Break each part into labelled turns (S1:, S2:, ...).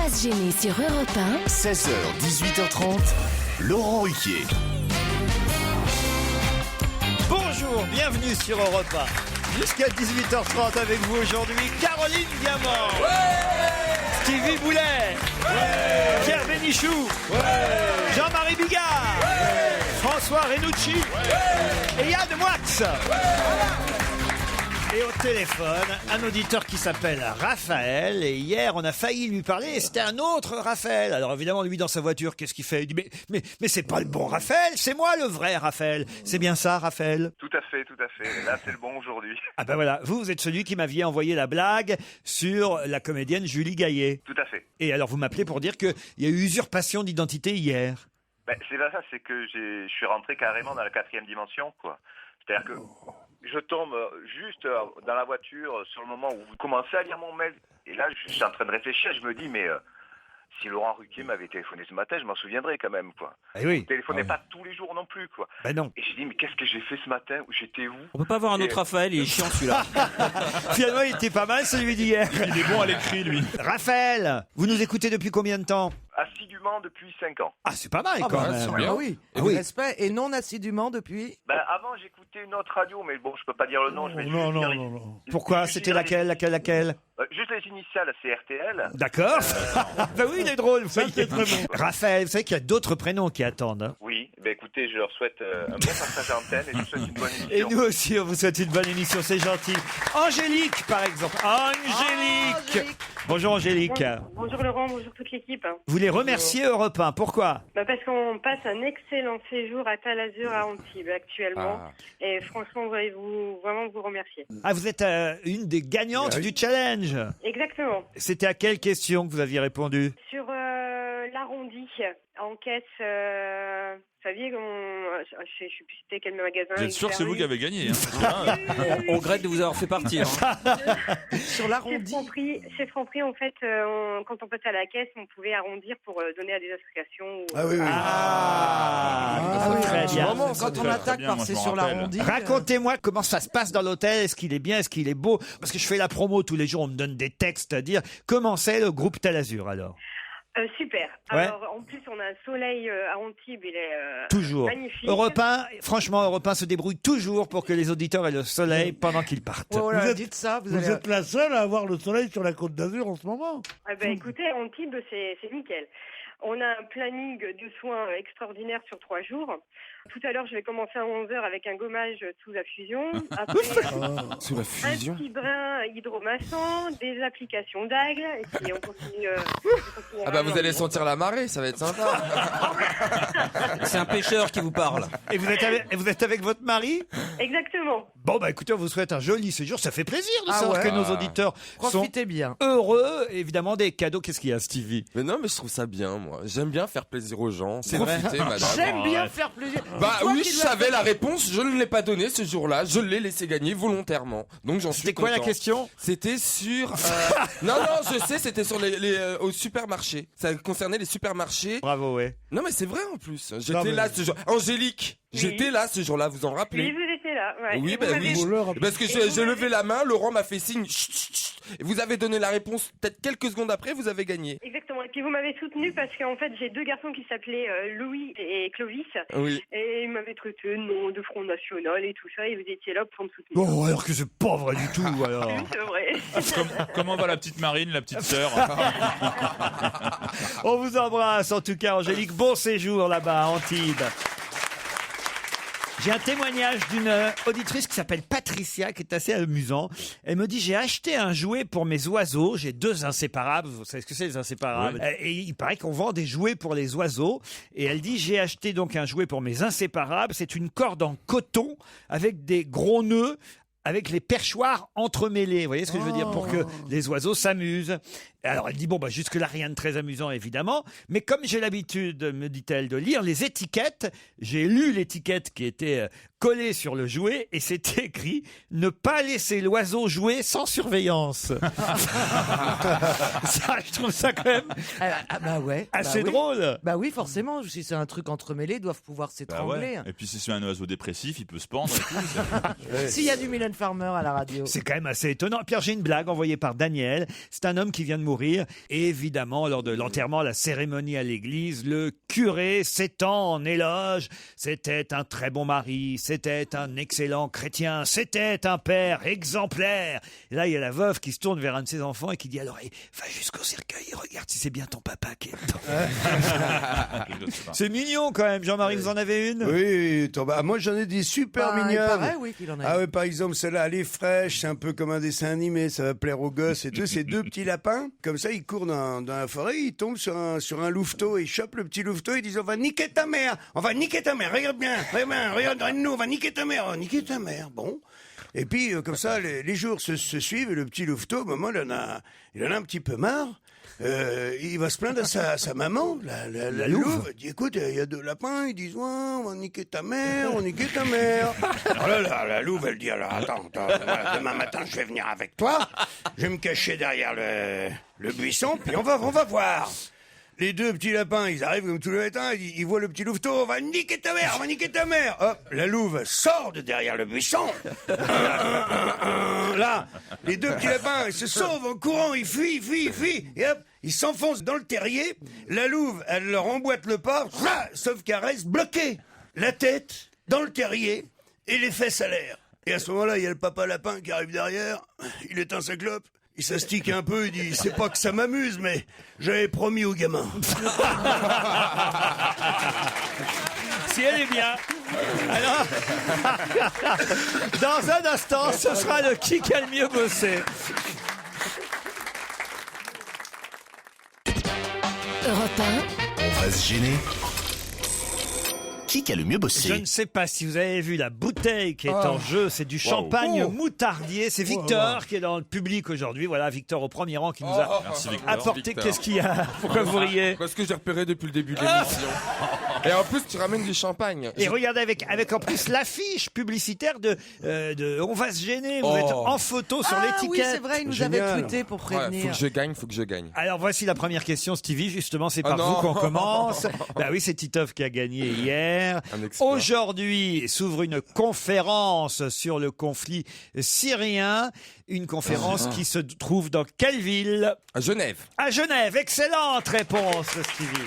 S1: Pas gêné sur Europe 1.
S2: 16h, 18h30, Laurent Ruquier.
S3: Bonjour, bienvenue sur Europe 1. Jusqu'à 18h30 avec vous aujourd'hui, Caroline Diamant, Stevie Boulet, Pierre Bénichou, Jean-Marie Bigard, François Renucci et Yann Moix. Et au téléphone, un auditeur qui s'appelle Raphaël. Et hier, on a failli lui parler et c'était un autre Raphaël. Alors évidemment, lui, dans sa voiture, qu'est-ce qu'il fait? Il dit, mais c'est pas le bon Raphaël, c'est moi le vrai Raphaël. C'est bien ça, Raphaël?
S4: Tout à fait, tout à fait. Là, c'est le bon aujourd'hui.
S3: Ah ben voilà, vous êtes celui qui m'aviez envoyé la blague sur la comédienne Julie Gaillet.
S4: Tout à fait.
S3: Et alors, vous m'appelez pour dire qu'il y a eu usurpation d'identité hier.
S4: Ben, c'est pas ça, c'est que je suis rentré carrément dans la 4e dimension, quoi. C'est-à-dire que je tombe juste dans la voiture sur le moment où vous commencez à lire mon mail. Et là, je suis en train de réfléchir, je me dis, mais si Laurent Ruquier m'avait téléphoné ce matin, je m'en souviendrai quand même, quoi.
S3: Eh oui.
S4: Il ne téléphonait pas tous les jours non plus, quoi.
S3: Ben non.
S4: Et j'ai dit, mais qu'est-ce que j'ai fait ce matin? J'étais où?
S5: On peut pas avoir un autre Raphaël, il est chiant celui-là.
S3: Finalement, il était pas mal celui d'hier.
S6: Il est bon à l'écrit, lui.
S3: Raphaël, vous nous écoutez depuis combien de temps?
S4: Assidûment depuis 5 ans.
S3: Ah, c'est pas mal quand même.
S6: c'est bien.
S7: oui.
S3: Ah oui.
S7: Respect et non assidûment depuis.
S4: Ben, avant, j'écoutais une autre radio, mais bon, je peux pas dire le nom. Je vais juste dire
S3: Pourquoi? C'était laquelle?
S4: Juste les initiales, c'est RTL.
S3: D'accord. Ben oui, il est drôle. Ça, c'est très bon. Raphaël, vous savez qu'il y a d'autres prénoms qui attendent. Hein.
S4: Oui, ben écoutez, je leur souhaite un bon passage à l'antenne et je vous souhaite une bonne émission.
S3: Et nous aussi, on vous souhaite une bonne émission, c'est gentil. Angélique, par exemple. Angélique. Bonjour Angélique.
S8: Bonjour Laurent, bonjour toute l'équipe.
S3: Vous les remerciez Europe 1. Pourquoi?
S8: Parce qu'on passe un excellent séjour à Talazur à Antibes actuellement. Et franchement, voulez-vous vraiment vous remercier.
S3: Ah, vous êtes une des gagnantes du challenge.
S8: Exactement.
S3: C'était à quelle question que vous aviez répondu?
S8: Sur l'arrondi en caisse, vous saviez je sais plus c'était quel magasin.
S6: Vous êtes sûr que c'est vous qui avez gagné, hein?
S5: On regrette de vous avoir fait partir.
S7: Sur l'arrondi.
S8: Chez Franprix, en fait, quand on passait à la caisse, on pouvait arrondir pour donner à des associations.
S3: Très bien.
S7: Vraiment, quand on attaque
S6: bien,
S7: par
S6: moi, je
S7: c'est
S6: m'en
S7: sur
S6: rappelle.
S7: l'arrondi.
S3: Racontez-moi comment ça se passe dans l'hôtel. Est-ce qu'il est bien? Est-ce qu'il est beau? Parce que je fais la promo tous les jours. On me donne des textes à dire. Comment c'est le groupe Talazur alors?
S8: Super.
S3: Ouais.
S8: Alors, en plus, on a un soleil à Antibes. Il est
S3: Toujours.
S8: magnifique.
S3: Europe 1, franchement, Europe 1 se débrouille toujours pour que les auditeurs aient le soleil pendant qu'ils partent.
S7: Ouais, voilà, dites ça.
S9: Vous êtes la seule à avoir le soleil sur la côte d'Azur en ce moment.
S8: Écoutez, Antibes, c'est nickel. On a un planning de soins extraordinaire sur 3 jours. Tout à l'heure, je vais commencer à 11h avec un gommage sous la fusion. Après,
S10: Sous la
S8: un
S10: fusion.
S8: petit brin hydromassant, des applications d'aigle. Et puis, on continue.
S10: Ah bah vous allez sentir la marée, ça va être sympa.
S5: C'est un pêcheur qui vous parle.
S3: Et vous êtes avec votre mari?
S8: Exactement.
S3: Bon, bah écoutez, on vous souhaite un joli séjour. Ça fait plaisir de savoir
S7: ouais.
S3: que nos auditeurs sont
S7: Profitez bien.
S3: heureux. Évidemment, des cadeaux. Qu'est-ce qu'il y a, Stevie?
S10: Mais non, mais je trouve ça bien, moi. J'aime bien faire plaisir aux gens.
S3: C'est vrai.
S10: Profitez, madame.
S7: J'aime bien faire plaisir.
S10: Bah
S7: Toi
S10: oui,
S7: qui
S10: je
S7: lui as
S10: savais
S7: fait-
S10: la réponse, je ne l'ai pas donnée ce jour-là, je l'ai laissé gagner volontairement. Donc j'en suis
S3: C'était quoi la
S10: content.
S3: question?
S10: C'était sur... non, je sais, c'était sur au supermarché. Ça concernait les supermarchés.
S3: Bravo, ouais.
S10: Non mais c'est vrai en plus.
S9: Non,
S10: J'étais
S9: mais-
S10: là ce jour. Angélique, j'étais là ce jour-là, vous en
S8: Oui,
S10: rappelez?
S8: vous étiez là. Ouais.
S10: Oui,
S8: Et
S10: bah
S8: vous
S10: oui.
S8: m'avez-
S9: Voleur,
S10: Parce que
S8: Et vous
S10: j'ai
S8: m'avez-
S10: levé la main, Laurent m'a fait signe. Chut, chut, chut. Et vous avez donné la réponse peut-être quelques secondes après, vous avez gagné.
S8: Exactement. Et puis vous m'avez soutenu parce qu'en fait j'ai 2 garçons qui s'appelaient Louis et Clovis.
S10: Oui.
S8: Et ils m'avaient traité de nom de Front National et tout ça. Et vous étiez là pour me soutenir.
S3: Oh, alors que c'est pas vrai du tout, alors.
S8: Oui, c'est vrai.
S6: Comment va la petite Marine, la petite sœur?
S3: On vous embrasse, en tout cas, Angélique. Bon séjour là-bas à Antibes. J'ai un témoignage d'une auditrice qui s'appelle Patricia, qui est assez amusant. Elle me dit, j'ai acheté un jouet pour mes oiseaux. J'ai 2 inséparables. Vous savez ce que c'est, les inséparables? Et il paraît qu'on vend des jouets pour les oiseaux. Et elle dit, j'ai acheté donc un jouet pour mes inséparables. C'est une corde en coton avec des gros nœuds, avec les perchoirs entremêlés. Vous voyez ce que je veux dire? Pour que les oiseaux s'amusent. Alors elle dit, bon, bah, jusque-là, rien de très amusant, évidemment. Mais comme j'ai l'habitude, me dit-elle, de lire les étiquettes, j'ai lu l'étiquette qui était collé sur le jouet et c'était écrit « Ne pas laisser l'oiseau jouer sans surveillance ». Ça, je trouve ça quand même
S7: bah ouais.
S3: assez
S7: bah oui.
S3: drôle.
S7: Bah oui, forcément. Si c'est un truc entremêlé, ils doivent pouvoir
S6: Bah
S7: s'étrangler.
S6: ouais. Et puis si c'est un oiseau dépressif, il peut se pendre et tout.
S7: S'il y a du Mylène Farmer à la radio.
S3: C'est quand même assez étonnant. Pierre, j'ai une blague envoyée par Daniel. C'est un homme qui vient de mourir. Et évidemment, lors de l'enterrement, la cérémonie à l'église, le curé s'étend en éloge. C'était un très bon mari. C'était un excellent chrétien. C'était un père exemplaire. Et là, il y a la veuve qui se tourne vers un de ses enfants et qui dit alors, va jusqu'au cercueil et regarde si c'est bien ton papa qui est dedans. C'est mignon quand même. Jean-Marie, vous en avez une?
S11: Oui, moi j'en ai des super
S7: Bah, il
S11: mignonnes.
S7: paraît, oui, qu'il en a
S11: Ah
S7: une.
S11: ouais, par exemple, celle-là, elle est fraîche, c'est un peu comme un dessin animé, ça va plaire aux gosses et tout. C'est deux petits lapins, comme ça, ils courent dans la forêt, ils tombent sur un louveteau, ils chopent le petit louveteau, ils disent on va niquer ta mère, regarde bien, regarde-nous, on va niquer ta mère, bon. Et puis, comme ça, les jours se suivent et le petit louveteau, au moment, il en a un petit peu marre. Il va se plaindre à sa maman, la louve. Il dit écoute, il y a deux lapins, ils disent ouais, on va niquer ta mère. Alors là, la louve, elle dit alors attends, voilà, demain matin je vais venir avec toi, je vais me cacher derrière le buisson, puis on va voir. Les deux petits lapins, ils arrivent comme tous les matins, ils voient le petit louveteau, on va niquer ta mère. Hop, la louve sort de derrière le buisson. Là, les deux petits lapins, ils se sauvent en courant, ils fuient, et hop, ils s'enfoncent dans le terrier. La louve, elle leur emboîte le pas, sauf qu'elle reste bloquée. La tête dans le terrier et les fesses à l'air. Et à ce moment-là, il y a le papa lapin qui arrive derrière, il éteint sa clope. Il s'astique un peu, il dit c'est pas que ça m'amuse, mais j'avais promis aux gamins.
S3: Si elle est bien. Alors, dans un instant, ce sera le qui a le mieux bossé.
S1: Europe 1.
S2: On va se gêner. Qui a le mieux
S3: Je
S2: bossé?
S3: ne sais pas si vous avez vu la bouteille qui est en jeu. C'est du champagne moutardier. C'est Victor qui est dans le public aujourd'hui. Voilà, Victor au premier rang qui nous a
S6: Merci, Victor.
S3: apporté.
S10: Victor.
S3: Qu'est-ce qu'il y a? Pourquoi vous riez?
S10: Parce que j'ai repéré depuis le début de l'émission. Et en plus, tu ramènes du champagne.
S3: Et regardez avec en plus l'affiche publicitaire de On va se gêner. Vous êtes en photo sur
S7: Ah oui,
S3: l'étiquette.
S7: c'est vrai, il nous
S11: Génial.
S7: avait tweeté pour
S10: Ouais,
S7: prévenir.
S10: faut que je gagne.
S3: Alors voici la première question, Stevie. Justement, c'est par
S10: non.
S3: vous qu'on commence. Bah oui, c'est Titoff qui a gagné hier.
S10: Un expert.
S3: Aujourd'hui s'ouvre une conférence sur le conflit syrien. Une conférence qui se trouve dans quelle ville?
S10: À Genève.
S3: À Genève. Excellente réponse, Stevie.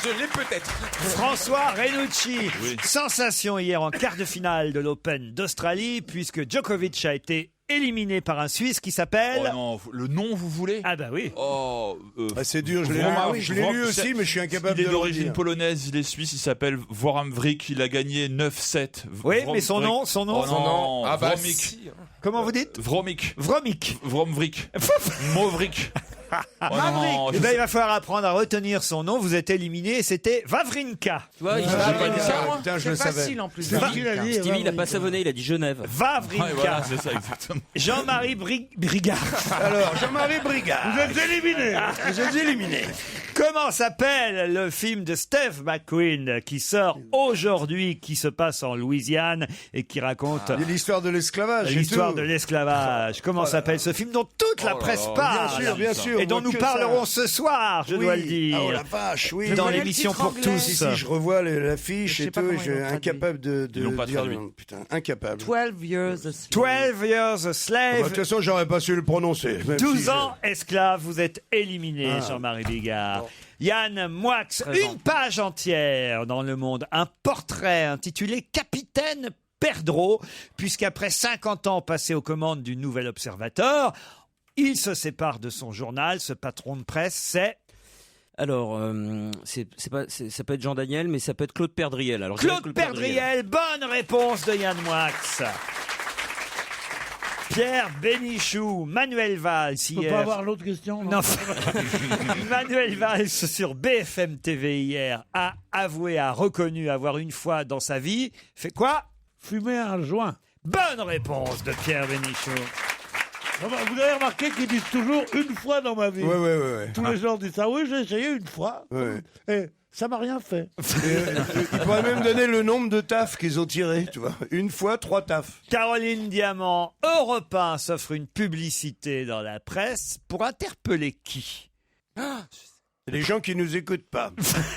S10: Je l'ai peut-être.
S3: François Renucci.
S6: Oui.
S3: Sensation hier en quart de finale de l'Open d'Australie, puisque Djokovic a été éliminé par un Suisse qui s'appelle...
S6: Oh non, le nom vous voulez?
S3: Ah bah oui.
S6: Oh,
S11: Ah, c'est dur, je l'ai lu aussi, mais je suis incapable
S6: Il
S11: de
S6: est
S11: le
S6: d'origine
S11: redire.
S6: polonaise, il est suisse, il s'appelle Voramvrik, il a gagné 9-7.
S3: Oui, mais son nom,
S6: Oh non,
S10: Ah bah
S6: Vromik.
S10: si.
S3: Comment vous dites?
S6: Vromik.
S3: Vromik.
S6: Vromvrik. Movrik. Oh
S3: Maverick.
S6: non,
S3: Eh ben, il va falloir apprendre à retenir son nom. Vous êtes éliminé et c'était Vavrinka.
S5: Tu vois, j'ai
S11: Ah,
S5: pas dit ça, moi.
S11: putain, je le
S7: C'est
S11: savais.
S7: facile en plus.
S9: C'est qui l'a dit?
S5: Stevie, il a pas savonné, il a dit Genève.
S3: Vavrinka.
S6: Ouais, voilà, c'est ça, exactement.
S3: Jean-Marie Brigard.
S11: Alors, Jean-Marie Brigard.
S9: Vous êtes éliminé.
S11: Vous êtes éliminé.
S3: Comment s'appelle le film de Steve McQueen qui sort aujourd'hui, qui se passe en Louisiane et qui raconte
S11: L'histoire de l'esclavage. c'est
S3: l'histoire
S11: tout.
S3: de l'esclavage? Comment s'appelle ce film dont toute la presse parle?
S11: Bien sûr.
S3: Et dont nous parlerons ce soir, je dois le dire.
S11: Oh la vache, oui.
S3: Dans
S7: connais le
S3: l'émission
S7: titre
S3: pour
S7: anglais.
S3: tous.
S11: Si, si, je revois l'affiche
S7: Je sais
S11: et
S7: pas
S11: tout, et
S7: comment
S11: je
S7: ils
S11: suis
S7: l'ont traduit.
S11: incapable de
S6: Ils l'ont pas
S11: dire
S6: traduit.
S11: le nom. Putain, incapable.
S7: 12 years a slave.
S3: 12 years a
S11: Bah, de
S3: slave.
S11: toute façon, j'aurais pas su le prononcer. même
S3: 12
S11: si je-
S3: ans esclave, vous êtes éliminé, Jean-Marie Bigard. Yann Moix, une page entière dans Le Monde, un portrait intitulé Capitaine Perdreau, puisqu'après 50 ans passés aux commandes du Nouvel Observateur, il se sépare de son journal. Ce patron de presse, c'est
S5: Alors, ça peut être Jean Daniel, mais ça peut être Claude Perdriel. Alors, je dirais
S3: Claude Perdriel. Bonne réponse de Yann Moix. Pierre Bénichou, Manuel Valls
S9: Je peux
S3: hier.
S9: pas avoir l'autre question.
S3: Non. Manuel Valls sur BFM TV hier a avoué, a reconnu avoir une fois dans sa vie fait quoi?
S9: Fumer un joint.
S3: Bonne réponse de Pierre Bénichou.
S9: Ah bah, vous avez remarqué qu'ils disent toujours une fois dans ma vie.
S11: Ouais.
S9: Tous les gens disent ça. Oui, j'ai essayé une fois.
S11: Ouais.
S9: Et ça m'a rien fait.
S11: Il pourrait même donner le nombre de tafs qu'ils ont tirés, tu vois. Une fois, 3 tafs.
S3: Caroline Diamant, Europe 1 s'offre une publicité dans la presse pour interpeller qui?
S11: Les gens qui nous écoutent pas.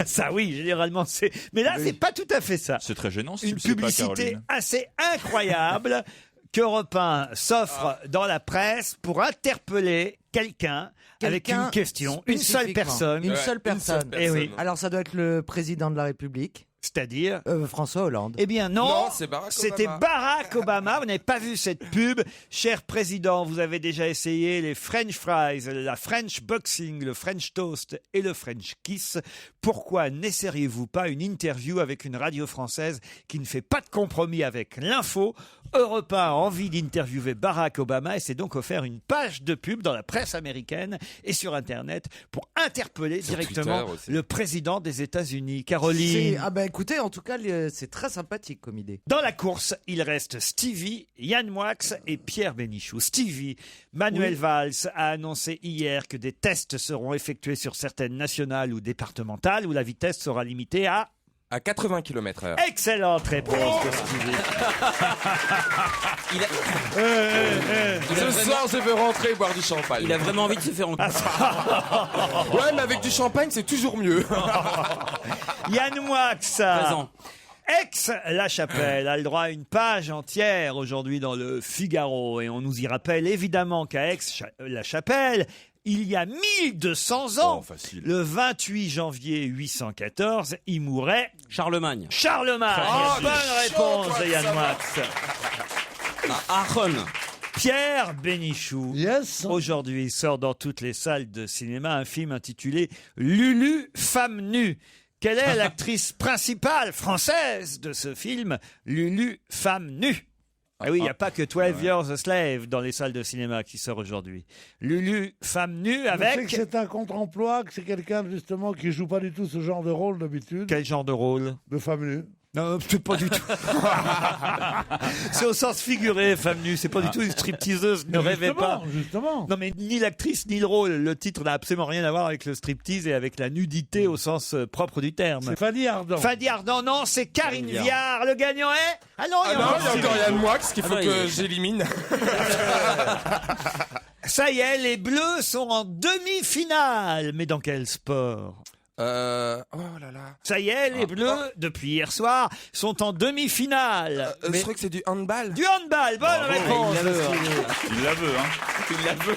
S3: Ça oui, généralement c'est... Mais là, c'est pas tout à fait ça.
S6: C'est très gênant si
S3: Une
S6: tu le sais pas,
S3: publicité
S6: Caroline.
S3: assez incroyable qu'Europe 1 s'offre dans la presse pour interpeller quelqu'un avec une question, une seule personne.
S7: Une seule personne.
S3: Eh oui.
S7: Alors ça doit être le président de la République.
S3: C'est-à-dire
S7: François Hollande.
S3: Eh bien non,
S10: Non, c'est Barack
S3: c'était
S10: Obama.
S3: Barack Obama. Vous n'avez pas vu cette pub. Cher président, vous avez déjà essayé les French fries, la French boxing, le French toast et le French kiss. Pourquoi n'essayeriez-vous pas une interview avec une radio française qui ne fait pas de compromis avec l'info? Europe 1 a envie d'interviewer Barack Obama et s'est donc offert une page de pub dans la presse américaine et sur Internet pour interpeller
S10: Sur
S3: directement
S10: Twitter aussi.
S3: le président des États-Unis. Caroline.
S7: Ah ben écoutez, en tout cas, c'est très sympathique comme idée.
S3: Dans la course, il reste Stevie, Yann Moix et Pierre Bénichou. Stevie, Manuel Valls a annoncé hier que des tests seront effectués sur certaines nationales ou départementales où la vitesse sera limitée à
S10: 80 km/h.
S3: Excellente réponse de Stevie.
S10: Ce soir, je veux rentrer et boire du champagne.
S5: Il a vraiment envie de se faire rencontrer.
S10: Ouais, mais avec du champagne, c'est toujours mieux.
S3: Yann Moix.
S5: Présent.
S3: Aix-la-Chapelle a le droit à une page entière aujourd'hui dans le Figaro. Et on nous y rappelle évidemment qu'à Aix-la-Chapelle, il y a 1200 ans,
S6: facile.
S3: le 28 janvier 814, il mourait
S5: Charlemagne.
S3: Charlemagne.
S10: Oh,
S3: Bonne
S10: mais
S3: réponse
S10: chaud, quoi,
S3: de Yann
S10: ça va.
S3: Moix.
S5: À Aachen.
S3: Pierre Bénichou.
S9: Yes.
S3: Aujourd'hui sort dans toutes les salles de cinéma un film intitulé Lulu, femme nue. Quelle est l'actrice principale française de ce film, Lulu, femme nue? Ah oui, il n'y a pas que 12 Years a Slave dans les salles de cinéma qui sort aujourd'hui. Lulu, femme nue
S9: Je sais
S3: avec...
S9: que c'est un contre-emploi, que c'est quelqu'un justement qui joue pas du tout ce genre de rôle d'habitude,
S3: Quel genre de rôle?
S9: de femme nue.
S3: Non, c'est pas du tout. C'est au sens figuré, femme nue. C'est pas du tout une stripteaseuse. Ne rêvez pas.
S9: Justement.
S3: Non, mais ni l'actrice ni le rôle. Le titre n'a absolument rien à voir avec le striptease et avec la nudité au sens propre du terme.
S9: C'est Fanny Ardant.
S3: Fanny Ardant, non, c'est Karine
S5: Karine
S3: Viard. Le gagnant est... Ah non,
S10: Ah non, il y a encore Yann Moix qu'il faut
S5: Ah non,
S10: que
S5: il-
S10: j'élimine.
S3: Ça y est, les Bleus sont en demi-finale. Mais dans quel sport?
S10: Oh là là.
S3: Ça y est, les Bleus, depuis hier soir, sont en demi-finale.
S10: Je crois que c'est du handball.
S3: Du handball, bonne réponse.
S6: Il la veut, hein.
S10: Il la veut.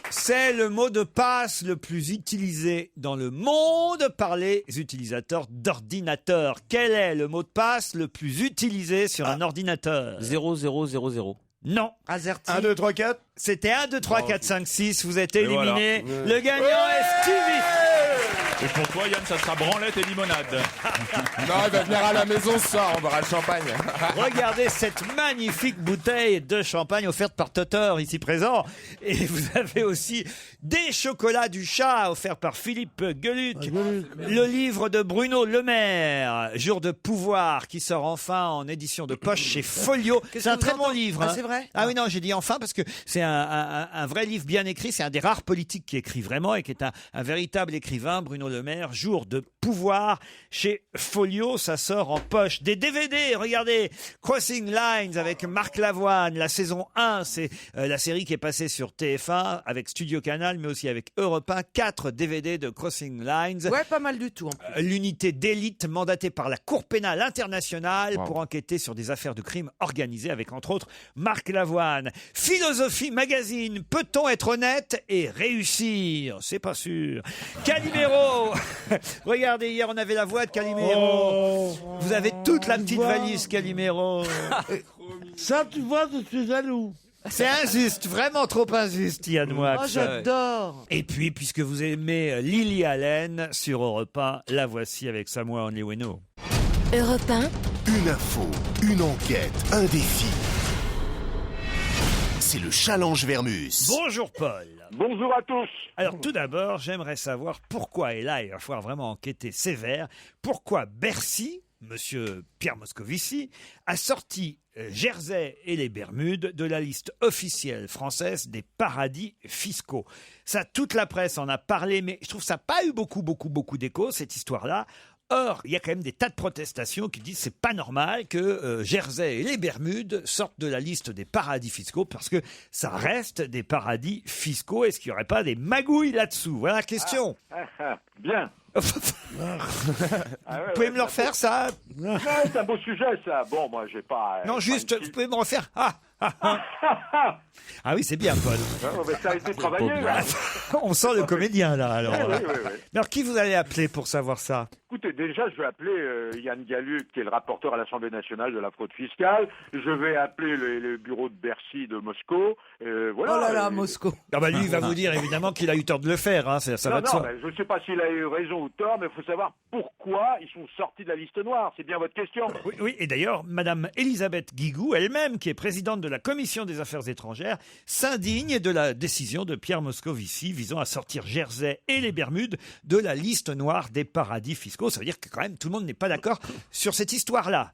S3: C'est le mot de passe le plus utilisé dans le monde par les utilisateurs d'ordinateurs. Quel est le mot de passe le plus utilisé sur un ordinateur?
S5: 0000.
S3: Non.
S7: Azerty.
S11: 1, 2, 3, 4.
S3: C'était 1, 2, 3, 4, 5, 6. Vous êtes
S6: Et voilà.
S3: éliminé. Le gagnant est Stevie.
S6: Et pour toi, Yann, ça sera branlette et limonade.
S10: Non, il va venir à la maison ce soir, on boira le champagne.
S3: Regardez cette magnifique bouteille de champagne offerte par Totor, ici présent. Et vous avez aussi des chocolats du chat offerts par Philippe Gueluc. Le livre de Bruno Le Maire, Jour de pouvoir, qui sort enfin en édition de poche chez Folio. C'est un très bon livre.
S7: Ah,
S3: hein.
S7: c'est vrai?
S3: Ah oui, non, j'ai dit enfin parce que c'est un vrai livre bien écrit. C'est un des rares politiques qui écrit vraiment et qui est un véritable écrivain, Bruno Le Maire. Jour de pouvoir chez Folio. Ça sort en poche. Des DVD, regardez. Crossing Lines avec Marc Lavoine. La saison 1, c'est la série qui est passée sur TF1 avec Studio Canal, mais aussi avec Europe 1. 4 DVD de Crossing Lines.
S7: Ouais, pas mal du tout. En plus.
S3: L'unité d'élite mandatée par la Cour pénale internationale pour enquêter sur des affaires de crimes organisées avec entre autres Marc Lavoine. Philosophie Magazine, peut-on être honnête et réussir? C'est pas sûr. Calimero. Regardez, hier on avait la voix de Calimero. Vous avez toute la petite valise Calimero.
S9: Ça, tu vois, je suis jaloux.
S3: C'est injuste, vraiment trop injuste, Yann Moix.
S7: Oh, j'adore.
S3: Et puis, puisque vous aimez Lily Allen sur Europe 1, la voici avec Samoa Only We Know.
S1: Europe 1,
S2: Une info, une enquête, un défi. C'est le challenge Vermus.
S3: Bonjour Paul.
S12: Bonjour à tous.
S3: Alors tout d'abord, j'aimerais savoir pourquoi, et là il va falloir vraiment enquêter sévère, pourquoi Bercy, monsieur Pierre Moscovici, a sorti Jersey et les Bermudes de la liste officielle française des paradis fiscaux. Ça, toute la presse en a parlé, mais je trouve que ça n'a pas eu beaucoup d'écho, cette histoire-là. Or, il y a quand même des tas de protestations qui disent que c'est pas normal que Jersey et les Bermudes sortent de la liste des paradis fiscaux parce que ça reste des paradis fiscaux. Est-ce qu'il n'y aurait pas des magouilles là-dessous? Voilà la question.
S12: Bien.
S3: Vous pouvez me le refaire, ça?
S12: Non, c'est un beau sujet, ça. Bon, moi, j'ai pas...
S3: Non, juste, vous pouvez me refaire. Ah oui, c'est bien, Paul.
S12: Mais ça a été travaillé, là.
S3: On sent le comédien, là, alors.
S12: Oui.
S3: Alors, qui vous allez appeler pour savoir ça?
S12: Écoutez, déjà, je vais appeler Yann Gallup, qui est le rapporteur à l'Assemblée nationale de la fraude fiscale. Je vais appeler le bureau de Bercy de Moscou. Voilà.
S7: Oh là là, Moscou.
S3: Ah bah lui, il va vous dire évidemment qu'il a eu tort de le faire. Hein. Ça va de soi.
S12: Je ne sais pas s'il a eu raison ou tort, mais il faut savoir pourquoi ils sont sortis de la liste noire. C'est bien votre question.
S3: Oui, et d'ailleurs, Madame Elisabeth Guigou, elle-même, qui est présidente de la Commission des Affaires étrangères, s'indigne de la décision de Pierre Moscovici visant à sortir Jersey et les Bermudes de la liste noire des paradis fiscaux. Ça veut dire que quand même tout le monde n'est pas d'accord sur cette histoire-là.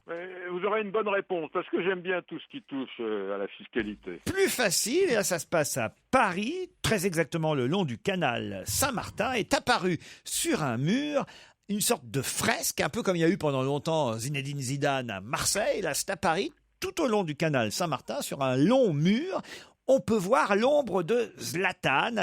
S12: Vous aurez une bonne réponse, parce que j'aime bien tout ce qui touche à la fiscalité.
S3: Plus facile, et là ça se passe à Paris, très exactement le long du canal Saint-Martin, est apparu sur un mur une sorte de fresque, un peu comme il y a eu pendant longtemps Zinedine Zidane à Marseille. Là, c'est à Paris, tout au long du canal Saint-Martin, sur un long mur. On peut voir l'ombre de Zlatan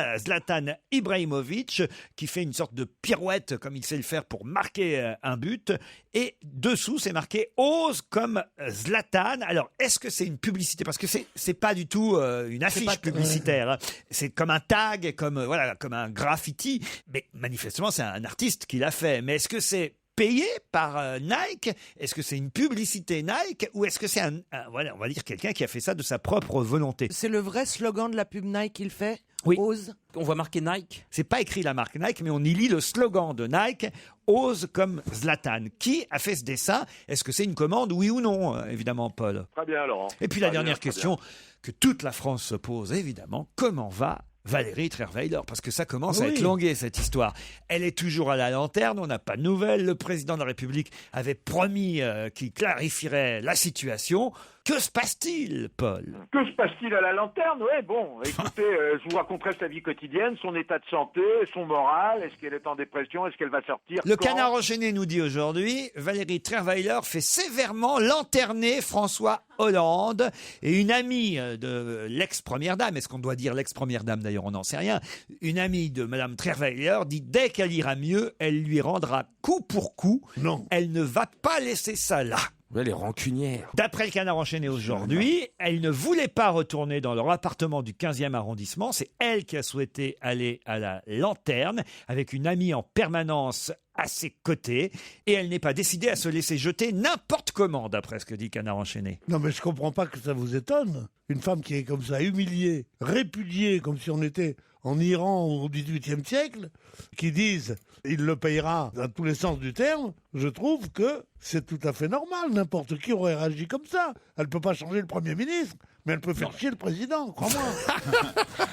S3: Ibrahimovic, qui fait une sorte de pirouette comme il sait le faire pour marquer un but. Et dessous, c'est marqué « Ose comme Zlatan ». Alors, est-ce que c'est une publicité? Parce que c'est pas du tout une affiche publicitaire. Hein. C'est comme un tag, comme un graffiti. Mais manifestement, c'est un artiste qui l'a fait. Mais est-ce que c'est payé par Nike? Est-ce que c'est une publicité Nike? Ou est-ce que c'est on va dire quelqu'un qui a fait ça de sa propre volonté?
S7: C'est le vrai slogan de la pub Nike qu'il fait?
S3: Oui.
S7: Ose.
S5: On voit marquer Nike.
S3: C'est pas écrit la marque Nike, mais on y lit le slogan de Nike, Ose comme Zlatan. Qui a fait ce dessin? Est-ce que c'est une commande, oui ou non, évidemment, Paul?
S12: Très bien, Laurent.
S3: Et puis la dernière question que toute la France se pose, évidemment, comment va Valérie Trierweiler, parce que ça commence à être longué, cette histoire. Elle est toujours à la lanterne, on n'a pas de nouvelles. Le président de la République avait promis qu'il clarifierait la situation. Que se passe-t-il, Paul?
S12: Que se passe-t-il à la lanterne? Ouais, bon, écoutez, je vous raconterai sa vie quotidienne, son état de santé, son moral. Est-ce qu'elle est en dépression? Est-ce qu'elle va sortir?
S3: Le Canard enchaîné nous dit aujourd'hui, Valérie Trierweiler fait sévèrement lanterner François Hollande, et une amie de l'ex-première dame, est-ce qu'on doit dire l'ex-première dame d'ailleurs, on n'en sait rien, une amie de Madame Trierweiler dit dès qu'elle ira mieux, elle lui rendra coup pour coup. Non. Elle ne va pas laisser ça là.
S10: Ouais, les rancunières.
S3: D'après le Canard enchaîné aujourd'hui, elle ne voulait pas retourner dans leur appartement du 15e arrondissement. C'est elle qui a souhaité aller à la lanterne avec une amie en permanence à ses côtés. Et elle n'est pas décidée à se laisser jeter n'importe comment, d'après ce que dit Canard enchaîné.
S9: Non, mais je comprends pas que ça vous étonne. Une femme qui est comme ça, humiliée, répudiée, comme si on était en Iran au XVIIIe siècle, qui disent il le payera dans tous les sens du terme, je trouve que c'est tout à fait normal. N'importe qui aurait réagi comme ça. Elle ne peut pas changer le Premier ministre, mais elle peut faire chier le président, crois-moi.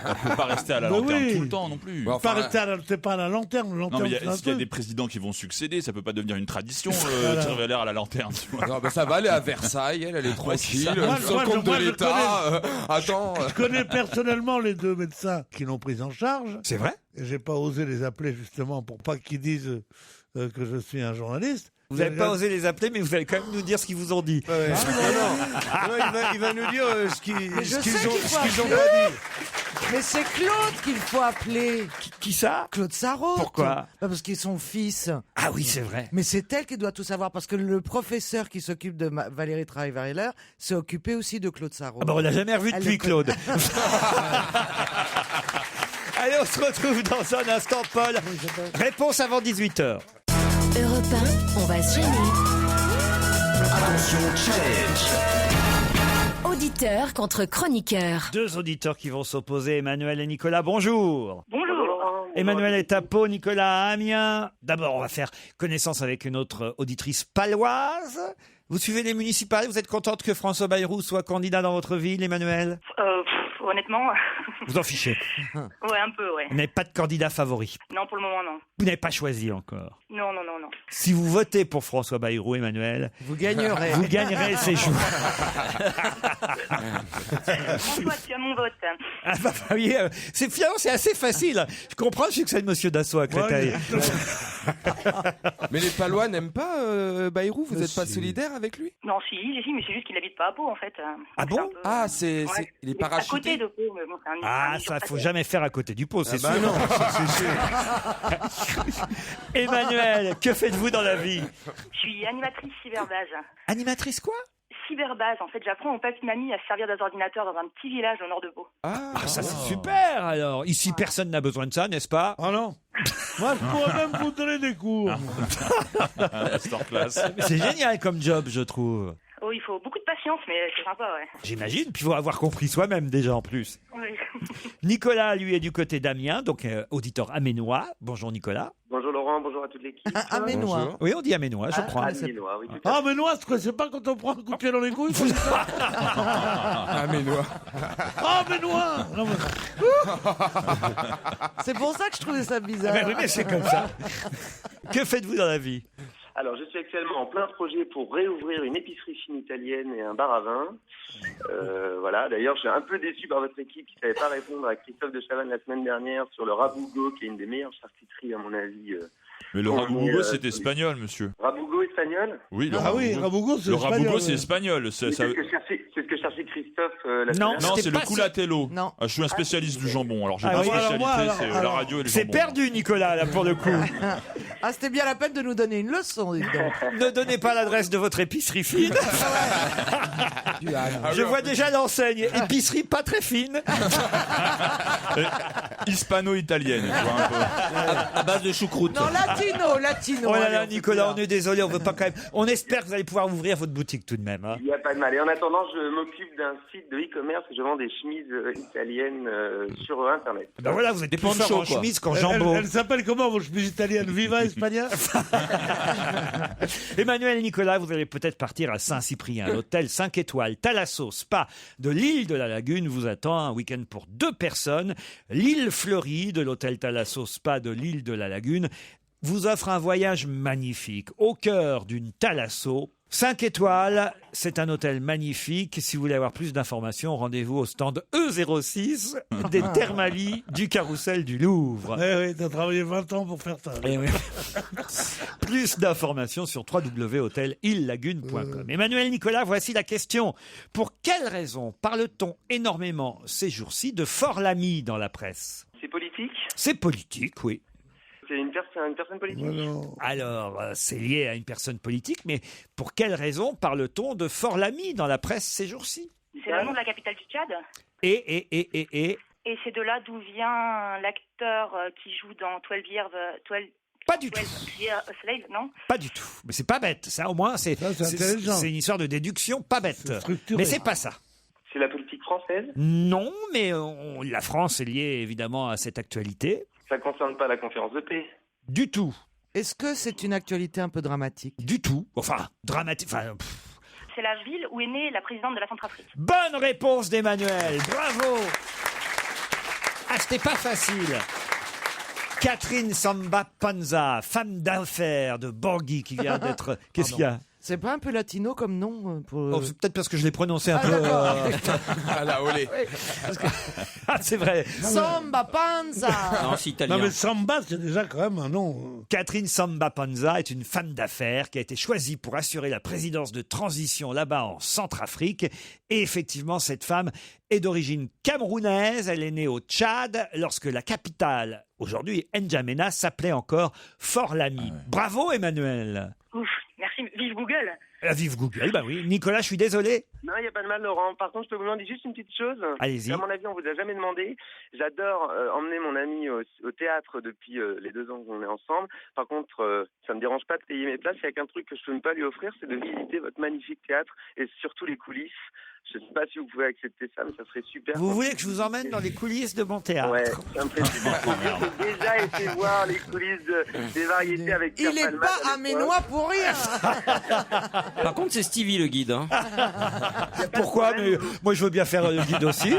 S6: Elle ne peut pas rester à la lanterne tout le temps non plus.
S9: C'est pas à la lanterne.
S6: Non, mais s'il y a des présidents qui vont succéder, ça peut pas devenir une tradition, Trierweiler à la lanterne. Tu vois.
S10: Non, bah ça va aller à Versailles, elle est tranquille, sans compte de l'État. Attends.
S9: Je connais personnellement les deux médecins qui l'ont prise en charge.
S3: C'est vrai?
S9: Et j'ai pas osé les appeler justement pour pas qu'ils disent que je suis un journaliste.
S3: Vous n'avez pas osé les appeler, mais vous allez quand même nous dire ce qu'ils vous ont dit.
S11: Ouais. Il va nous dire ce qu'ils ont pas dit.
S7: Mais c'est Claude qu'il faut appeler.
S3: Qui ça?
S7: Claude Sarraute.
S3: Pourquoi?
S7: Parce qu'il est son fils.
S3: Ah oui, c'est vrai.
S7: Mais c'est elle qui doit tout savoir, parce que le professeur qui s'occupe de Valérie Trierweiler s'est occupé aussi de Claude Sarraute.
S3: Ah bah on l'a jamais revu depuis, Claude. Allez, on se retrouve dans un instant, Paul. Réponse avant 18h.
S1: Europe 1, on va se gêner.
S2: Attention, challenge.
S1: Auditeur contre chroniqueur.
S3: Deux auditeurs qui vont s'opposer, Emmanuel et Nicolas. Bonjour.
S8: Bonjour.
S3: Emmanuel est à Pau, Nicolas à Amiens. D'abord, on va faire connaissance avec une autre auditrice paloise. Vous suivez les municipales? Vous êtes contente que François Bayrou soit candidat dans votre ville, Emmanuel?
S13: honnêtement.
S3: Vous en fichez.
S13: Ouais, un peu, ouais.
S3: Vous n'avez pas de candidat favori.
S13: Non, pour le moment, non.
S3: Vous n'avez pas choisi encore.
S13: Non.
S3: Si vous votez pour François Bayrou, Emmanuel,
S7: Vous gagnerez.
S3: vous gagnerez ces jours.
S13: François, tu as mon vote.
S3: Ah bah, vous voyez, finalement, c'est assez facile. Je comprends le succès de Monsieur Dassault à Créteil.
S10: Mais les Palois n'aiment pas Bayrou, vous n'êtes pas solidaire avec lui?
S13: Non, si, mais c'est juste qu'il habite pas à Pau, en fait.
S3: Ah bon?
S10: Ah, il est
S13: À
S10: parachuté.
S13: côté de Pau, mais bon, c'est un...
S3: Ah, ça, faut jamais faire à côté du pot, c'est sûr.
S9: non, c'est sûr.
S3: Emmanuel, que faites-vous dans la vie?
S13: Je suis animatrice cyberbase.
S3: Animatrice quoi?
S13: Cyberbase, en fait, j'apprends aux papy-mamies à se servir des ordinateurs dans un petit village au nord de Pau.
S3: Ah, ça c'est super alors. Ici, personne n'a besoin de ça, n'est-ce pas?
S9: Ah non. Moi, je pourrais même vous donner des cours.
S6: Masterclass.
S3: C'est génial comme job, je trouve.
S13: Oh, il faut beaucoup de patience, mais c'est sympa, ouais.
S3: J'imagine, puis il faut avoir compris soi-même déjà en plus.
S13: Oui.
S3: Nicolas, lui, est du côté d'Amiens, donc auditeur aménois. Bonjour Nicolas.
S14: Bonjour Laurent, bonjour à toute l'équipe.
S7: Aménois.
S3: Oui, on dit aménois, je crois.
S14: Aménois, oui, tout à fait.
S9: Ah, mais non, tu sais pas quand on prend un coup de pied dans les couilles?
S10: Aménois.
S9: Ah, mais noir. Non, mais...
S7: C'est pour ça que je trouvais ça bizarre.
S3: Oui, mais c'est comme ça. Que faites-vous dans la vie?
S14: Alors, je suis actuellement en plein projet pour réouvrir une épicerie fine italienne et un bar à vin. Voilà. D'ailleurs, je suis un peu déçu par votre équipe qui ne savait pas répondre à Christophe de Chavannes la semaine dernière sur le Rabougo, qui est une des meilleures charcuteries, à mon avis.
S6: Mais le Rabougo, c'est espagnol, monsieur.
S14: Rabougo espagnol?
S6: Oui, le
S9: Rabougo, c'est
S6: le
S9: espagnol.
S6: Rabougo, c'est espagnol.
S14: C'est ce que cherchait Christophe la semaine
S3: Non,
S14: dernière.
S6: Non, c'est le culatello.
S7: Non.
S6: Ah, je suis un spécialiste du jambon. Alors, j'ai
S3: Ah
S6: ma
S3: oui,
S6: spécialité,
S9: alors,
S6: c'est la radio et le
S3: C'est
S6: jambon.
S3: perdu, Nicolas, là, pour le coup.
S7: Ah, c'était bien la peine de nous donner une leçon, dis donc.
S3: Ne donnez pas l'adresse de votre épicerie fine. Je vois déjà l'enseigne. Épicerie pas très fine.
S6: Hispano-italienne, tu vois, un peu.
S5: À base de choucroute.
S7: Non, latino.
S3: Oh là
S7: allez,
S3: là,
S7: on fait
S3: Nicolas,
S7: bien.
S3: on est désolé, on veut pas quand même. On espère que vous allez pouvoir ouvrir votre boutique tout de même. Hein.
S14: Il n'y a pas de mal. Et en attendant, je m'occupe d'un site de e-commerce et je vends des chemises italiennes sur Internet.
S3: Ben voilà, vous êtes
S5: Des
S3: plus fort
S5: ponchos,
S3: en
S5: quoi.
S3: chemise qu'en jambon.
S9: Elle s'appelle comment, vos chemises italiennes? Viva España?
S3: Emmanuel et Nicolas, vous allez peut-être partir à Saint-Cyprien. L'hôtel 5 étoiles Thalasso Spa de l'île de la Lagune vous attend un week-end pour 2 personnes. L'île fleurie de l'hôtel Thalasso Spa de l'île de la Lagune vous offre un voyage magnifique au cœur d'une Thalasso. 5 étoiles, c'est un hôtel magnifique. Si vous voulez avoir plus d'informations, rendez-vous au stand E06 des Thermalies du Carrousel du Louvre.
S9: Oui, t'as travaillé 20 ans pour faire ça.
S3: Eh oui. Plus d'informations sur www.hôtelillagune.com. Emmanuel Nicolas, voici la question. Pour quelle raison parle-t-on énormément ces jours-ci de Fort-Lamy dans la presse?
S14: C'est politique?
S3: C'est politique, oui.
S14: C'est une personne politique?
S3: Alors, c'est lié à une personne politique, mais pour quelle raison parle-t-on de Fort-Lamy dans la presse ces jours-ci?
S13: C'est le nom de la capitale du Tchad.
S3: Et
S13: Et c'est de là d'où vient l'acteur qui joue dans 12 Years...
S3: Pas du tout.
S13: Slave, non?
S3: Pas du tout. Mais c'est pas bête. Ça, au moins, c'est
S9: intelligent.
S3: c'est une histoire de déduction pas bête.
S9: Structuré.
S3: Mais c'est pas ça.
S14: C'est la politique française?
S3: Non, mais la France est liée évidemment à cette actualité.
S14: Ça ne concerne pas la conférence de paix?
S3: Du tout.
S7: Est-ce que c'est une actualité un peu dramatique?
S3: Du tout. Enfin, dramatique. Enfin,
S13: C'est la ville où est née la présidente de la Centrafrique.
S3: bonne réponse d'Emmanuel. Bravo. Ah, c'était pas facile. Catherine Samba Panza, femme d'affaires de Bangui qui vient d'être... Qu'est-ce qu'il y a?
S7: C'est pas un peu latino comme nom pour...
S3: Oh, c'est peut-être parce que je l'ai prononcé un
S7: Ah,
S3: peu...
S7: d'accord.
S10: À la olé.
S3: Ah, c'est vrai.
S7: Samba Panza.
S5: Non, c'est italien.
S9: Non, mais Samba, c'est déjà quand même un nom.
S3: Catherine Samba Panza est une femme d'affaires qui a été choisie pour assurer la présidence de transition là-bas en Centrafrique. Et effectivement, cette femme est d'origine camerounaise. Elle est née au Tchad lorsque la capitale, aujourd'hui N'Djamena, s'appelait encore Fort-Lamy. Bravo Emmanuel.
S13: Ouf, merci. Vive Google.
S3: Vive Google, bah oui. Nicolas, je suis désolé.
S14: Non, il n'y a pas de mal, Laurent. Par contre, je peux vous demander juste une petite chose.
S3: Allez-y.
S14: À mon avis, on vous a jamais demandé. J'adore emmener mon ami au théâtre depuis les 2 ans qu'on est ensemble. Par contre, ça me dérange pas de payer mes places. Il y a qu'un truc que je peux ne pas lui offrir, c'est de visiter votre magnifique théâtre et surtout les coulisses. Je ne sais pas si vous pouvez accepter ça, mais ça serait super.
S3: Vous voulez que je vous emmène dans les coulisses de mon théâtre?
S14: Ouais, ça me ferait super plaisir. J'ai déjà été voir les coulisses des variétés avec Pierre
S7: Il est
S14: Palmade
S7: pas
S14: à l'époque.
S7: aménois pour rien.
S5: Par contre, c'est Stevie le guide. Hein.
S3: Pourquoi? Mais moi, je veux bien faire le guide aussi.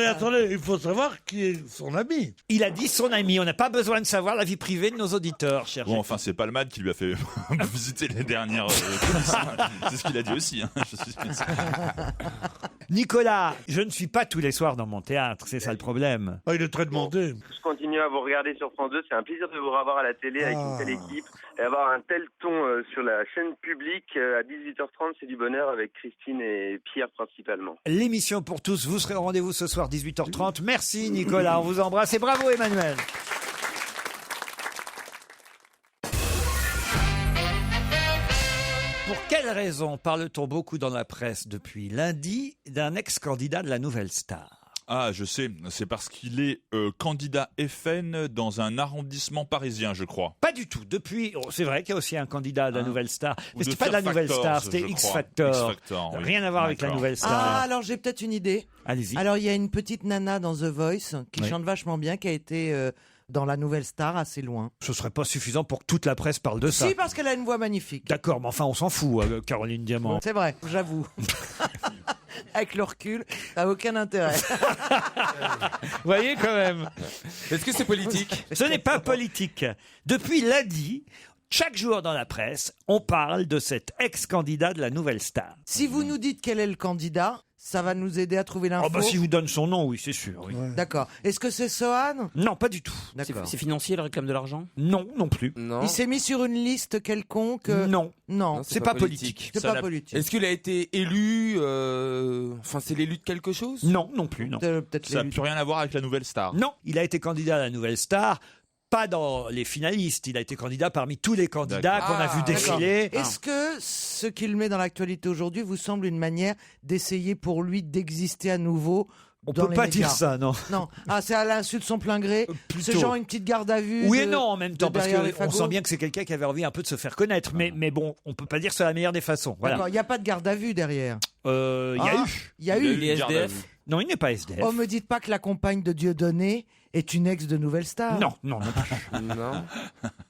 S9: Attendez, il faut savoir qui est son ami.
S3: Il a dit son ami. On n'a pas besoin de savoir la vie privée de nos auditeurs, cher.
S6: Bon, enfin, c'est Palmade qui lui a fait visiter les dernières coulisses. C'est ce qu'il a dit aussi. Hein. Je suis
S3: Nicolas, je ne suis pas tous les soirs dans mon théâtre, c'est ça le problème.
S9: Il est très demandé.
S14: Je continue à vous regarder sur France 2. C'est un plaisir de vous revoir à la télé avec une telle équipe et avoir un tel ton sur la chaîne publique à 18h30. C'est du bonheur avec Christine et Pierre principalement.
S3: L'émission pour tous, vous serez au rendez-vous ce soir 18h30. Merci Nicolas, on vous embrasse et bravo Emmanuel. Pour quelle raison parle-t-on beaucoup dans la presse depuis lundi d'un ex-candidat de la Nouvelle Star?
S6: Ah, je sais, c'est parce qu'il est candidat FN dans un arrondissement parisien, je crois.
S3: Pas du tout. Depuis, c'est vrai qu'il y a aussi un candidat de la Nouvelle Star,
S6: Ou
S3: mais
S6: de
S3: c'était pas de la
S6: Fear
S3: Nouvelle
S6: Factor,
S3: Star, c'était
S6: je
S3: X
S6: crois.
S3: Factor.
S6: X Factor, oui.
S3: Rien à voir avec la
S6: D'accord.
S3: Nouvelle Star.
S7: Ah, alors j'ai peut-être une idée.
S3: Allez-y.
S7: Alors il y a une petite nana dans The Voice qui
S3: Oui.
S7: chante vachement bien, qui a été dans la Nouvelle Star assez loin.
S3: Ce serait pas suffisant pour que toute la presse parle de ça.
S7: Si, parce qu'elle a une voix magnifique.
S3: D'accord, mais enfin on s'en fout, Caroline Diamant.
S7: C'est vrai, j'avoue. Avec le recul, ça n'a aucun intérêt.
S3: Vous voyez quand même.
S10: Est-ce que c'est politique?
S3: Ce n'est pas politique. Depuis lundi, chaque jour dans la presse, on parle de cet ex-candidat de la Nouvelle Star.
S7: Si vous nous dites quel est le candidat, ça va nous aider à trouver l'info.
S3: Oh bah si vous donne son nom, oui, c'est sûr. Oui.
S7: D'accord. Est-ce que c'est Sohan?
S3: Non, pas du tout.
S7: D'accord.
S5: C'est financier, il réclame de l'argent?
S3: Non, non plus.
S10: Non.
S7: Il s'est mis sur une liste quelconque?
S3: Non.
S7: Non.
S10: Non,
S3: C'est pas politique.
S7: C'est
S6: Ça
S7: pas
S6: n'a-
S7: politique.
S10: Est-ce qu'il a été élu Enfin, c'est l'élu de quelque chose?
S3: Non, non plus, non.
S7: Peut-être
S6: Ça n'a
S7: l'élu.
S6: plus rien à voir avec la Nouvelle Star.
S3: Non, il a été candidat à la Nouvelle Star. Pas dans les finalistes, il a été candidat parmi tous les candidats qu'on a vu défiler.
S7: Est-ce que ce qu'il met dans l'actualité aujourd'hui vous semble une manière d'essayer pour lui d'exister à nouveau?
S3: On
S7: dans
S3: peut
S7: les
S3: pas
S7: médias
S3: dire ça, non.
S7: Non. Ah, c'est à l'insu de son plein gré.
S3: plutôt.
S7: C'est genre une petite garde à vue.
S3: Oui
S7: de-
S3: et non en même temps,
S7: de
S3: parce
S7: derrière les
S3: qu'on
S7: fagots.
S3: sent bien que c'est quelqu'un qui avait envie un peu de se faire connaître. Mais bon, on peut pas dire que c'est la meilleure des façons. Voilà.
S7: D'accord, il n'y a pas de garde à vue derrière.
S3: Il y a eu.
S7: Il y a eu.
S5: Les SDF?
S3: Non, il n'est pas SDF.
S7: Oh, me dites pas que la compagne de Dieudonné est une ex de Nouvelle Star.
S3: Non, non, non plus.
S10: Non.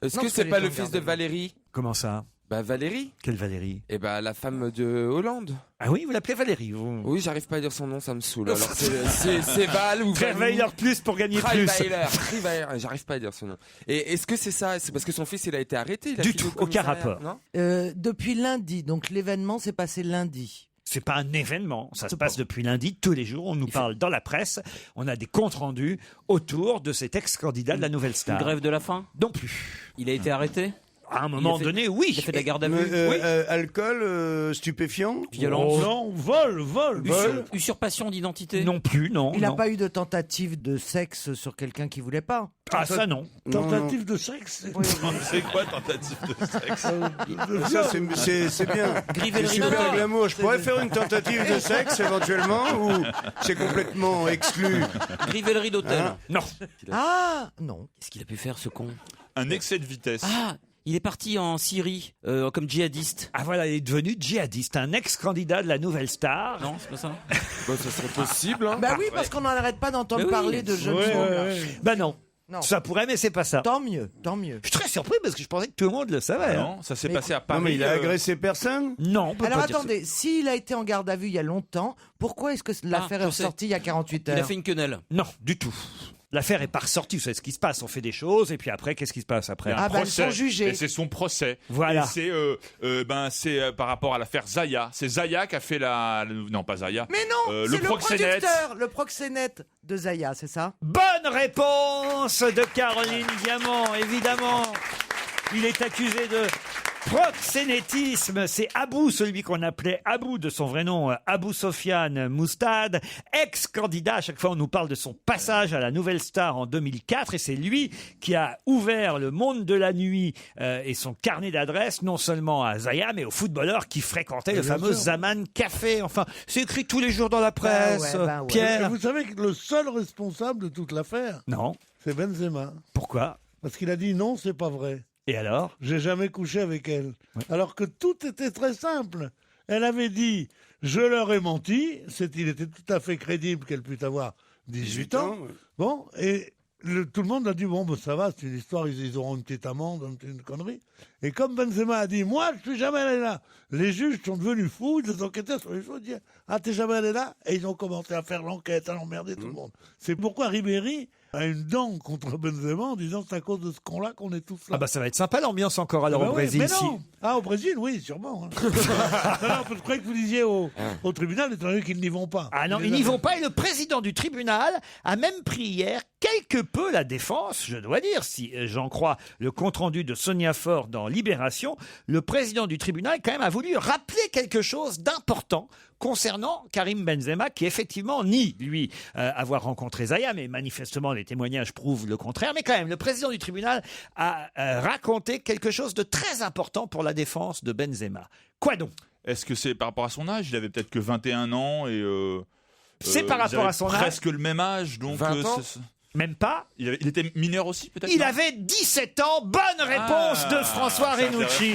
S10: Est-ce
S7: Non,
S10: que
S7: parce
S10: c'est
S7: que
S10: pas
S7: les
S10: le
S7: gens
S10: fils de
S7: regardent.
S10: Valérie?
S3: Comment ça?
S10: Bah Valérie.
S3: Quelle Valérie?
S10: Et bah la femme de Hollande.
S3: Ah oui, vous l'appelez Valérie, vous?
S10: Oui, j'arrive pas à dire son nom, ça me saoule. Alors c'est Val ou
S3: Travaillez plus pour gagner plus.
S10: Triweiler, j'arrive pas à dire son nom. Et est-ce que c'est ça? C'est parce que son fils il a été arrêté? Il a
S3: Du
S10: fini
S3: tout,
S10: au
S3: aucun
S10: commissariat,
S3: rapport.
S10: Non.
S7: Depuis lundi, donc l'événement s'est passé lundi.
S3: C'est pas un événement, ça se passe depuis lundi, tous les jours, on nous parle dans la presse, on a des comptes rendus autour de cet ex-candidat de la Nouvelle
S5: Une
S3: Star.
S5: grève de la faim?
S3: Non plus.
S5: Il a été arrêté?
S3: À un moment
S5: fait-
S3: donné, oui.
S5: Il a fait de la garde à vue?
S11: Alcool, stupéfiant.
S5: Violence?
S9: Oh, non, vol.
S5: Usurpation d'identité?
S3: Non plus, non.
S7: Il n'a
S3: non.
S7: pas eu de tentative de sexe sur quelqu'un qui voulait pas.
S3: Ah ça non.
S9: Tentative de sexe.
S6: C'est quoi tentative de sexe?
S11: Ça, c'est bien.
S5: Griver le
S11: C'est
S5: rideau.
S11: super glamour. Je pourrais faire une tentative de sexe éventuellement ou c'est complètement exclu?
S5: Griver le rideau d'hôtel?
S11: Hein?
S3: Non.
S7: Ah, non.
S5: Qu'est-ce qu'il a pu faire, ce con?
S6: Un excès de vitesse.
S5: Ah, il est parti en Syrie comme djihadiste.
S3: Ah voilà, il est devenu djihadiste, un ex-candidat de la Nouvelle Star.
S5: Non, c'est pas ça.
S10: Bah, ça serait possible. Hein.
S7: Bah oui, parce qu'on n'en arrête pas d'entendre
S5: Mais oui.
S7: parler de jeunes gens. là.
S3: Bah non.
S7: Non.
S3: Ça pourrait, mais c'est pas ça.
S7: Tant mieux, tant mieux.
S3: Je suis très surpris parce que je pensais que tout le monde le savait. hein.
S6: Non, ça s'est
S7: Mais-
S6: passé à Paris.
S11: Non, mais il a agressé personne?
S3: Non, on peut
S7: Alors
S3: pas dire ça.
S7: attendez, s'il a été en garde à vue il y a longtemps, pourquoi est-ce que l'affaire
S5: je
S7: est
S5: sais.
S7: ressortie il y a 48
S5: Il
S7: heures?
S5: a fait une quenelle.
S3: Non, du tout. L'affaire est pas ressortie, vous savez ce qui se passe, on fait des choses et puis après, qu'est-ce qui se passe après?
S7: Ah bah elles sont jugées.
S6: Et c'est son procès.
S3: Voilà.
S6: Et c'est par rapport à l'affaire Zaya. C'est Zaya qui a fait non pas Zaya.
S7: Mais non,
S6: le
S7: c'est le
S6: proxénète.
S7: producteur, le proxénète de Zaya, c'est ça?
S3: Bonne réponse de Caroline Diamant, évidemment. Il est accusé de proxénétisme. C'est Abou, celui qu'on appelait Abou de son vrai nom, Abou Sofiane Moustad, ex-candidat. À chaque fois, on nous parle de son passage à la Nouvelle Star en 2004 et c'est lui qui a ouvert le monde de la nuit et son carnet d'adresses non seulement à Zaya, mais aux footballeurs qui fréquentaient le
S9: bien
S3: fameux
S9: sûr.
S3: Zaman Café. Enfin, c'est écrit tous les jours dans la presse.
S7: ouais.
S9: Et
S3: Pierre.
S9: vous savez que le seul responsable de toute l'affaire,
S3: Non.
S9: c'est Benzema.
S3: Pourquoi?
S9: Parce qu'il a dit non, c'est pas vrai.
S3: Et alors?
S9: J'ai jamais couché avec elle. Alors que tout était très simple. Elle avait dit, je leur ai menti. Il était tout à fait crédible qu'elle puisse avoir 18 ans.
S11: ouais.
S9: Bon, et tout le monde a dit, bon, ben, ça va, c'est une histoire, ils auront une petite amende, une connerie. Et comme Benzema a dit, moi, je suis jamais allé là. Les juges sont devenus fous, ils enquêtaient sur les choses, ils disaient, ah, t'es jamais allé là? Et ils ont commencé à faire l'enquête, à l'emmerder tout le monde. C'est pourquoi Ribéry a une dent contre Benzema en disant, c'est à cause de ce con-là qu'on est tous là.
S3: Ah bah ça va être sympa l'ambiance encore alors
S9: Ben
S3: au
S9: oui,
S3: Brésil.
S9: mais
S3: si-
S9: non. Ah, au Brésil, oui, sûrement. Hein. Non, je croyais que vous disiez au tribunal, étant donné qu'ils n'y vont pas.
S3: Ah non, ils n'y vont pas et le président du tribunal a même pris hier quelque peu la défense, je dois dire, si j'en crois le compte-rendu de Sonia Faure dans Libération, le président du tribunal quand même a voulu rappeler quelque chose d'important concernant Karim Benzema qui effectivement nie, lui, avoir rencontré Zaya, mais manifestement les témoignages prouvent le contraire, mais quand même le président du tribunal a raconté quelque chose de très important pour la défense de Benzema. Quoi donc?
S6: Est-ce que c'est par rapport à son âge? Il avait peut-être que 21 ans et...
S3: C'est par
S6: ils
S3: rapport
S6: avaient
S3: à son âge.
S6: presque le même âge, donc...
S3: 20 ans Même pas.
S6: Il était mineur aussi, peut-être?
S3: Il
S6: non
S3: avait 17 ans. Bonne réponse de François
S6: c'est
S3: Renucci.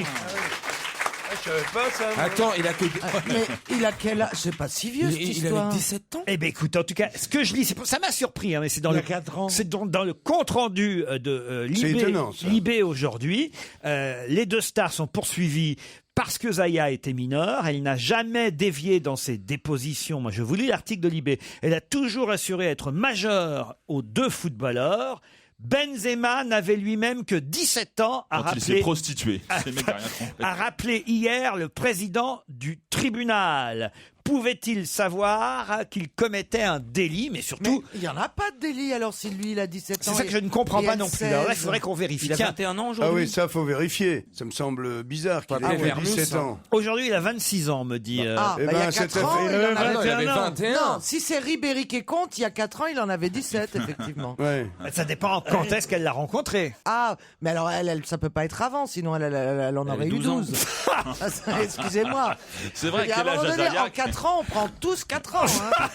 S11: Je savais pas ça. moi.
S10: Attends, il a que.
S7: Mais il a quel âge? C'est pas si vieux, cette
S10: Il
S7: histoire.
S10: avait 17 ans.
S3: Eh ben écoute, en tout cas, ce que je lis, ça m'a surpris, hein, mais c'est dans
S9: Il y a
S3: le
S9: 4 ans.
S3: c'est dans le compte rendu de
S11: C'est
S3: Libé,
S11: étonnant, ça.
S3: Libé aujourd'hui. Les deux stars sont poursuivies. Parce que Zaya était mineure, elle n'a jamais dévié dans ses dépositions. Moi, je vous lis l'article de Libé. Elle a toujours assuré être majeure aux deux footballeurs. Benzema n'avait lui-même que 17 ans,
S6: Quand il s'est prostitué. C'est le mec qui a rien compris.
S3: a rappelé hier le président du tribunal. Pouvait-il savoir qu'il commettait un délit, mais
S7: Mais
S3: surtout...
S7: il n'y en a pas de délit alors si lui il a 17 ans.
S3: C'est ça que je ne comprends pas non plus. Alors là, il faudrait qu'on vérifie.
S5: Il a
S3: Tiens,
S5: 21 ans
S11: Ah
S5: aujourd'hui.
S11: oui, ça faut vérifier. Ça me semble bizarre qu'il
S10: Ah,
S11: ait
S10: Vermus,
S11: 17 ans.
S3: aujourd'hui, il a 26 ans, me dit...
S7: Ah,
S11: Eh
S7: bah, il y
S11: ben,
S7: a 4
S11: c'était
S7: ans,
S11: fait.
S7: il en
S10: Ah non, il
S7: avait
S10: avait
S7: 21.
S10: 21.
S7: Non, si c'est Ribéry qui compte, il y a 4 ans, il en avait 17, effectivement.
S11: Ouais.
S3: Ça dépend quand est-ce qu'elle l'a rencontré.
S7: Ah, mais alors ça peut pas être avant, sinon elle en aurait eu 12. Excusez-moi.
S6: C'est vrai,
S7: À un
S6: quel âge
S7: moment
S6: a
S7: donné, en
S6: Zaya
S7: 4 ans, on prend tous 4 ans. Hein.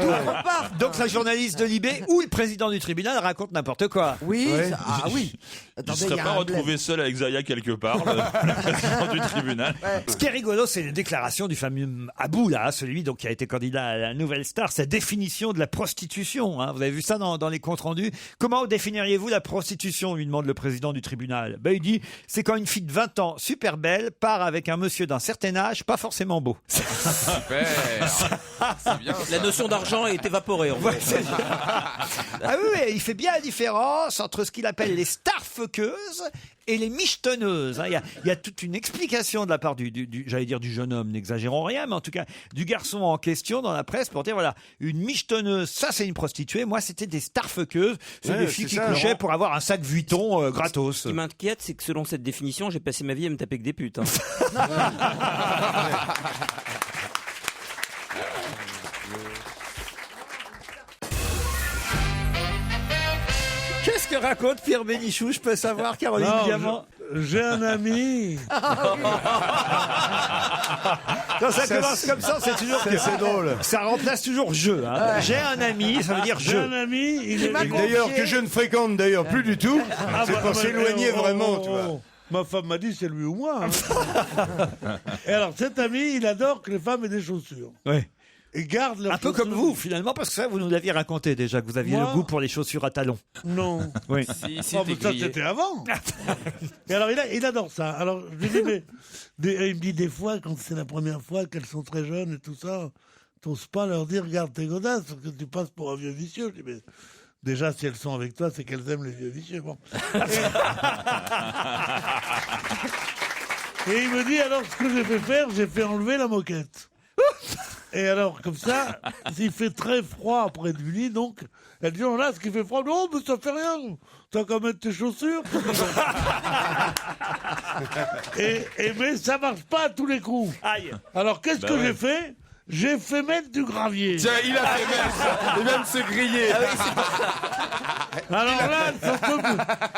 S7: D'où on part.
S3: Donc la journaliste de Libé ou le président du tribunal raconte n'importe quoi.
S7: Oui,
S11: Ouais.
S7: oui.
S6: Il
S7: Attendez,
S6: ne serait
S7: y a
S6: pas
S7: un bled.
S6: retrouvé seul avec Zaya quelque part, le président du tribunal.
S3: Ce qui est rigolo, c'est les déclarations du fameux Abou, là, celui donc, qui a été candidat à la Nouvelle Star, sa définition de la prostitution. Hein. Vous avez vu ça dans les comptes rendus. Comment définiriez-vous la prostitution, lui demande le président du tribunal. Ben, il dit, c'est quand une fille de 20 ans, super belle, part avec un monsieur d'un certain âge, pas forcément beau.
S10: Super. C'est bien.
S5: La notion d'argent est évaporée. En fait.
S3: Ah oui, oui, il fait bien la différence entre ce qu'il appelle les starfuckeuses et les michetonneuses. Hein. Il y a toute une explication de la part j'allais dire du jeune homme, n'exagérons rien, mais en tout cas du garçon en question dans la presse pour dire voilà, une michetonneuse, ça c'est une prostituée, moi c'était des starfuckeuses, c'est
S11: Ouais,
S3: des filles
S11: c'est
S3: qui
S11: ça,
S3: couchaient
S11: Laurent.
S3: pour avoir un sac Vuitton gratos.
S5: Ce qui m'inquiète, c'est que selon cette définition, j'ai passé ma vie à me taper que des putes. Hein.
S3: Qu'est-ce que raconte Pierre Bénichou? Je peux savoir, Caroline
S9: Non,
S3: Diamant.
S9: J'ai un ami.
S3: Quand ça commence comme ça, c'est toujours
S11: C'est drôle.
S3: ça remplace toujours je. Hein. J'ai un ami, ça veut dire
S9: J'ai
S3: je.
S9: un ami. Il est...
S11: D'ailleurs, que je ne fréquente d'ailleurs plus du tout.
S9: Ah,
S11: C'est
S9: bah,
S11: pour
S9: bah,
S11: s'éloigner
S9: oh,
S11: vraiment,
S9: oh,
S11: tu vois.
S9: oh. Ma femme m'a dit c'est lui ou moi. Hein. Et alors cet ami, il adore que les femmes aient des chaussures.
S3: Oui.
S9: Et garde leurs
S3: Un peu
S9: chaussures.
S3: comme vous, finalement, parce que ça, vous nous l'aviez raconté déjà, que vous aviez
S9: Moi
S3: le goût pour les chaussures à talons.
S9: Non.
S3: Oui.
S9: Oh, mais ça c'était avant. Et alors il adore ça. Alors je lui dis mais il me dit des fois quand c'est la première fois qu'elles sont très jeunes et tout ça, t'oses pas leur dire regarde tes godasses parce que tu passes pour un vieux vicieux. Je dis mais déjà si elles sont avec toi c'est qu'elles aiment les vieux vicieux. Bon. Et il me dit alors ce que j'ai fait faire, j'ai fait enlever la moquette. Et alors, comme ça, il fait très froid près du lit, donc, elle dit, oh là, ce qui fait froid, non, mais ça fait rien, t'as qu'à mettre tes chaussures. Mais ça marche pas à tous les coups.
S3: Aïe.
S9: Alors, qu'est-ce
S6: Bah
S9: que
S6: ouais.
S9: j'ai fait? J'ai fait mettre du gravier.
S10: Tiens, il a fait mettre. Et même se griller.
S9: Alors là,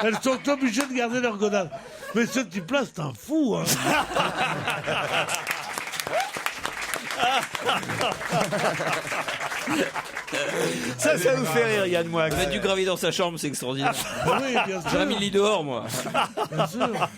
S9: elles sont obligées de garder leur godasse. Mais ce type-là, c'est un fou, hein.
S3: Ça vous fait rire, Yann Moix.
S5: Vous avez dû graver dans sa chambre, c'est extraordinaire.
S9: Oui, bien sûr.
S5: J'aurais mis le lit dehors, moi.
S9: Bien sûr.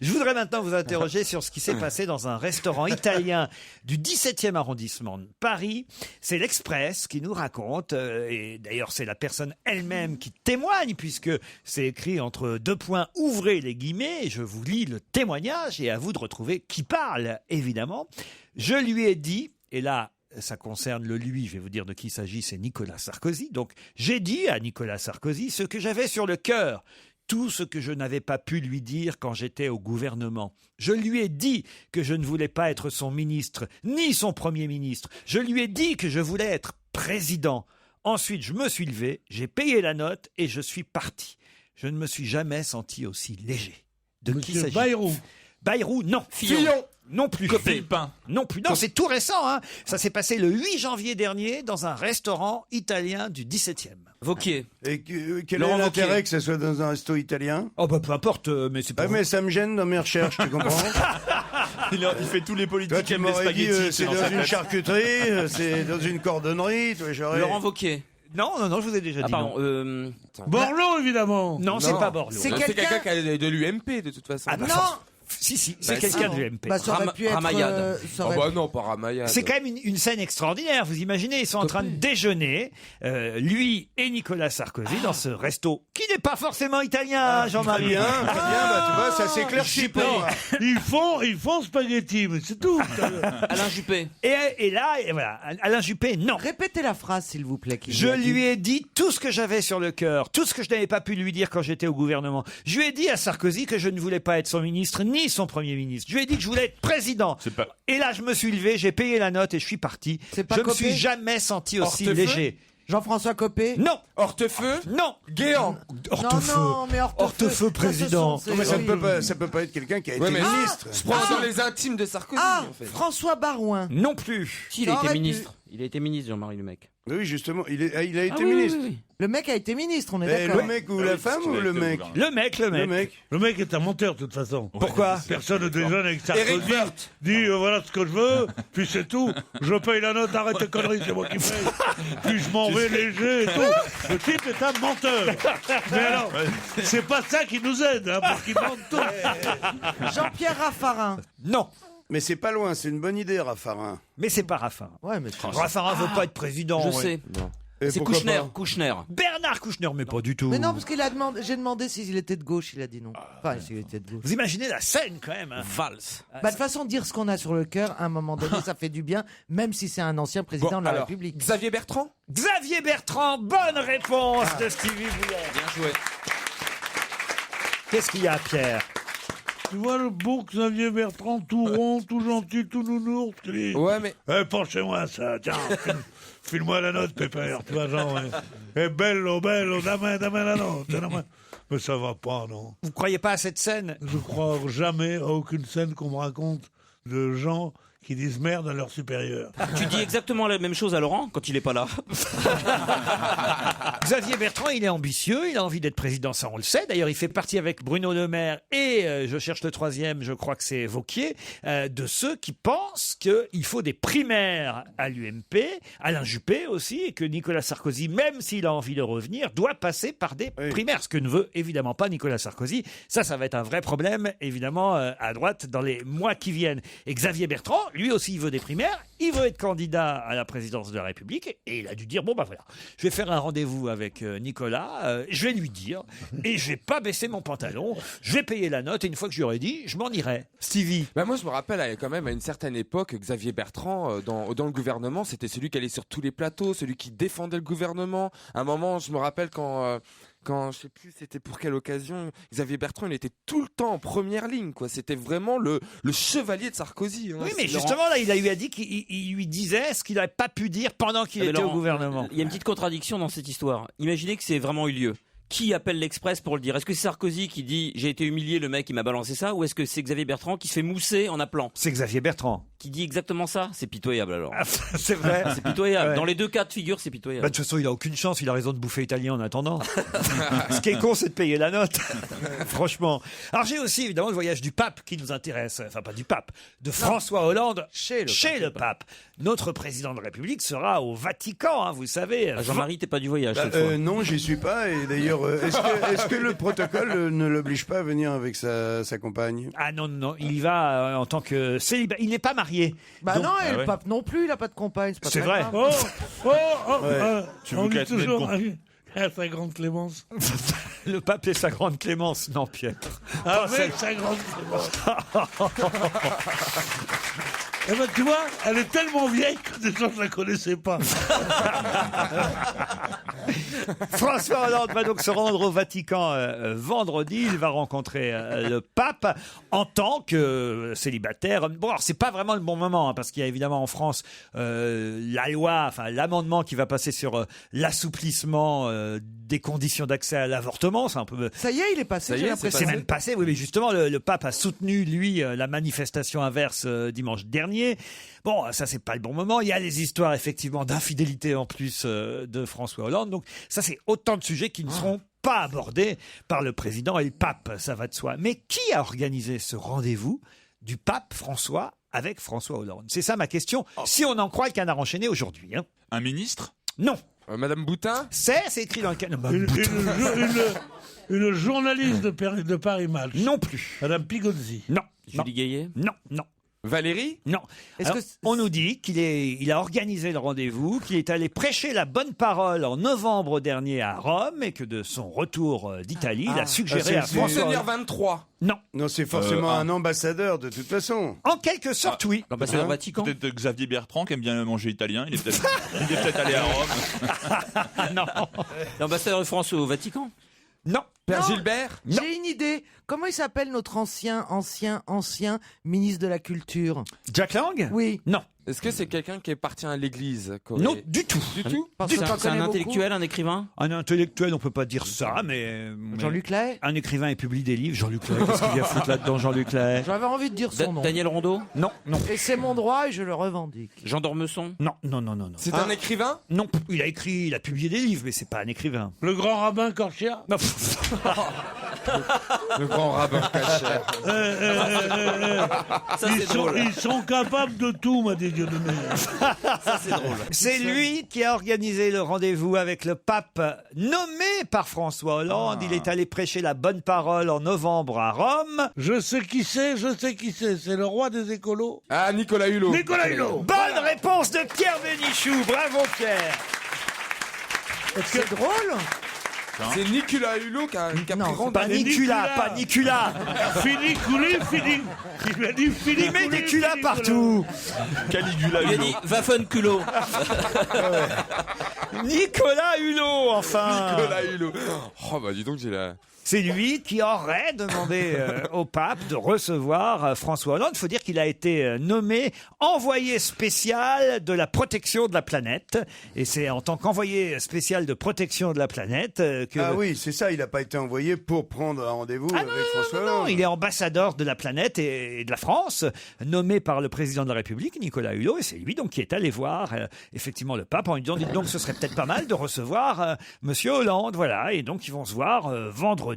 S3: Je voudrais maintenant vous interroger sur ce qui s'est passé dans un restaurant italien du 17e arrondissement de Paris. C'est l'Express qui nous raconte, et d'ailleurs c'est la personne elle-même qui témoigne, puisque c'est écrit entre deux points, ouvrez les guillemets, je vous lis le témoignage, et à vous de retrouver qui parle, évidemment. Je lui ai dit, et là, ça concerne le lui, je vais vous dire de qui il s'agit, c'est Nicolas Sarkozy. Donc, j'ai dit à Nicolas Sarkozy ce que j'avais sur le cœur, tout ce que je n'avais pas pu lui dire quand j'étais au gouvernement. Je lui ai dit que je ne voulais pas être son ministre, ni son Premier ministre. Je lui ai dit que je voulais être président. Ensuite, je me suis levé, j'ai payé la note et je suis parti. Je ne me suis jamais senti aussi léger. De qui s'agit-il ?
S9: Bayrou.
S3: Bayrou, non.
S10: Fillon.
S3: Non plus.
S6: Philippin.
S3: Non plus. Non, c'est tout récent. Hein. Ça s'est passé le 8 janvier dernier dans un restaurant italien du 17e.
S5: Vauquier.
S11: Et quel
S5: Laurent
S11: est l'intérêt
S5: Wauquiez.
S11: que ça soit dans un resto italien?
S3: Oh bah peu importe, mais c'est pas...
S11: Ah, mais ça me gêne dans mes recherches, tu comprends?
S6: Il fait tous les politiques
S11: Toi, tu
S6: qui aiment les
S11: m'aurais dit,
S6: spaghettis.
S11: c'est
S6: dans
S11: dans
S6: sa
S11: une
S6: tête.
S11: charcuterie, c'est dans une cordonnerie. Toi,
S5: Laurent Wauquiez.
S3: Non, je vous ai déjà dit
S5: pardon.
S3: non.
S9: Borloo, évidemment.
S3: Non, c'est pas Borloo.
S7: C'est
S10: C'est quelqu'un
S7: quelqu'un.
S10: qui a de l'UMP, de toute façon.
S3: Ah bah,
S7: Non.
S3: Si, c'est
S10: Bah,
S3: quelqu'un
S10: si.
S3: de l'UMP.
S7: Bah, ça aurait pu être.
S5: Ramayad.
S7: Ça
S10: Oh
S7: aurait
S10: bah non, pas Ramayad.
S3: C'est quand même une scène extraordinaire. Vous imaginez, ils sont en train de déjeuner, lui et Nicolas Sarkozy, dans ce resto qui n'est pas forcément italien, Jean-Marie.
S11: Bien, très bien, bah, tu vois, ça s'éclaircit pour moi.
S9: Ils font spaghetti, mais c'est tout.
S5: Alain Juppé.
S3: Et là, et voilà, Alain Juppé, non.
S7: Répétez la phrase, s'il vous plaît. qu'il
S3: Je
S7: a dit.
S3: lui ai dit tout ce que j'avais sur le cœur, tout ce que je n'avais pas pu lui dire quand j'étais au gouvernement. Je lui ai dit à Sarkozy que je ne voulais pas être son ministre ni son Premier ministre. Je lui ai dit que je voulais être président. Et là, je me suis levé, j'ai payé la note et je suis parti. Je
S7: pas
S3: ne me
S7: Copé
S3: suis jamais senti aussi
S10: Hortefeux
S3: léger.
S7: Jean-François Copé.
S3: Non.
S10: Hortefeux.
S3: Non.
S10: Guéant.
S3: Hortefeux.
S7: Non, mais
S3: Hortefeux président.
S11: Non, mais ça peut pas être quelqu'un qui a été
S10: Ouais, mais
S11: ministre.
S10: Je prends dans les intimes de Sarkozy,
S7: Ah,
S10: en fait.
S7: François Barouin.
S3: Non plus.
S5: Si, il
S7: Ça
S5: a été
S7: aurait pu.
S5: ministre. Il a été ministre, Jean-Marie le mec.
S11: Oui, justement, il a été
S5: Ah oui,
S11: ministre.
S5: oui, oui.
S7: Le mec a été ministre, on est
S11: Eh,
S7: d'accord.
S11: le mec ou la femme ou le mec?
S3: Le mec.
S11: Le mec.
S9: Le mec est un menteur, de toute façon.
S3: Pourquoi?
S9: Personne ne déjeune avec
S10: Eric
S9: Sarkozy.
S10: Woerth.
S9: Dit voilà ce que je veux, puis c'est tout. Je paye la note, arrête tes conneries, c'est moi qui paye. Puis je m'en vais léger et tout. Le type est un menteur. Mais alors, c'est pas ça qui nous aide, hein, pour qu'il mente tout.
S7: Jean-Pierre Raffarin.
S3: Non.
S11: Mais c'est pas loin, c'est une bonne idée, Raffarin.
S3: Mais c'est pas Raffarin.
S7: Ouais, mais
S3: Raffarin veut pas être président.
S5: Je
S3: ouais.
S5: sais.
S11: Et
S5: C'est
S11: pourquoi
S5: Kouchner.
S11: pas
S5: Kouchner.
S3: Bernard Kouchner, mais pas du tout.
S7: Mais non, parce qu'il a demandé. J'ai demandé s'il était de gauche, il a dit non. Enfin, s'il était de gauche.
S3: Vous imaginez la scène quand même. Hein.
S5: Valls.
S7: Bah, de toute façon, dire ce qu'on a sur le cœur, à un moment donné, ça fait du bien, même si c'est un ancien président de la
S10: alors,
S7: République.
S10: Xavier Bertrand.
S3: Xavier Bertrand, bonne réponse de Stevie Boulet.
S5: Bien joué.
S3: Qu'est-ce qu'il y a, Pierre?
S9: Tu vois le beau Xavier Bertrand, tout rond, tout gentil, tout nounours. Tu dis,
S10: Ouais, mais.
S9: Penchez-moi ça, tiens, file-moi la note, Pépère, tu vois, genre, ouais. Et bello, dammi la note, dammi. Mais ça va pas, non.
S3: Vous croyez pas à cette scène?
S9: Je crois jamais à aucune scène qu'on me raconte de gens qui disent merde à leur supérieur.
S5: Tu dis exactement la même chose à Laurent quand il est pas là.
S3: Xavier Bertrand, il est ambitieux, il a envie d'être président, ça on le sait. D'ailleurs, il fait partie avec Bruno Le Maire et je cherche le troisième, je crois que c'est Wauquiez, de ceux qui pensent qu'il faut des primaires à l'UMP, Alain Juppé aussi, et que Nicolas Sarkozy, même s'il a envie de revenir, doit passer par des primaires, ce que ne veut évidemment pas Nicolas Sarkozy. Ça va être un vrai problème, évidemment, à droite dans les mois qui viennent. Et Xavier Bertrand, lui aussi, il veut des primaires, il veut être candidat à la présidence de la République, et il a dû dire, bon bah voilà, je vais faire un rendez-vous avec Nicolas, je vais lui dire, et je vais pas baisser mon pantalon, je vais payer la note, et une fois que je lui aurai dit, je m'en irai. Stevie.
S10: Bah moi je me rappelle quand même à une certaine époque Xavier Bertrand dans le gouvernement c'était celui qui allait sur tous les plateaux, celui qui défendait le gouvernement. À un moment je me rappelle quand je sais plus c'était pour quelle occasion, Xavier Bertrand il était tout le temps en première ligne quoi. C'était vraiment le chevalier de Sarkozy. Hein.
S3: Oui, mais justement là, il a dit qu'il lui disait ce qu'il n'avait pas pu dire pendant qu'il était
S5: Laurent,
S3: au gouvernement.
S5: Il y a une petite contradiction dans cette histoire. Imaginez que c'est vraiment eu lieu. qui appelle l'Express pour le dire? Est-ce que c'est Sarkozy qui dit j'ai été humilié, le mec il m'a balancé ça, ou est-ce que c'est Xavier Bertrand qui se fait mousser en appelant?
S3: C'est Xavier Bertrand.
S5: Qui dit exactement ça? C'est pitoyable alors.
S3: C'est vrai.
S5: C'est pitoyable.
S3: Ouais.
S5: Dans les deux cas de figure, c'est pitoyable.
S3: Bah, de toute façon, il a aucune chance. Il a raison de bouffer italien en attendant. Ce qui est con, c'est de payer la note. Franchement. Alors, j'ai aussi, évidemment, le voyage du pape qui nous intéresse. Enfin, pas du pape. De François Hollande chez le pape. Notre président de la République sera au Vatican, hein, vous savez.
S5: Ah, Jean-Marie, t'es pas du voyage cette fois.
S11: Non, j'y suis pas. Et d'ailleurs, est-ce que le protocole ne l'oblige pas à venir avec sa compagne?
S3: Ah non, non, il y va en tant que célibataire. Il n'est pas marié.
S7: Bah
S3: Donc-
S7: non, et le pape non plus, il a pas de compagne. pas
S3: C'est
S7: très
S3: vrai.
S7: grave.
S6: Tu
S9: on
S6: veux
S9: dit
S6: qu'elle te mette
S9: toujours
S6: con-
S9: à sa grande Clémence.
S3: Le pape et sa grande Clémence. Non, Pierre.
S9: Avec sa grande Clémence. Eh ben, tu vois, elle est tellement vieille que des gens ne la connaissaient pas.
S3: François Hollande va donc se rendre au Vatican vendredi. Il va rencontrer le pape en tant que célibataire. Bon, alors c'est pas vraiment le bon moment hein, parce qu'il y a évidemment en France la loi, enfin l'amendement qui va passer sur l'assouplissement des conditions d'accès à l'avortement. C'est un peu.
S7: Ça y est, il est passé. j'ai l'impression.
S3: C'est même passé. Oui, mais justement, le pape a soutenu lui la manifestation inverse dimanche dernier. Bon, ça c'est pas le bon moment. Il y a les histoires effectivement d'infidélité en plus de François Hollande. Donc ça c'est autant de sujets qui ne seront pas abordés par le président et le pape, ça va de soi. Mais qui a organisé ce rendez-vous du pape François avec François Hollande? C'est ça ma question. Si on en croit le Canard enchaîné aujourd'hui. Hein.
S6: Un ministre?
S3: Non.
S10: Madame Boutin?
S3: C'est écrit dans le Canard.
S9: Une journaliste de Paris Match.
S3: Non plus.
S9: Madame Pigozzi.
S3: Non.
S5: Julie Gaillet?
S3: Non, non.
S10: Valérie?
S3: Non. Alors, on nous dit qu'il a organisé le rendez-vous, qu'il est allé prêcher la bonne parole en novembre dernier à Rome et que de son retour d'Italie, il a suggéré à François
S10: Monseigneur
S3: Hollande...
S10: 23.
S3: Non.
S11: Non, c'est forcément un ambassadeur de toute façon.
S3: En quelque sorte, oui.
S5: L'ambassadeur Vatican?
S6: Peut-être Xavier Bertrand qui aime bien manger italien. Il est peut-être allé à Rome.
S3: Non.
S5: L'ambassadeur de France au Vatican?
S3: Non.
S10: Père
S7: Non.
S10: Gilbert?
S7: J'ai une idée. Comment il s'appelle notre ancien ministre de la Culture?
S3: Jack Lang?
S7: Oui.
S3: Non.
S10: Est-ce que c'est quelqu'un qui est parti à l'église?
S3: Non, du tout.
S10: Du tout?
S7: Parce que t'en
S5: C'est un
S7: connais
S5: intellectuel, un écrivain?
S3: Un intellectuel, on peut pas dire ça, mais...
S7: Jean-Luc Lahaye?
S3: Un écrivain et publie des livres. Jean-Luc Lahaye, qu'est-ce qu'il vient foutre là-dedans, Jean-Luc Lahaye?
S7: J'avais envie de dire son nom.
S5: Daniel Rondeau?
S3: Non, non.
S7: Et c'est mon droit et je le revendique.
S5: Jean d'Ormesson?
S3: Non, non, non, non. non.
S10: C'est un écrivain?
S3: Non, il a publié des livres, mais c'est pas un écrivain.
S9: Le grand rabbin Corchia.
S3: Non.
S10: Le grand rabbin cachère.
S9: Ils sont capables de tout, m'a dit Dieudonné.
S5: Ça, c'est drôle.
S3: C'est lui qui a organisé le rendez-vous avec le pape nommé par François Hollande. Il est allé prêcher la bonne parole en novembre à Rome.
S9: Je sais qui c'est. C'est le roi des écolos.
S10: Ah, Nicolas Hulot.
S9: Nicolas Hulot.
S3: Bonne réponse de Pierre Bénichou. Bravo Pierre.
S7: C'est drôle.
S10: C'est Nicolas Hulot qui a pris rendez-vous.
S3: Pas Nicolas, pas Nicolas.
S9: Fini, coulé, fini. Il lui a dit fini.
S3: Il met des culas partout.
S6: Caligula
S5: Il a
S6: Hulot.
S5: dit va fun culot.
S3: Nicolas Hulot, enfin.
S10: Nicolas Hulot. Oh bah dis donc j'ai la...
S3: C'est lui qui aurait demandé au pape de recevoir François Hollande. Il faut dire qu'il a été nommé envoyé spécial de la protection de la planète. Et c'est en tant qu'envoyé spécial de protection de la planète que...
S11: Ah oui, c'est ça, il n'a pas été envoyé pour prendre un rendez-vous avec François Hollande.
S3: Non, il est ambassadeur de la planète et de la France, nommé par le président de la République, Nicolas Hulot, et c'est lui donc qui est allé voir effectivement le pape en lui disant dites donc ce serait peut-être pas mal de recevoir Monsieur Hollande, voilà, et donc ils vont se voir vendredi.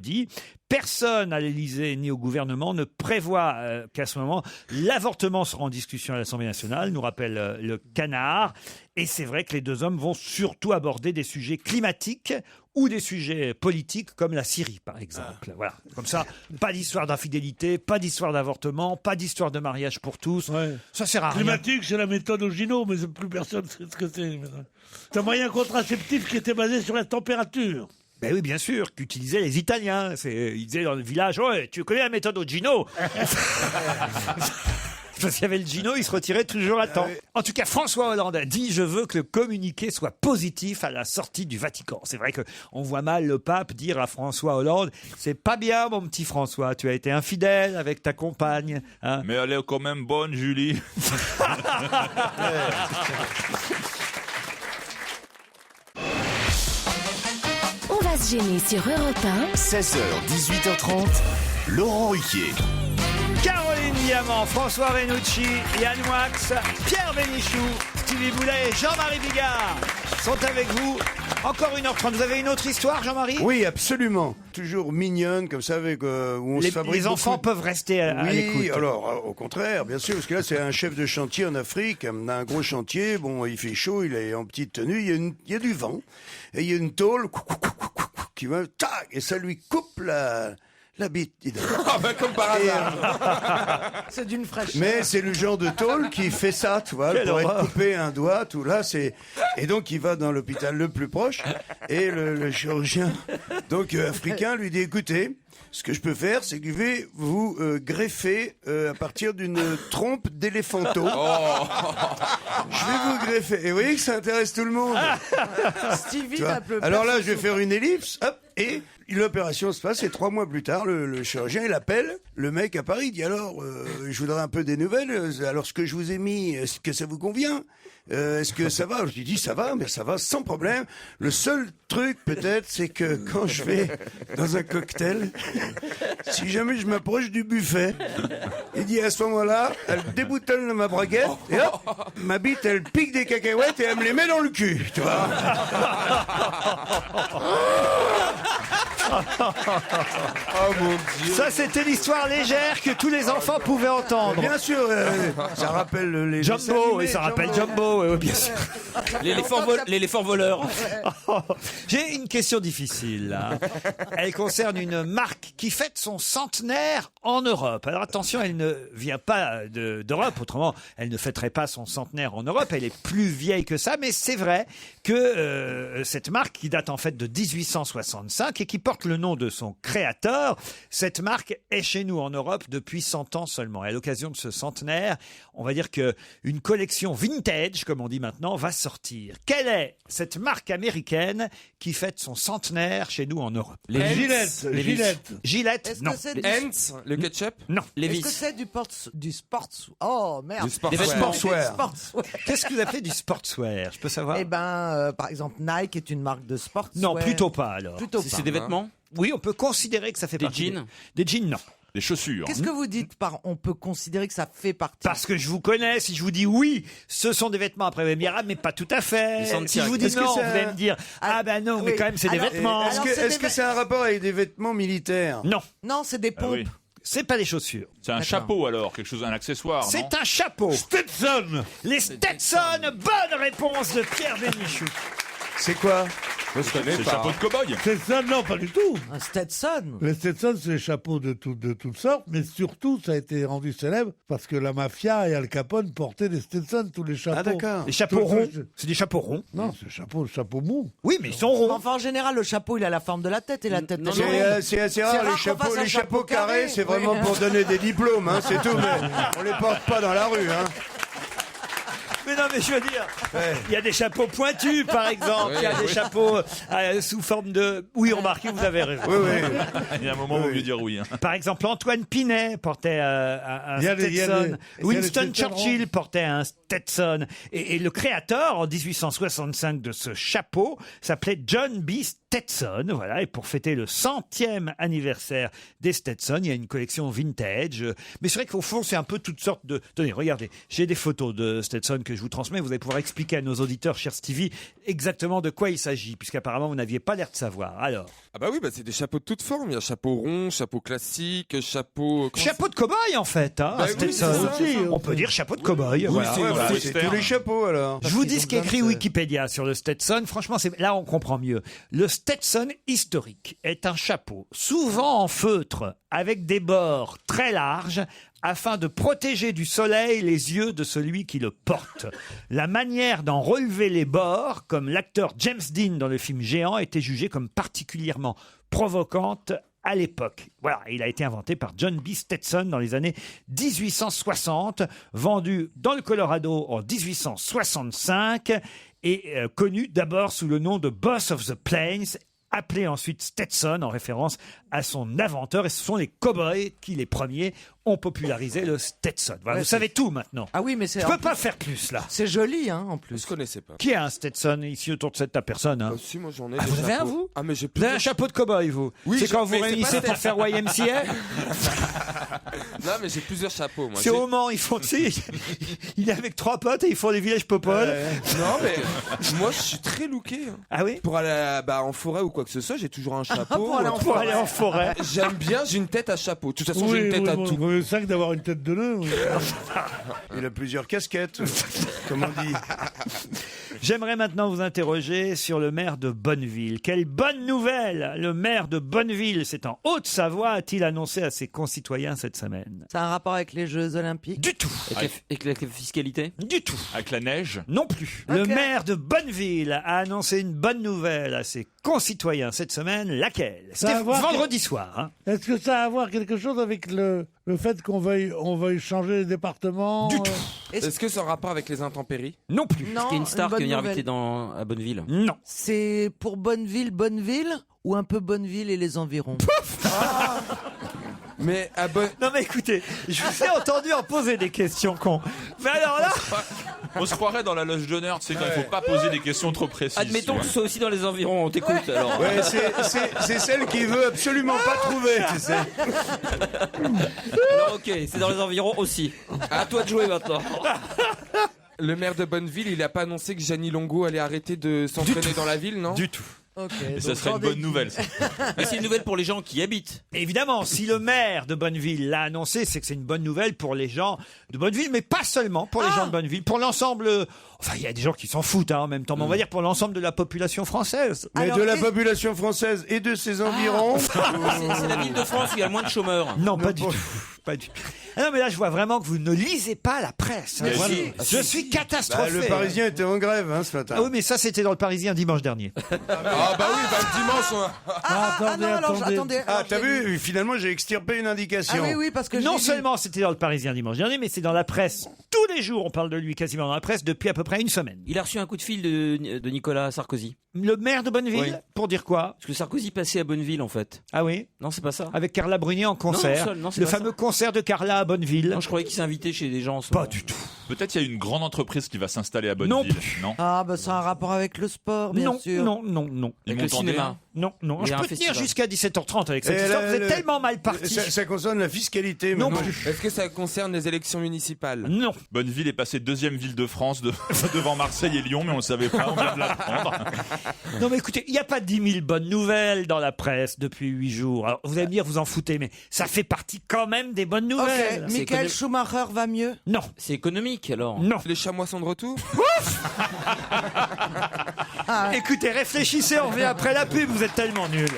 S3: Personne à l'Élysée ni au gouvernement ne prévoit qu'à ce moment l'avortement sera en discussion à l'Assemblée nationale, nous rappelle le Canard. Et c'est vrai que les deux hommes vont surtout aborder des sujets climatiques ou des sujets politiques comme la Syrie, par exemple. Voilà. Comme ça, pas d'histoire d'infidélité, pas d'histoire d'avortement, pas d'histoire de mariage pour tous.
S9: Ouais.
S3: Ça sert à rien.
S9: Climatique, c'est la méthode Ogino, mais plus personne sait ce que c'est. C'est un moyen contraceptif qui était basé sur la température.
S3: Ben oui, bien sûr, qu'utilisaient les Italiens. Ils disaient dans le village, ouais, tu connais la méthode Ogino? Parce qu'il y avait le Gino, il se retirait toujours à temps. En tout cas, François Hollande a dit « Je veux que le communiqué soit positif à la sortie du Vatican ». C'est vrai qu'on voit mal le pape dire à François Hollande « C'est pas bien, mon petit François, tu as été infidèle avec ta compagne. Hein. »
S6: Mais elle est quand même bonne, Julie.
S1: On va se se gêner sur Europe 1.
S2: 16h, 18h30, Laurent Ruquier.
S3: Caroline Diamant, François Renucci, Yann Wax, Pierre Bénichou, Stevie Boulet et Jean-Marie Bigard sont avec vous. Encore 1h30. Vous avez une autre histoire, Jean-Marie ?
S11: Oui, absolument. Toujours mignonne, comme ça, avec, où on se fabrique
S3: les enfants
S11: beaucoup de-
S3: peuvent rester à l'écoute.
S11: Oui, alors, au contraire, bien sûr, parce que là, c'est un chef de chantier en Afrique, on a un gros chantier, bon, il fait chaud, il est en petite tenue, il y a du vent, et il y a une tôle qui va, tac, et ça lui coupe la bite.
S10: Ah ben, comme par hasard.
S7: C'est d'une fraîcheur.
S11: Mais c'est le genre de tôle qui fait ça, tu vois,
S3: Quelle
S11: pour être
S3: horreur.
S11: coupé un doigt, tout là, c'est... Et donc, il va dans l'hôpital le plus proche, et le chirurgien, donc africain, lui dit, écoutez, ce que je peux faire, c'est que je vais vous greffer à partir d'une trompe d'éléphanteau. Je vais vous greffer. Et vous voyez que ça intéresse tout le monde.
S7: Stevie
S11: Tu vois.
S7: tape le
S11: Alors là,
S7: perso.
S11: je vais faire une ellipse, hop, et l'opération se passe, et 3 mois plus tard, le chirurgien, il appelle le mec à Paris, il dit alors, je voudrais un peu des nouvelles, alors ce que je vous ai mis, est-ce que ça vous convient est-ce que ça va? Je lui dis ça va, mais ça va sans problème. Le seul truc peut-être, c'est que quand je vais dans un cocktail, si jamais je m'approche du buffet, il dit à ce moment-là, elle déboutonne ma braguette et hop, ma bite elle pique des cacahuètes et elle me les met dans le cul, tu vois.
S10: Oh mon Dieu.
S3: Ça, c'était l'histoire légère que tous les enfants pouvaient entendre.
S11: Bien sûr, ça rappelle les dessins
S3: Jumbo,
S11: animés,
S3: oui, ça rappelle Jumbo, oui, bien sûr.
S5: L'éléphant voleur.
S3: J'ai une question difficile, là. Elle concerne une marque qui fête son centenaire en Europe. Alors attention, elle ne vient pas d'Europe, autrement, elle ne fêterait pas son centenaire en Europe. Elle est plus vieille que ça, mais c'est vrai que cette marque, qui date en fait de 1865 et qui porte le nom de son créateur, cette marque est chez nous en Europe depuis 100 ans seulement. Et à l'occasion de ce centenaire, on va dire que une collection vintage, comme on dit maintenant, va sortir. Quelle est cette marque américaine qui fête son centenaire chez nous en Europe?
S9: Gillette.
S3: Gillette,
S7: Est-ce
S3: non.
S7: que c'est du...
S10: Heinz, le ketchup.
S3: Non.
S7: Est-ce que c'est du sport... Oh, merde.
S10: Du sport-
S3: Des vêtements.
S11: Sportswear.
S3: Qu'est-ce que vous appelez du sportswear? Je peux savoir?
S7: Eh ben, par exemple, Nike est une marque de sport.
S3: Non, plutôt pas alors.
S7: Plutôt pas.
S5: C'est des vêtements?
S3: Oui, on peut considérer que ça fait
S5: Des
S3: partie.
S5: jeans?
S3: Des jeans, non.
S6: Les chaussures.
S7: Qu'est-ce que vous dites par on peut considérer que ça fait partie?
S3: Parce que je vous connais, si je vous dis oui, ce sont des vêtements après Vémirables, mais pas tout à fait.
S5: Des Santiago.
S3: Si je vous dis
S11: Est-ce que
S3: non, vous
S11: c'est
S3: allez
S11: un-
S3: me dire ah ben non, mais
S7: oui.
S3: quand même c'est des
S7: Alors,
S3: vêtements.
S11: Est-ce
S7: Alors,
S11: que
S7: c'est
S11: est-ce
S7: des
S11: que c'est un rapport avec des vêtements militaires?
S3: Non,
S7: Non, c'est des pompes.
S6: oui.
S3: c'est pas des chaussures.
S6: C'est un chapeau alors, quelque chose, un accessoire, non?
S3: C'est un chapeau.
S9: Stetson.
S3: Les Stetson. Bonne réponse de Pierre Bénichou.
S11: C'est quoi?
S10: Je connais
S6: C'est le
S10: pas.
S6: chapeau de cow-boy.
S9: Stetson, non, pas du tout.
S7: Un Stetson.
S9: Les Stetson, c'est des chapeaux de toutes sortes, mais surtout, ça a été rendu célèbre parce que la mafia et Al Capone portaient des Stetson, tous les chapeaux.
S11: Ah d'accord.
S3: Les chapeaux
S9: Tout-
S3: ronds.
S9: tout-
S3: C'est des chapeaux ronds.
S9: Non, c'est chapeau mou.
S3: Oui, mais ils sont ronds.
S7: Enfin, en général, le chapeau, il a la forme de la tête et la tête.
S5: Non,
S7: elle est
S5: non.
S7: ronde.
S11: C'est assez
S7: C'est
S11: rare,
S7: rare qu'on fasse un
S11: les
S7: chapeau
S11: chapeaux carrés,
S7: carré.
S11: c'est vraiment
S7: Oui.
S11: pour donner des diplômes, hein, c'est tout, mais on les porte pas dans la rue, hein.
S3: Mais non, mais je veux dire,
S11: Ouais.
S3: il y a des chapeaux pointus, par exemple. Il y a des chapeaux sous forme de... Oui, remarquez, vous avez raison.
S11: Oui, oui.
S6: Il y a un moment où il vaut mieux dire oui. Hein.
S3: Par exemple, Antoine Pinet portait un
S9: Il y a les- il y a
S3: Stetson.
S9: les- il y a les
S3: Winston
S9: Stetson
S3: Churchill
S9: ronds.
S3: portait un Stetson. Et le créateur, en 1865, de ce chapeau s'appelait John B. Stetson. Voilà. Et pour fêter le 100e anniversaire des Stetson, il y a une collection vintage. Mais c'est vrai qu'au fond, c'est un peu toutes sortes de... Tenez, regardez. J'ai des photos de Stetson que je vous transmets. Vous allez pouvoir expliquer à nos auditeurs, cher Stevie, exactement de quoi il s'agit, puisqu'apparemment, vous n'aviez pas l'air de savoir. Alors...
S10: Ah bah oui, bah c'est des chapeaux de toutes formes. Il y a chapeau rond, chapeau classique, chapeau...
S3: Chapeau de cow-boy, en fait, hein,
S10: Bah
S3: un
S10: oui,
S3: Stetson.
S10: c'est ça.
S3: On peut dire chapeau de cow-boy.
S10: Oui,
S3: voilà.
S10: c'est-
S11: Ouais, bah,
S10: c'est-
S11: c'est tous les chapeaux, alors.
S3: Je vous dis
S7: qu'ils
S3: ce qu'écrit
S7: ont
S3: Wikipédia sur le Stetson. Franchement, là, on comprend mieux. Le Stetson historique est un chapeau, souvent en feutre, avec des bords très larges, afin de protéger du soleil les yeux de celui qui le porte. La manière d'en relever les bords, comme l'acteur James Dean dans le film Géant, était jugée comme particulièrement provocante à l'époque. Voilà, il a été inventé par John B. Stetson dans les années 1860, vendu dans le Colorado en 1865 et connu d'abord sous le nom de Boss of the Plains, appelé ensuite Stetson en référence à son inventeur. Et ce sont les cow-boys qui, les premiers, ont popularisé le Stetson. Voilà,
S7: Ouais,
S3: vous savez tout maintenant.
S7: Ah oui, mais c'est.
S3: Je peux pas faire plus là.
S7: C'est joli, hein, en plus.
S10: Je connaissais pas.
S3: Qui a un Stetson ici autour de cette personne hein
S10: Si, moi j'en ai.
S3: Ah,
S10: des
S3: vous avez un,
S10: chapeaux.
S3: vous
S10: Ah, mais j'ai
S3: Vous avez un
S10: plusieurs.
S3: chapeau de cow-boy, vous
S10: Oui,
S3: c'est quand
S10: mais
S3: vous
S10: c'est
S3: réunissez
S10: pas
S3: pour faire YMCA.
S10: Non, mais j'ai plusieurs chapeaux, moi.
S3: C'est au Mans, ils font, tu sais, il est avec 3 potes et ils font les villages popoles.
S10: Non, mais moi je suis très looké. Hein.
S3: Ah oui
S10: Pour aller en forêt ou quoi que ce soit, j'ai toujours un chapeau.
S3: Pour aller en forêt.
S10: J'aime bien, j'ai une tête à chapeau. De toute façon,
S9: Oui,
S10: j'ai une tête à tout.
S9: C'est ça que d'avoir une tête de nœud.
S11: Il a plusieurs casquettes, comme on dit.
S3: J'aimerais maintenant vous interroger sur le maire de Bonneville. Quelle bonne nouvelle! Le maire de Bonneville, c'est en Haute-Savoie, a-t-il annoncé à ses concitoyens cette semaine?
S7: Ça a un rapport avec les Jeux Olympiques?
S3: Du tout.
S5: Avec la fiscalité?
S3: Du tout.
S6: Avec la neige?
S3: Non plus.
S7: Ok.
S3: Le maire de Bonneville a annoncé une bonne nouvelle à ses concitoyens cette semaine. Laquelle?
S9: Ça a
S3: C'était
S9: à voir
S3: vendredi soir. Hein.
S9: Est-ce que ça a à voir quelque chose avec le fait qu'on veuille changer les départements
S3: Du tout.
S10: Est-ce que c'est en rapport avec les intempéries?
S3: Non plus.
S7: Non,
S5: Est-ce qu'il y a une star
S7: bonne
S5: qui vient
S7: nouvelle.
S5: habiter à Bonneville?
S3: Non.
S7: C'est pour Bonneville ou un peu Bonneville et les environs?
S10: Mais
S3: Non mais écoutez, je vous ai entendu en poser des questions cons. Mais alors là,
S6: On se croirait dans la loge d'honneur, tu sais, quand il faut pas poser des questions trop précises.
S5: Admettons
S6: tu
S5: que
S6: vois.
S5: ce soit aussi dans les environs, on t'écoute alors.
S11: Ouais, c'est celle qui veut absolument pas trouver, tu sais.
S5: Alors ok, c'est dans les environs aussi. À toi de jouer maintenant.
S10: le maire de Bonneville, il a pas annoncé que Jeannie Longo allait arrêter de s'entraîner dans la ville, non?
S3: du tout.
S7: Ok.
S6: Et ça serait une bonne nouvelle. ça.
S5: Mais c'est une nouvelle pour les gens qui y habitent.
S3: Évidemment, si le maire de Bonneville l'a annoncé, c'est que c'est une bonne nouvelle pour les gens de Bonneville, mais pas seulement pour les gens de Bonneville, pour l'ensemble. Enfin, il y a des gens qui s'en foutent hein, en même temps, mais on va dire pour l'ensemble de la population française.
S11: Mais
S7: Alors,
S11: de la
S7: et-
S11: population française et de ses environs.
S5: C'est la ville de France où il y a le moins de chômeurs.
S3: Non, pas du tout. Pas du tout. Ah non, mais là, je vois vraiment que vous ne lisez pas la presse. hein.
S11: Mais
S3: Voilà.
S11: si.
S3: Je suis catastrophé.
S11: Bah, le Parisien était en grève ce matin.
S3: Ah oui, mais ça, c'était dans le Parisien dimanche dernier.
S10: Ah bah oui, bah le dimanche.
S9: Attendez,
S7: non, alors,
S9: attendez.
S7: attendez.
S11: Ah,
S7: alors,
S11: t'as
S7: j'ai
S11: vu Finalement, j'ai extirpé une
S7: Ah
S11: indication.
S7: oui, oui, parce que
S3: Non
S7: j'ai vu-
S3: seulement c'était dans le Parisien dimanche dernier, mais c'est dans la presse. Tous les jours, on parle de lui quasiment dans la presse depuis à peu près une semaine.
S5: Il a reçu un coup de fil de Nicolas Sarkozy.
S3: Le maire de Bonneville,
S5: Oui.
S3: pour dire quoi?
S5: Parce que Sarkozy passait à Bonneville en fait.
S3: Ah oui?
S5: Non, c'est pas ça.
S3: Avec Carla Bruni en concert.
S5: Non, c'est
S3: le
S5: pas
S3: fameux concert de Carla à Bonneville.
S5: Non, je croyais qu'il s'est invité chez des gens. en ce
S3: Pas
S5: moment.
S3: du tout.
S6: Peut-être il y a une grande entreprise qui va s'installer à
S3: Non
S6: Bonneville.
S3: plus.
S6: Non.
S7: Ah, bah, c'est un rapport avec le sport, bien
S3: Non,
S7: sûr.
S3: non, non, non.
S6: Ils
S5: Avec le
S6: m'ont tendu,
S5: cinéma.
S6: hein.
S3: Non, non.
S5: Il y
S3: Je
S5: a un
S3: peux tenir
S5: festival.
S3: jusqu'à 17h30 avec cette
S11: Et
S3: histoire.
S11: là,
S3: Vous êtes tellement mal parti.
S11: Ça concerne la fiscalité.
S3: Non
S11: maintenant.
S3: plus.
S10: Est-ce que ça concerne les élections municipales?
S3: Non.
S6: Bonneville est passée deuxième ville de France devant Marseille et Lyon, mais on le savait pas, on vient de l'apprendre.
S3: Non, mais écoutez, il n'y a pas 10 000 bonnes nouvelles dans la presse depuis 8 jours. Alors, vous allez me dire, vous en foutez, mais ça fait partie quand même des bonnes
S7: Ok,
S3: nouvelles.
S7: Michael Schumacher va mieux?
S3: Non.
S5: C'est économique alors.
S3: Non.
S10: Les chamois sont de retour?
S3: Écoutez, réfléchissez, on revient après la pub, vous êtes tellement nuls.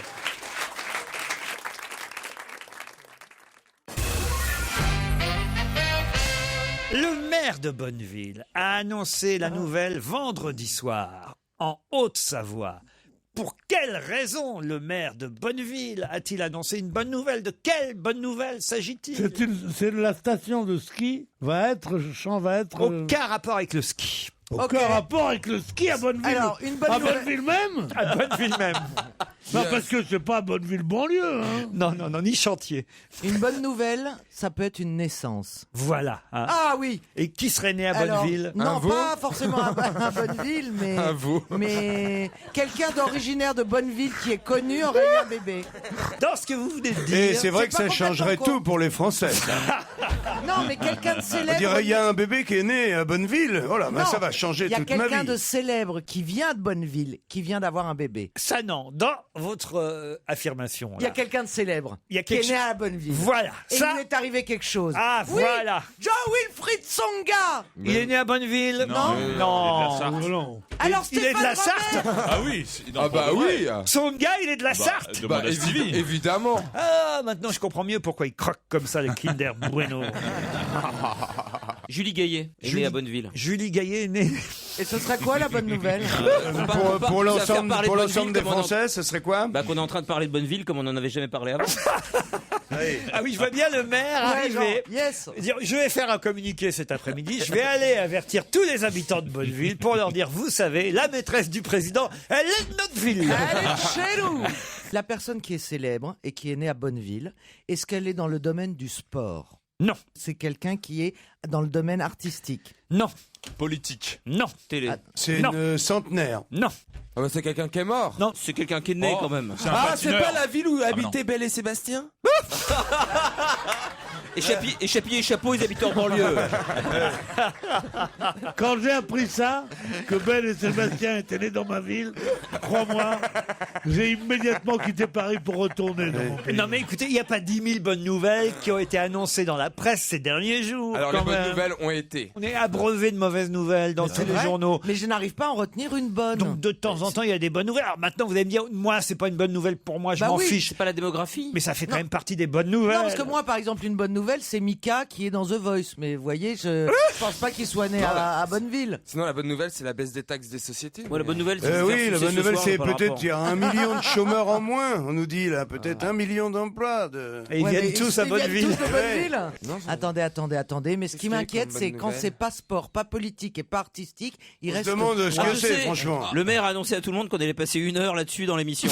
S3: Le maire de Bonneville a annoncé la nouvelle vendredi soir, en Haute-Savoie. Pour quelle raison le maire de Bonneville a-t-il annoncé une bonne nouvelle? De quelle bonne nouvelle s'agit-il?
S9: C'est la station de ski va être
S3: Aucun rapport avec le ski.
S9: aucun rapport avec le ski à Bonneville.
S7: Alors, une bonne
S9: à
S7: nouvelle.
S9: Bonneville même.
S3: À Bonneville même.
S9: Non, parce que c'est pas Bonneville banlieue. Hein.
S3: Non, non, non, ni chantier.
S7: Une bonne nouvelle, ça peut être une naissance.
S3: Voilà. hein.
S7: Ah oui.
S3: Et qui serait né à
S7: Alors,
S3: Bonneville?
S7: non, pas forcément à Bonneville, mais,
S10: Un veau.
S7: mais quelqu'un d'originaire de Bonneville qui est connu aurait eu un bébé.
S3: Dans ce que vous venez de dire.
S11: Et c'est vrai que
S7: pas
S11: ça changerait
S7: complètement
S11: tout pour les Français.
S7: Non, mais quelqu'un de
S11: On
S7: célèbre.
S11: dirait il y a un bébé qui est né à Bonneville. Voilà, bah,
S7: Non,
S11: ça va changer
S7: il y a
S11: toute ma
S7: quelqu'un
S11: vie.
S7: de célèbre qui vient de Bonneville, qui vient d'avoir un bébé.
S3: Ça, non. Dans votre affirmation.
S7: Il y a
S3: là.
S7: quelqu'un de célèbre
S3: Il y a
S7: qui est
S3: quelque
S7: né
S3: chose-
S7: à Bonneville.
S3: Voilà.
S7: Et
S3: Ça.
S7: il lui est arrivé quelque chose.
S3: Ah,
S7: Oui,
S3: voilà.
S7: John Wilfried Tsonga.
S3: Il est né à Bonneville?
S6: Non.
S3: Non.
S9: Non.
S7: Alors
S3: Il est de la
S7: Stéphane
S3: Sarthe?
S6: Ah oui.
S10: Ah bah oui.
S3: Son gars, il est de la Sarthe?
S6: Demande à Stevie.
S10: Évidemment.
S3: Ah, maintenant je comprends mieux pourquoi il croque comme ça les Kinder Bueno.
S5: Julie Gaillet est née à Bonneville.
S3: Julie Gaillet est née.
S7: Et ce serait quoi la bonne nouvelle?
S11: Pour l'ensemble
S5: parler de
S11: pour l'ensemble
S5: Bonneville
S11: des
S5: comme on en-
S11: Français, ce serait quoi?
S5: Bah qu'on est en train de parler de Bonneville comme on n'en avait jamais parlé avant.
S3: Ah oui, je vois bien le maire
S7: Ouais,
S3: arriver.
S7: genre, yes.
S3: Dire, je vais faire un communiqué cet après-midi. Je vais aller avertir tous les habitants de Bonneville pour leur dire, vous savez, la maîtresse du président, elle est de notre ville.
S7: Elle est chez nous. La personne qui est célèbre et qui est née à Bonneville, est-ce qu'elle est dans le domaine du sport?
S3: Non.
S7: C'est quelqu'un qui est dans le domaine artistique.
S3: Non.
S6: Politique.
S3: Non.
S5: Télé.
S11: C'est
S3: Non.
S11: une centenaire.
S3: Non.
S10: Ah bah, c'est quelqu'un qui est mort.
S3: Non.
S5: C'est quelqu'un qui est né quand même.
S6: C'est un
S10: Ah, c'est
S6: patineur.
S10: pas la ville où
S6: Ah,
S10: habitait
S6: non.
S10: Belle et Sébastien?
S5: Et Chapier et Chapeau, ils habitent en banlieue.
S9: Quand j'ai appris ça, que Belle et Sébastien étaient nés dans ma ville, crois-moi, j'ai immédiatement quitté Paris pour retourner dans mon pays.
S3: Non mais écoutez, il n'y a pas 10 000 bonnes nouvelles qui ont été annoncées dans la presse ces derniers jours.
S10: Alors,
S3: quand
S10: les bonnes
S3: même.
S10: nouvelles ont été.
S3: On est abreuvé de mauvaises nouvelles dans tous les
S7: vrai,
S3: journaux.
S7: Mais je n'arrive pas à en retenir une bonne.
S3: Donc de temps en temps, il y a des bonnes nouvelles. Alors maintenant, vous allez me dire, moi, c'est pas une bonne nouvelle pour moi, je
S7: Bah
S3: m'en
S7: oui.
S3: fiche.
S5: C'est pas la démographie.
S3: Mais ça fait quand même partie des bonnes nouvelles.
S7: Non, parce que moi, par exemple, une bonne nouvelle, c'est Mika qui est dans The Voice. Mais vous voyez, je pense pas qu'il soit né à Bonneville.
S10: Sinon, la bonne nouvelle, c'est la baisse des taxes des sociétés.
S5: Ouais, la bonne nouvelle, c'est
S11: Oui, la bonne nouvelle, c'est peut-être qu'il y
S5: dire.
S11: a 1 million de chômeurs en moins. On nous dit là, peut-être 1 million d'emplois.
S3: Et ils viennent tous à
S7: Ils viennent
S3: Bonneville.
S7: tous de Bonneville.
S10: Non, c'est-
S7: Attendez. Mais ce qui
S10: Qu'est-ce qu'il y a
S7: m'inquiète,
S10: comme
S7: c'est
S10: bonne
S7: quand
S10: nouvelle
S7: c'est pas sport, pas politique et pas artistique, il
S11: On se
S7: reste.
S11: demande ce
S5: Ah,
S11: que
S5: je
S11: c'est,
S5: sais.
S11: franchement.
S5: Le maire a annoncé à tout le monde qu'on allait passer 1 heure là-dessus dans l'émission.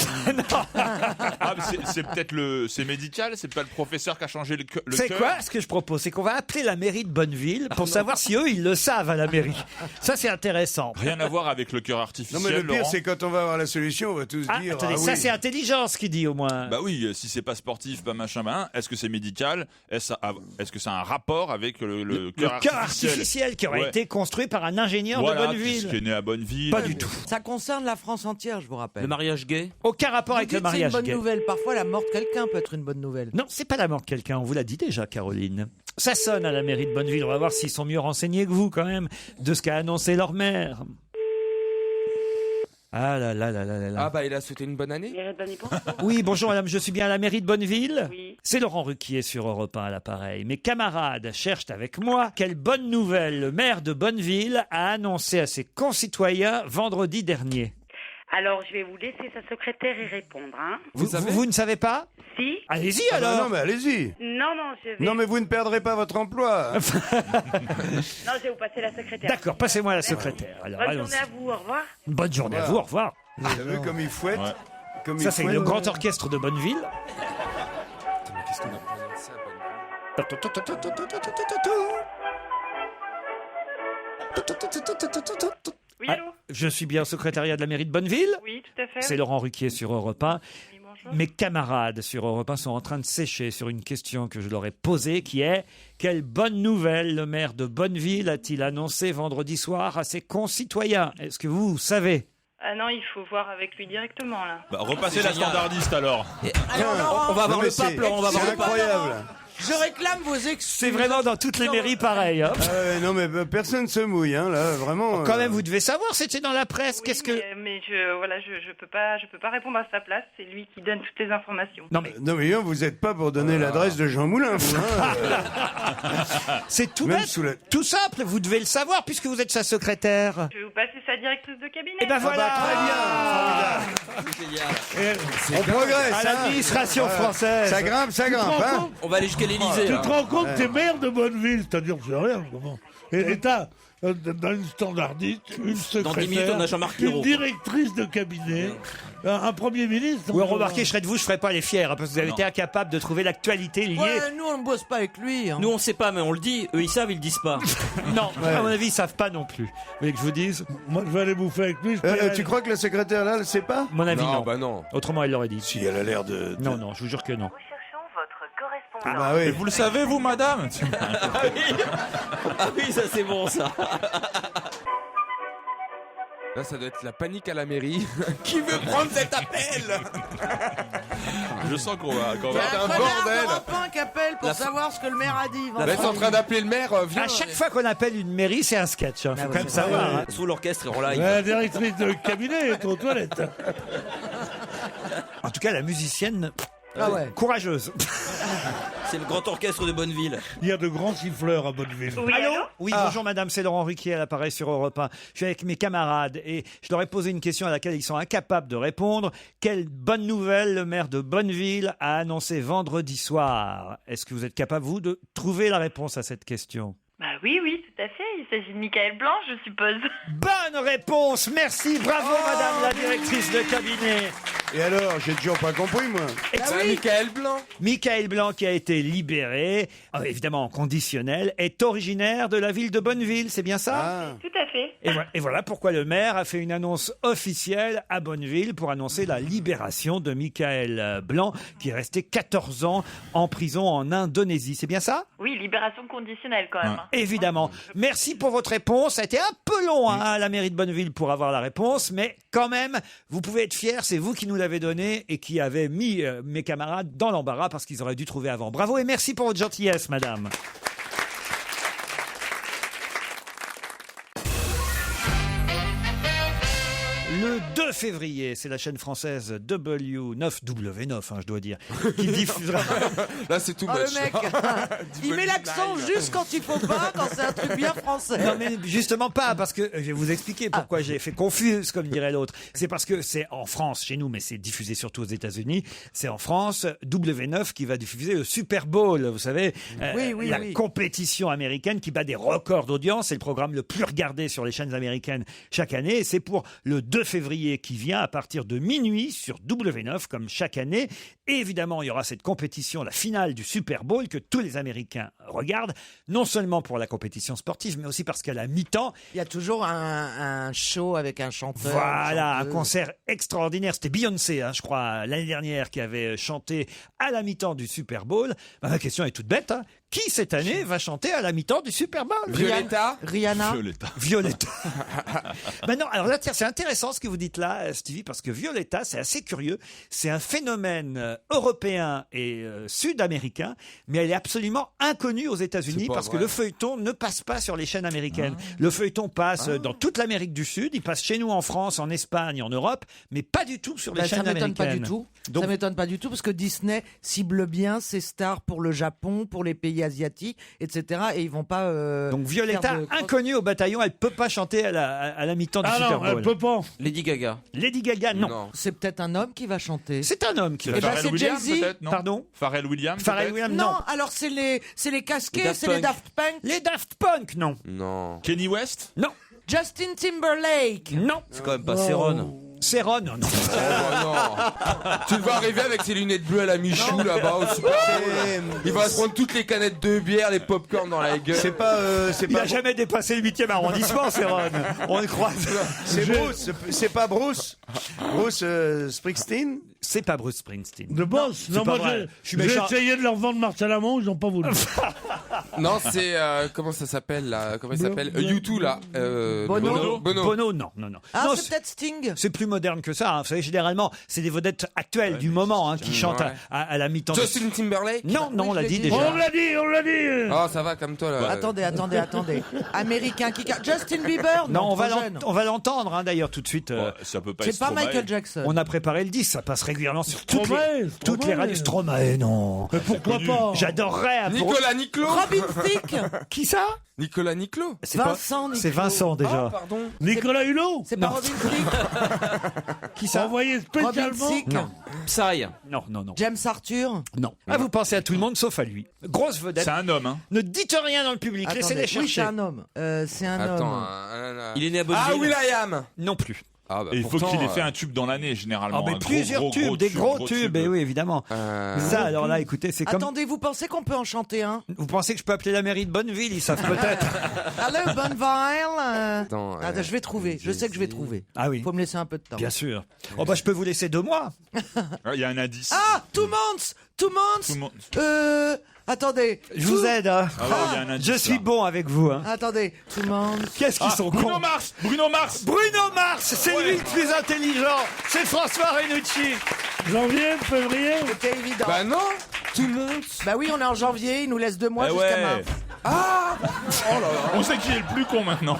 S6: Ah, mais c'est peut-être c'est médical, c'est pas le professeur qui a changé le cœur.
S3: C'est quoi ce que je propose? C'est qu'on va appeler la mairie de Bonneville pour savoir si eux, ils le savent à la mairie. Ça, c'est intéressant.
S6: Rien à voir avec le cœur
S11: Non,
S6: artificiel.
S11: mais le pire,
S6: Laurent.
S11: c'est quand on va avoir la solution, on va tous
S3: Ah,
S11: dire.
S3: attendez, ça, c'est intelligence qui dit au moins.
S6: Bah oui, si c'est pas sportif, pas machin, est-ce que c'est médical? Est-ce que ça a un rapport avec le cœur
S3: cœur
S6: artificiel?
S3: artificiel qui aurait
S6: Ouais.
S3: été construit par un ingénieur de
S6: Voilà,
S3: Bonneville.
S6: qui est né à Bonneville.
S3: Pas du tout.
S7: Ça concerne la France entière, je vous rappelle.
S5: Le mariage gay.
S3: Aucun rapport
S7: Vous
S3: avec le
S7: dites
S3: mariage
S7: c'est une bonne
S3: gay.
S7: nouvelle. Parfois, la mort de quelqu'un peut être une bonne nouvelle.
S3: Non, c'est pas la mort de quelqu'un, on vous l'a dit déjà, Caroline. Ça sonne à la mairie de Bonneville, on va voir s'ils sont mieux renseignés que vous, quand même, de ce qu'a annoncé leur maire. Ah là là là là là là.
S10: Ah bah, il a souhaité une bonne année.
S3: Oui, bonjour madame, je suis bien à la mairie de Bonneville.
S13: Oui.
S3: C'est Laurent Ruquier sur Europe 1 à l'appareil. Mes camarades cherchent avec moi quelle bonne nouvelle le maire de Bonneville a annoncé à ses concitoyens vendredi dernier.
S13: Alors, je vais vous laisser sa secrétaire y répondre. Hein.
S3: Vous ne savez pas?
S13: Si.
S3: Allez-y
S11: Ah bah
S3: alors.
S11: non, mais allez-y.
S13: Non, je vais...
S11: Non, mais vous ne perdrez pas votre emploi.
S13: Non, je vais vous passer la secrétaire.
S3: D'accord, passez-moi la secrétaire. Alors,
S13: Bonne
S3: allons-y.
S13: journée à vous, au revoir.
S3: Bonne journée à vous, au revoir.
S11: Vous avez vu comme il fouette comme
S3: Ça,
S11: il
S3: c'est
S11: fouette.
S3: le grand orchestre de Bonneville.
S10: Qu'est-ce qu'on a prononcé à Bonneville?
S13: Oui, allô?
S3: Je suis bien au secrétariat de la mairie de Bonneville.
S13: Oui, tout à fait.
S3: C'est Laurent Ruquier sur Europe 1.
S13: Oui, bonjour.
S3: Mes camarades sur Europe 1 sont en train de sécher sur une question que je leur ai posée qui est « Quelle bonne nouvelle le maire de Bonneville a-t-il annoncé vendredi soir à ses concitoyens ?» Est-ce que vous savez?
S13: Ah non, il faut voir avec lui directement, là.
S6: Bah, repassez
S5: C'est
S6: la
S5: génial.
S6: standardiste alors.
S7: Alors, Laurent,
S5: On va avoir
S11: Non,
S5: le
S11: mais
S5: pape,
S11: c'est-
S5: Laurent, on va
S11: c'est
S5: avoir le pape.
S11: incroyable.
S7: je réclame vos excuses.
S3: C'est vraiment dans toutes les mairies pareil. Hein.
S11: Ah ouais, non, mais personne se mouille, hein, là, vraiment.
S3: Quand même, vous devez savoir, c'était dans la presse. Qu'est-ce que...
S13: Mais je peux pas répondre à sa place. C'est lui qui donne toutes les informations.
S3: Non mais
S11: Non, mais vous n'êtes pas pour donner l'adresse de Jean Moulin, vous, hein.
S3: c'est tout
S11: Même
S3: bête,
S11: sous la-
S3: tout simple. Vous devez le savoir puisque vous êtes sa secrétaire.
S13: Je vais vous passer sa directrice de cabinet.
S3: Et ben voilà.
S5: C'est génial.
S11: On progresse,
S3: À
S11: hein.
S3: l'administration française.
S11: Ça grimpe, hein.
S5: On va aller jusqu'à l'Élysée.
S9: Tu
S5: là.
S9: te rends compte que t'es maire de Bonneville, c'est-à-dire que c'est rien. Comment et t'as dans une standardiste, une
S5: Dans 10 minutes, on a
S9: secrétaire,
S5: Jean-Marc
S9: une
S5: Ayrault.
S9: directrice de cabinet, un premier ministre.
S3: Oui, remarquez, je serais de vous, je ferais pas les fiers, hein, parce que vous avez
S6: Non.
S3: été incapable de trouver l'actualité liée.
S7: Ouais, nous, on ne bosse pas avec lui. hein.
S5: Nous, on sait pas, mais on le dit. Eux, ils savent, ils le disent pas.
S3: Non, à mon avis, ils savent pas non plus. Vous voulez que je vous dise?
S9: Moi, je vais aller bouffer avec lui. je paierai-
S11: Tu crois que la secrétaire, là, elle sait pas?
S3: À mon avis, non.
S10: bah non.
S3: Autrement, elle l'aurait dit.
S11: Si, elle a l'air de...
S3: Non, non, je vous jure que non.
S13: Recherchons votre correspondant.
S11: Ah bah
S6: Et
S11: oui.
S6: vous le savez, vous, madame?
S5: Ah oui, ça c'est bon, ça.
S10: Là, ça doit être la panique à la mairie. Qui veut prendre cet appel?
S6: Je sens qu'on va...
S7: Il y a un
S10: un
S7: connard
S10: bordel.
S7: d'Europe 1 qui appelle pour savoir ce que le maire a dit.
S10: Là, ils sont en train d'appeler le maire. Viens.
S3: À chaque fois qu'on appelle une mairie, c'est un sketch. Faut
S7: Ah
S3: quand
S7: ouais,
S3: même
S7: c'est
S3: savoir.
S7: vrai.
S3: hein.
S5: Sous l'orchestre, et en live.
S9: La directrice de cabinet est aux toilettes.
S3: En tout cas, la musicienne,
S7: Ah ouais.
S3: courageuse.
S5: C'est le grand orchestre de Bonneville.
S9: Il y a de grands siffleurs à Bonneville.
S13: Oui,
S3: Allô?
S13: allô?
S3: Oui, bonjour madame, c'est Laurent Ruquier à l'appareil sur Europe 1. Je suis avec mes camarades et je leur ai posé une question à laquelle ils sont incapables de répondre. Quelle bonne nouvelle le maire de Bonneville a annoncé vendredi soir? Est-ce que vous êtes capable, vous, de trouver la réponse à cette question?
S13: Bah oui, tout à fait. Il s'agit de Michael Blanc, je suppose.
S3: Bonne réponse, merci, bravo madame la directrice de cabinet.
S11: Et alors, j'ai toujours pas compris, moi.
S10: Michael Blanc.
S3: Michael Blanc, qui a été libéré, évidemment en conditionnel, est originaire de la ville de Bonneville, c'est bien ça?
S13: Tout à fait.
S3: Et voilà pourquoi le maire a fait une annonce officielle à Bonneville pour annoncer la libération de Michael Blanc, qui est resté 14 ans en prison en Indonésie. C'est bien ça?
S13: Oui, libération conditionnelle quand même.
S3: Évidemment. Merci pour votre réponse. Ça a été un peu long à la mairie de Bonneville pour avoir la réponse, mais quand même, vous pouvez être fiers. C'est vous qui nous l'avez donné et qui avez mis mes camarades dans l'embarras parce qu'ils auraient dû trouver avant. Bravo et merci pour votre gentillesse, madame. Le 2 février, c'est la chaîne française W9, je dois dire, qui diffusera...
S10: Là, c'est tout
S7: le mec, il met l'accent juste quand il faut pas, quand c'est un truc bien français.
S3: Non, mais justement pas, parce que je vais vous expliquer pourquoi j'ai fait confuse, comme dirait l'autre. C'est parce que c'est en France, chez nous, mais c'est diffusé surtout aux États-Unis. C'est en France, W9 qui va diffuser le Super Bowl, vous savez, la compétition américaine qui bat des records d'audience. C'est le programme le plus regardé sur les chaînes américaines chaque année. Et c'est pour le 2 février qui vient à partir de minuit sur W9 comme chaque année. Et évidemment, il y aura cette compétition, la finale du Super Bowl que tous les Américains regardent, non seulement pour la compétition sportive, mais aussi parce qu'à la mi-temps...
S7: Il y a toujours un show avec un chanteur.
S3: Voilà, un concert extraordinaire. C'était Beyoncé, je crois, l'année dernière, qui avait chanté à la mi-temps du Super Bowl. Ma question est toute bête, Qui, cette année, va chanter à la mi-temps du Super Bowl?
S10: Violetta.
S7: Rihanna.
S3: Violetta. Ben non, alors là, tiens, c'est intéressant ce que vous dites là, Stevie, parce que Violetta, c'est assez curieux. C'est un phénomène européen et sud-américain, mais elle est absolument inconnue aux États-Unis parce que le feuilleton ne passe pas sur les chaînes américaines. Le feuilleton passe dans toute l'Amérique du Sud, il passe chez nous en France, en Espagne, en Europe, mais pas du tout sur les chaînes américaines.
S7: Ça m'étonne pas du tout.
S3: Donc,
S7: ça m'étonne pas du tout parce que Disney cible bien ses stars pour le Japon, pour les pays asiatiques, etc. Et ils vont pas.
S3: Donc Violetta, inconnue au bataillon, elle peut pas chanter à la mi-temps du Super Bowl.
S9: Elle peut pas.
S5: Lady Gaga.
S3: Lady Gaga, non.
S7: C'est peut-être un homme qui va chanter.
S3: C'est un homme qui va chanter.
S6: Pharrell Williams, peut-être, non?
S3: Pardon?
S6: Pharrell Williams,
S3: Pharrell
S6: peut-être
S3: Williams,
S7: Non,
S3: non.
S7: alors c'est les casquets, c'est les Daft Punk.
S3: Les Daft Punk, non.
S10: Non.
S6: Kenny West?
S3: Non.
S7: Justin Timberlake.
S3: Non.
S5: C'est quand même pas Céron.
S3: Céron, non.
S10: Tu le vois arriver avec ses lunettes bleues à la Michou là-bas au Super Bowl. Il va se prendre toutes les canettes de bière, les pop-corn dans la gueule.
S3: Il n'a jamais dépassé le 8e arrondissement, Céron. On le croise.
S11: C'est Bruce, c'est pas Bruce. Bruce Springsteen.
S3: C'est pas Bruce Springsteen.
S9: De Boss. Non, moi j'ai essayé de leur vendre Marcel Amont, ils n'ont pas voulu.
S10: Non, c'est comment ça s'appelle là? Comment il s'appelle? U2 là.
S3: Bono, non.
S7: Ah,
S3: Non,
S7: c'est peut-être Sting.
S3: c'est plus moderne que ça. Vous savez, généralement, c'est des vedettes actuelles du moment qui chantent à la mi-temps.
S10: Justin Timberlake.
S3: Non, on l'a dit
S7: déjà.
S9: On l'a dit.
S10: Oh, ça va comme toi là.
S7: Attendez. Américain qui. Justin Bieber.
S3: Non, on
S7: trop
S3: va
S7: jeune.
S3: l'entendre d'ailleurs tout de suite.
S6: Ça peut pas
S7: C'est
S6: être
S7: pas
S6: Stromae.
S7: Michael Jackson.
S3: On a préparé le 10, ça passe régulièrement sur toutes les
S9: Stromae.
S3: radios. Stromae, non.
S9: Mais pourquoi pas?
S3: J'adorerais.
S10: Nicolas Niclot.
S7: Robin Thicke.
S3: Qui ça?
S10: Nicolas Niclot.
S3: C'est pas-
S7: Vincent Niclot.
S3: C'est Vincent déjà.
S10: Ah, pardon.
S9: Nicolas Hulot.
S7: C'est pas
S3: Non.
S7: Robin Thicke.
S3: Qui ça?
S9: Envoyé spécialement.
S7: Robin Thicke.
S3: Non.
S5: Psy.
S3: Non.
S7: James Arthur.
S3: Non. Ah, vous pensez à tout le monde sauf à lui. Grosse vedette.
S6: C'est un homme,
S3: Ne dites rien dans le public.
S7: Attendez.
S3: Laissez-les
S7: Oui, c'est
S3: chercher.
S7: un homme. C'est un
S10: Attends.
S7: homme.
S5: Il est né à Bonneville.
S10: Ah, Will.i.am.
S3: Non plus.
S10: Ah, bah,
S6: Et il faut
S10: pourtant,
S6: qu'il ait fait un tube dans l'année, généralement.
S3: mais
S6: un
S3: plusieurs
S6: gros
S3: tubes, des gros
S6: gros
S3: tubes. Et oui, évidemment. Ça, alors là, écoutez, c'est comme.
S7: Attendez, vous pensez qu'on peut en chanter un?
S3: Vous pensez que je peux appeler la mairie de Bonneville? Ils savent peut-être.
S7: Allô, Bonneville.
S10: Attends,
S7: Je vais trouver. Je sais que je vais trouver.
S3: Ah oui.
S7: Faut me laisser un peu de temps.
S3: Bien sûr. Oh bah je peux vous laisser 2 mois.
S6: Il y a un indice.
S7: Ah, Two months. Attendez.
S3: Je vous aide.
S6: Ah ouais, il y a un indice,
S3: Je suis
S6: là.
S3: bon avec vous.
S7: Attendez. Two months.
S3: Qu'est-ce qu'ils sont
S6: Bruno
S3: cons.
S6: Mars.
S3: Bruno Mars, c'est lui le plus intelligent. C'est François Renucci.
S9: Janvier, février.
S7: C'était évident.
S10: Bah non. Tout le monde.
S7: Bah oui, on est en janvier. Il nous laisse 2 mois
S6: Eh
S7: jusqu'à
S6: ouais.
S7: mars.
S10: Ah. Oh là là.
S6: On sait qui est le plus con maintenant.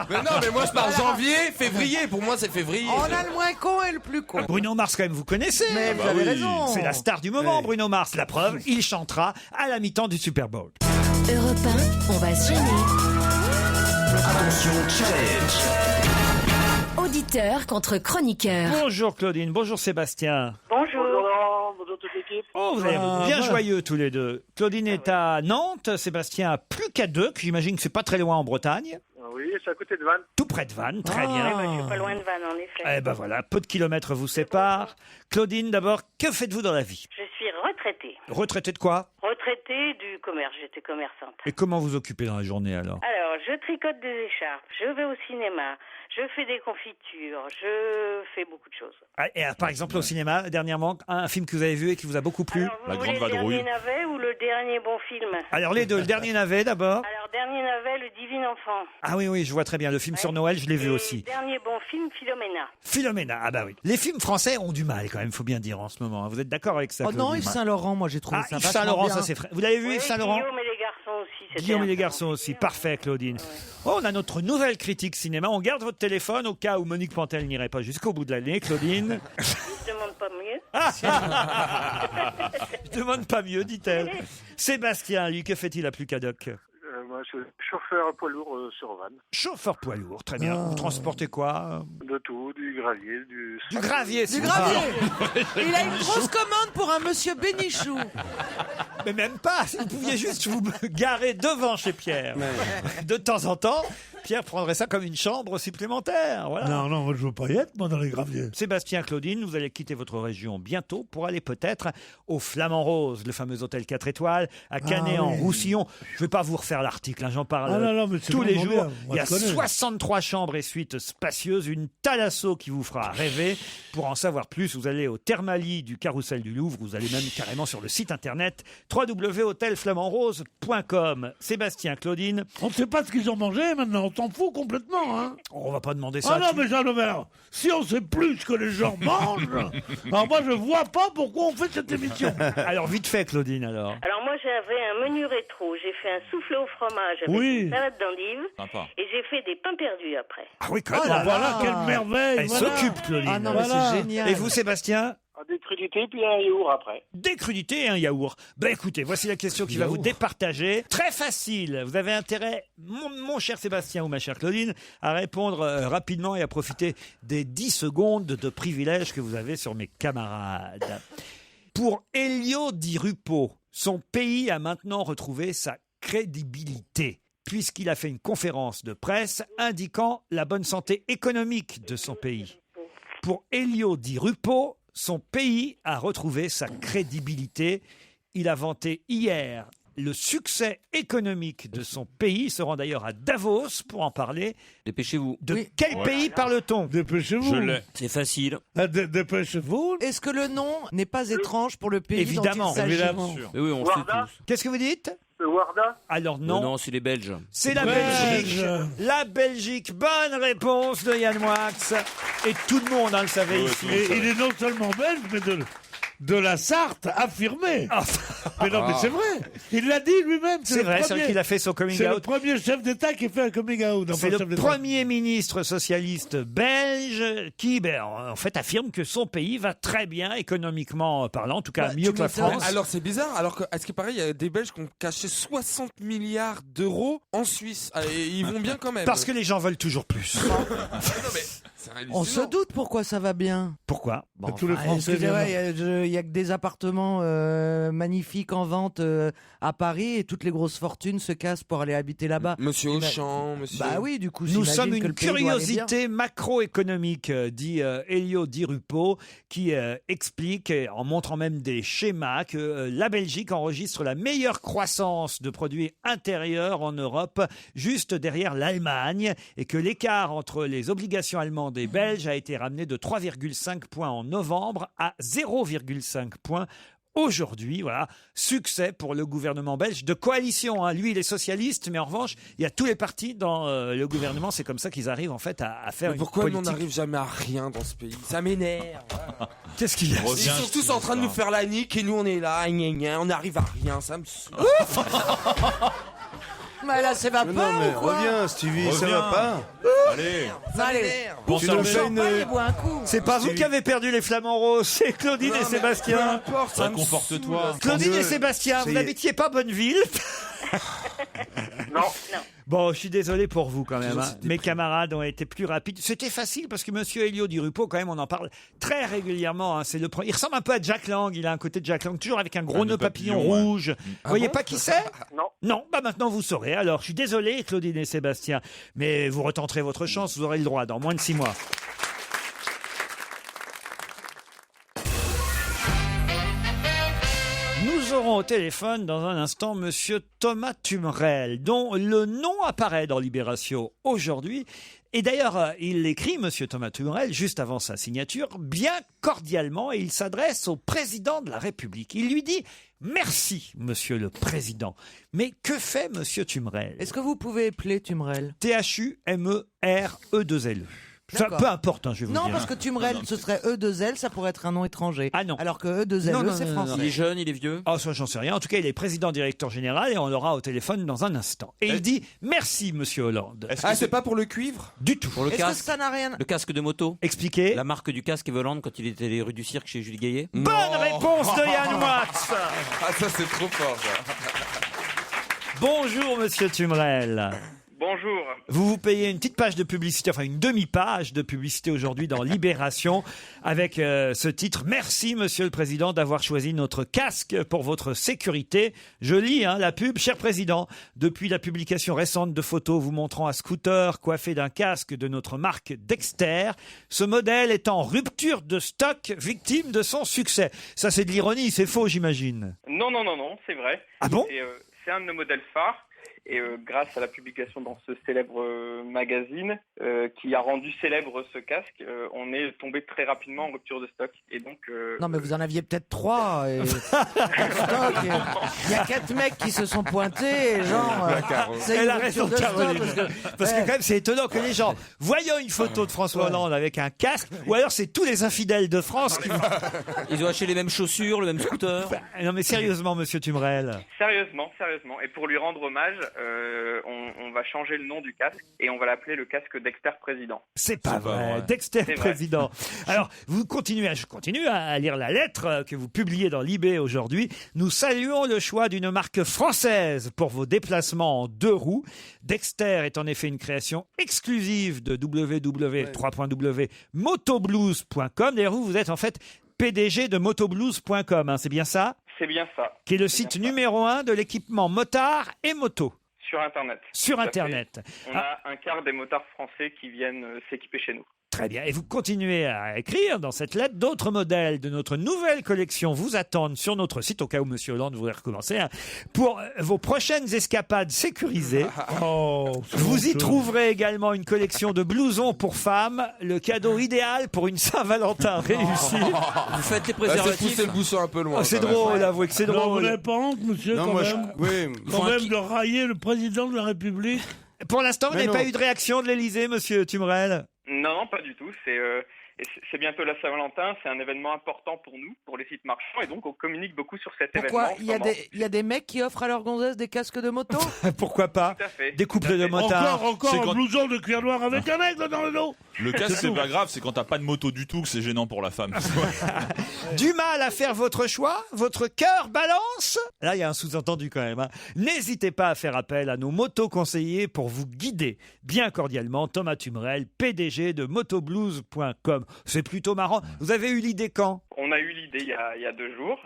S10: Mais non, mais moi je pars janvier, février. Pour moi c'est février.
S7: On a le moins con et le plus con.
S3: Bruno Mars, quand même, vous connaissez.
S7: Mais vous avez raison.
S3: C'est la star du moment, Bruno Mars. La preuve, il chantera à la mi-temps du Super Bowl.
S1: Europe 1, on va se gêner.
S2: Attention, challenge.
S1: Auditeur contre chroniqueur.
S3: Bonjour Claudine, bonjour Sébastien.
S13: Bonjour.
S12: Bonjour Laurent, bonjour toute l'équipe. l'équipe.
S3: Oh, vous êtes bien joyeux tous les deux. Claudine est à Nantes, Sébastien à Plucadeuc. J'imagine que c'est pas très loin en Bretagne.
S12: Oui, c'est à côté de Vannes.
S3: Tout près de Vannes, très
S13: Oui,
S3: bien.
S13: bah, je suis pas loin de Vannes, en effet.
S3: Eh ben voilà, peu de kilomètres vous séparent. Claudine, d'abord, que faites-vous dans la vie?
S13: Je suis retraitée.
S3: Retraitée de quoi?
S13: Retraitée du commerce, j'étais commerçante.
S3: Et comment vous occupez dans la journée alors?
S13: Alors, je tricote des écharpes, je vais au cinéma, je fais des confitures, je fais beaucoup de choses.
S3: Ah, et par exemple au cinéma, dernièrement, un film que vous avez vu et qui vous a beaucoup plu?
S13: Vous voulez le dernier navet ou le dernier bon film?
S3: Alors les deux, le dernier navet d'abord.
S13: Alors, dernier navet, le Divin Enfant.
S3: Ah oui, je vois très bien. Le film sur Noël, je l'ai vu aussi.
S13: Dernier bon film, Philomena.
S3: Philomena, ah bah oui. Les films français ont du mal quand même, faut bien dire en ce moment. Vous êtes d'accord avec ça?
S7: Oh non,
S3: Claudine?
S7: Yves Saint-Laurent, moi j'ai trouvé ça
S3: Yves
S7: vachement
S3: Saint-Laurent,
S7: bien.
S3: ça c'est frais. Vous l'avez vu, Yves Saint-Laurent?
S13: Guillaume et les garçons aussi. c'était
S3: Guillaume et les
S13: un-
S3: garçons aussi. Parfait, Claudine. Oh, on a notre nouvelle critique cinéma. On garde votre téléphone au cas où Monique Pantel n'irait pas jusqu'au bout de l'année, Claudine.
S13: Je demande pas mieux.
S3: Je demande pas mieux, dit-elle. Sébastien, lui, que fait-il à Plucadeuc?
S12: Moi, je suis chauffeur poids lourd sur Vannes.
S3: Chauffeur poids lourd, très bien. Vous transportez quoi?
S12: De tout, du gravier, du...
S3: Du gravier,
S7: Du
S3: c'est
S7: gravier. Il a une grosse commande pour un monsieur Bénichou.
S3: Mais même pas, si vous pouviez juste vous garer devant chez Pierre. De temps en temps, Pierre prendrait ça comme une chambre supplémentaire. Voilà.
S9: Non, moi je veux pas y être, moi, dans les graviers.
S3: Sébastien, Claudine, vous allez quitter votre région bientôt pour aller peut-être au Flamand Rose, le fameux hôtel 4 étoiles, à Canet-en-Roussillon. Je vais pas vous refaire l'article, hein, j'en parle
S9: Mais c'est
S3: tous les
S9: vraiment
S3: jours.
S9: bien,
S3: Il
S9: moi,
S3: y a
S9: je connais.
S3: 63 chambres et suites spacieuses, une thalasso qui vous fera rêver. Pour en savoir plus, vous allez au Thermalie du Carrousel du Louvre, vous allez même carrément sur le site internet www.hotelflamandrose.com. Sébastien, Claudine.
S9: On ne sait pas ce qu'ils ont mangé maintenant, on s'en fout complètement. Hein.
S3: On va pas demander ça.
S9: Ah non, mais Jean-Lemaire, si on sait plus ce que les gens mangent, alors moi je vois pas pourquoi on fait cette émission.
S3: Alors vite fait, Claudine, alors.
S13: Alors moi j'avais un menu rétro, j'ai fait un soufflé au fromage avec
S9: Oui.
S13: une salade d'endives
S6: Sympa.
S13: et j'ai fait des pains perdus après.
S3: Ah oui, quand
S9: Oh
S3: même.
S9: là voilà, quelle merveille.
S3: Elle
S9: voilà.
S3: s'occupe, Claudine.
S7: Ah non, mais
S9: Voilà.
S7: c'est génial.
S3: Et vous, Sébastien?
S12: Des crudités, puis un yaourt après.
S3: Des crudités et un yaourt. Ben écoutez, voici la question qui va vous départager. Très facile. Vous avez intérêt, mon cher Sébastien ou ma chère Claudine, à répondre rapidement et à profiter des 10 secondes de privilège que vous avez sur mes camarades. Pour Elio Di Rupo, son pays a maintenant retrouvé sa crédibilité, puisqu'il a fait une conférence de presse indiquant la bonne santé économique de son pays. Pour Elio Di Rupo, son pays a retrouvé sa crédibilité. Il a vanté hier le succès économique de son pays. Il se rend d'ailleurs à Davos pour en parler.
S5: Dépêchez-vous.
S3: De quel pays parle-t-on?
S9: Dépêchez-vous.
S6: Je l'ai.
S5: C'est facile.
S9: Dépêchez-vous.
S7: Est-ce que le nom n'est pas étrange pour le pays
S3: Évidemment,
S7: dont il s'agit?
S9: évidemment.
S5: Mais oui, on le sait
S12: Warda.
S5: tous.
S3: Qu'est-ce que vous dites?
S12: Le Warda.
S3: Alors non,
S5: Non, c'est les Belges.
S3: c'est la
S9: Belge.
S3: Belgique. La Belgique. Bonne réponse de Yann Moix. Et tout le monde le savait
S6: Ouais,
S3: ici.
S6: tout le monde.
S9: Et il est non seulement belge, mais de la Sarthe affirmé. Mais non, mais c'est vrai. Il l'a dit lui-même.
S3: C'est vrai, c'est vrai qu'il a fait son coming
S9: C'est le
S3: out.
S9: premier chef d'État qui fait un coming out.
S3: C'est le premier ministre socialiste belge qui, en fait, affirme que son pays va très bien économiquement parlant, en tout cas mieux que la France.
S10: Alors c'est bizarre, alors que, à ce qui paraît, il y a des Belges qui ont caché 60 milliards d'euros en Suisse. Ah, et ils vont bien quand même.
S3: Parce que les gens veulent toujours plus.
S10: Non, mais c'est
S7: On se
S10: hallucinant.
S7: doute pourquoi ça va bien.
S3: Pourquoi?
S7: Bon,
S9: Tous les Français
S7: excusez-moi,
S9: viennent.
S7: il y a que des appartements magnifiques en vente à Paris et toutes les grosses fortunes se cassent pour aller habiter là-bas.
S10: Monsieur Auchan, monsieur.
S7: Bah oui, du coup,
S3: Nous
S7: j'imagine
S3: sommes
S7: que
S3: une
S7: le pays doit aller bien.
S3: curiosité macroéconomique, dit Elio Di Rupo, qui explique, en montrant même des schémas, que la Belgique enregistre la meilleure croissance de produits intérieurs en Europe, juste derrière l'Allemagne, et que l'écart entre les obligations allemandes et belges a été ramené de 3,5 points en novembre à 0,5 points aujourd'hui. Voilà, succès pour le gouvernement belge de coalition. Hein. Lui, il est socialiste, mais en revanche, il y a tous les partis dans le gouvernement. C'est comme ça qu'ils arrivent en fait à faire
S10: Mais
S3: une
S10: pourquoi
S3: politique.
S10: on n'arrive jamais à rien dans ce pays? Ça m'énerve.
S3: Qu'est-ce qu'il y a?
S10: Ils sont tous en train de nous faire la nique et nous on est là, gna gna, on n'arrive à rien, ça me saoule.
S7: Mais là, c'est vapeur
S11: Non, mais
S7: ou quoi?
S11: reviens, Stevie, ça
S6: Reviens.
S11: va pas.
S6: Allez.
S7: Ça m'énerve.
S6: Pour
S11: Tu
S6: ça,
S11: nous
S6: le
S11: fais
S7: Champagne et bois un coup.
S3: C'est pas vous qui avez perdu les flamants roses, c'est Claudine et Sébastien.
S6: ça comporte-toi.
S3: Claudine et
S11: que-
S3: Sébastien,
S11: ça
S3: vous
S11: y est.
S3: n'habitiez pas Bonneville?
S12: Non.
S3: Bon, je suis désolé pour vous quand même.
S10: Toujours,
S3: Hein.
S10: c'était
S3: Mes camarades ont été plus rapides. C'était facile parce que Monsieur Elio Di Rupo, quand même, on en parle très régulièrement. Hein. C'est le premier. Il ressemble un peu à Jack Lang. Il a un côté de Jack Lang, toujours avec un gros nœud papillon rouge. Vous voyez pas qui c'est?
S14: Non.
S3: Non. Bah maintenant vous saurez. Alors, je suis désolé, Claudine et Sébastien, mais vous retenterez votre chance. Vous aurez le droit dans moins de 6 mois. Nous aurons au téléphone dans un instant Monsieur Thomas Tumrel, dont le nom apparaît dans Libération aujourd'hui. Et d'ailleurs, il écrit, Monsieur Thomas Tumrel, juste avant sa signature, bien cordialement, et il s'adresse au président de la République. Il lui dit « Merci, Monsieur le Président ». Mais que fait Monsieur Tumrel?
S7: Est-ce que vous pouvez appeler Tumrel?
S3: T-H-U-M-E-R-E-2-L. Ça,
S7: D'accord.
S3: peu importe, hein, je vais vous
S7: Non,
S3: dire.
S7: parce que Tumrel, ce serait E2L, ça pourrait être un nom étranger.
S3: Ah non.
S7: Alors que E2LE, c'est français.
S5: Il est jeune, il est vieux.
S3: Ah, ça, j'en sais rien. En tout cas, il est président-directeur général et on l'aura au téléphone dans un instant. Et il dit « Merci, Monsieur Hollande ».
S10: Ah, c'est pas pour le cuivre?
S3: Du tout.
S5: Pour le
S7: Est-ce que
S5: casque.
S7: ça n'a rien...
S5: Le casque de moto.
S3: Expliquez.
S5: La marque du casque Evoland quand il était les rues du Cirque chez Julie Gaillet.
S3: Bonne réponse de Yann Wax.
S10: Ah, ça c'est trop fort, ça.
S3: Bonjour, Monsieur Tumrel.
S14: Bonjour.
S3: Vous payez une petite page de publicité, enfin une demi-page de publicité aujourd'hui dans Libération avec ce titre « Merci, Monsieur le Président, d'avoir choisi notre casque pour votre sécurité ». Je lis la pub. « Cher Président, depuis la publication récente de photos vous montrant un scooter coiffé d'un casque de notre marque Dexter, ce modèle est en rupture de stock, victime de son succès. » Ça, c'est de l'ironie, c'est faux, j'imagine.
S14: Non, c'est vrai.
S3: Ah bon?
S14: C'est un de nos modèles phares. Et grâce à la publication dans ce célèbre magazine qui a rendu célèbre ce casque, on est tombé très rapidement en rupture de stock. Et donc,
S7: Non, mais vous en aviez peut-être 3. Et... Il y a 4 mecs qui se sont pointés, et genre... c'est
S3: Elle
S7: une
S3: a raison,
S7: rupture de stock,
S3: Caroline. Parce que
S7: Ouais.
S3: quand même, c'est étonnant que les gens, voyant une photo de François Hollande avec un casque, ou alors c'est tous les infidèles de France qui...
S5: Ils ont acheté les mêmes chaussures, le même scooter.
S3: Non mais sérieusement, Monsieur Tumrel.
S14: Sérieusement. Et pour lui rendre hommage, on va changer le nom du casque et on va l'appeler le casque Dexter Président.
S3: C'est pas vrai. Dexter
S14: C'est vrai.
S3: Président. Alors, je continue à lire la lettre que vous publiez dans Libé aujourd'hui. Nous saluons le choix d'une marque française pour vos déplacements en 2 roues. Dexter est en effet une création exclusive de www.motoblues.com. D'ailleurs, vous êtes en fait PDG de motoblues.com, hein, c'est bien ça?
S14: C'est bien ça.
S3: Qui est le site numéro 1 de l'équipement motard et moto.
S14: Sur Internet.
S3: Sur
S14: Tout à fait.
S3: Internet.
S14: On a un quart des motards français qui viennent s'équiper chez nous.
S3: Très bien. Et vous continuez à écrire dans cette lettre. D'autres modèles de notre nouvelle collection vous attendent sur notre site, au cas où Monsieur Hollande voudrait recommencer, hein, pour vos prochaines escapades sécurisées. Vous y trouverez également une collection de blousons pour femmes, le cadeau idéal pour une Saint-Valentin réussie.
S5: Vous faites les
S10: C'est
S5: préservatifs.
S10: pousser le bouchon un peu loin.
S3: Oh, c'est
S10: quand même.
S3: drôle, avouez que c'est
S9: Non, vous
S3: drôle.
S9: n'avez pas honte, monsieur,
S11: Non,
S9: quand
S11: moi,
S9: même,
S11: oui.
S9: de railler le président de la République?
S3: Pour l'instant, vous
S11: Mais
S3: n'avez pas
S11: non.
S3: eu de réaction de l'Élysée, Monsieur Tumrel?
S14: Non, pas du tout. C'est bientôt la Saint-Valentin, c'est un événement important pour nous, pour les sites marchands, et donc on communique beaucoup sur cet
S7: Pourquoi
S14: événement.
S7: il y a des mecs qui offrent à leurs gonzesses des casques de moto?
S3: Pourquoi pas?
S14: Tout à fait.
S3: Des couples de motards.
S9: Encore
S6: C'est
S9: un
S6: quand-
S9: blouson de cuir noir avec un aigle dans le dos.
S6: Le casque, c'est pas grave, c'est quand t'as pas de moto du tout que c'est gênant pour la femme.
S3: Du mal à faire votre choix? Votre cœur balance? Là, il y a un sous-entendu quand même. Hein. N'hésitez pas à faire appel à nos motoconseillers pour vous guider. Bien cordialement, Thomas Tumrel, PDG de motoblues.com. C'est plutôt marrant. Vous avez eu l'idée quand?
S14: On a eu l'idée il y a 2 jours,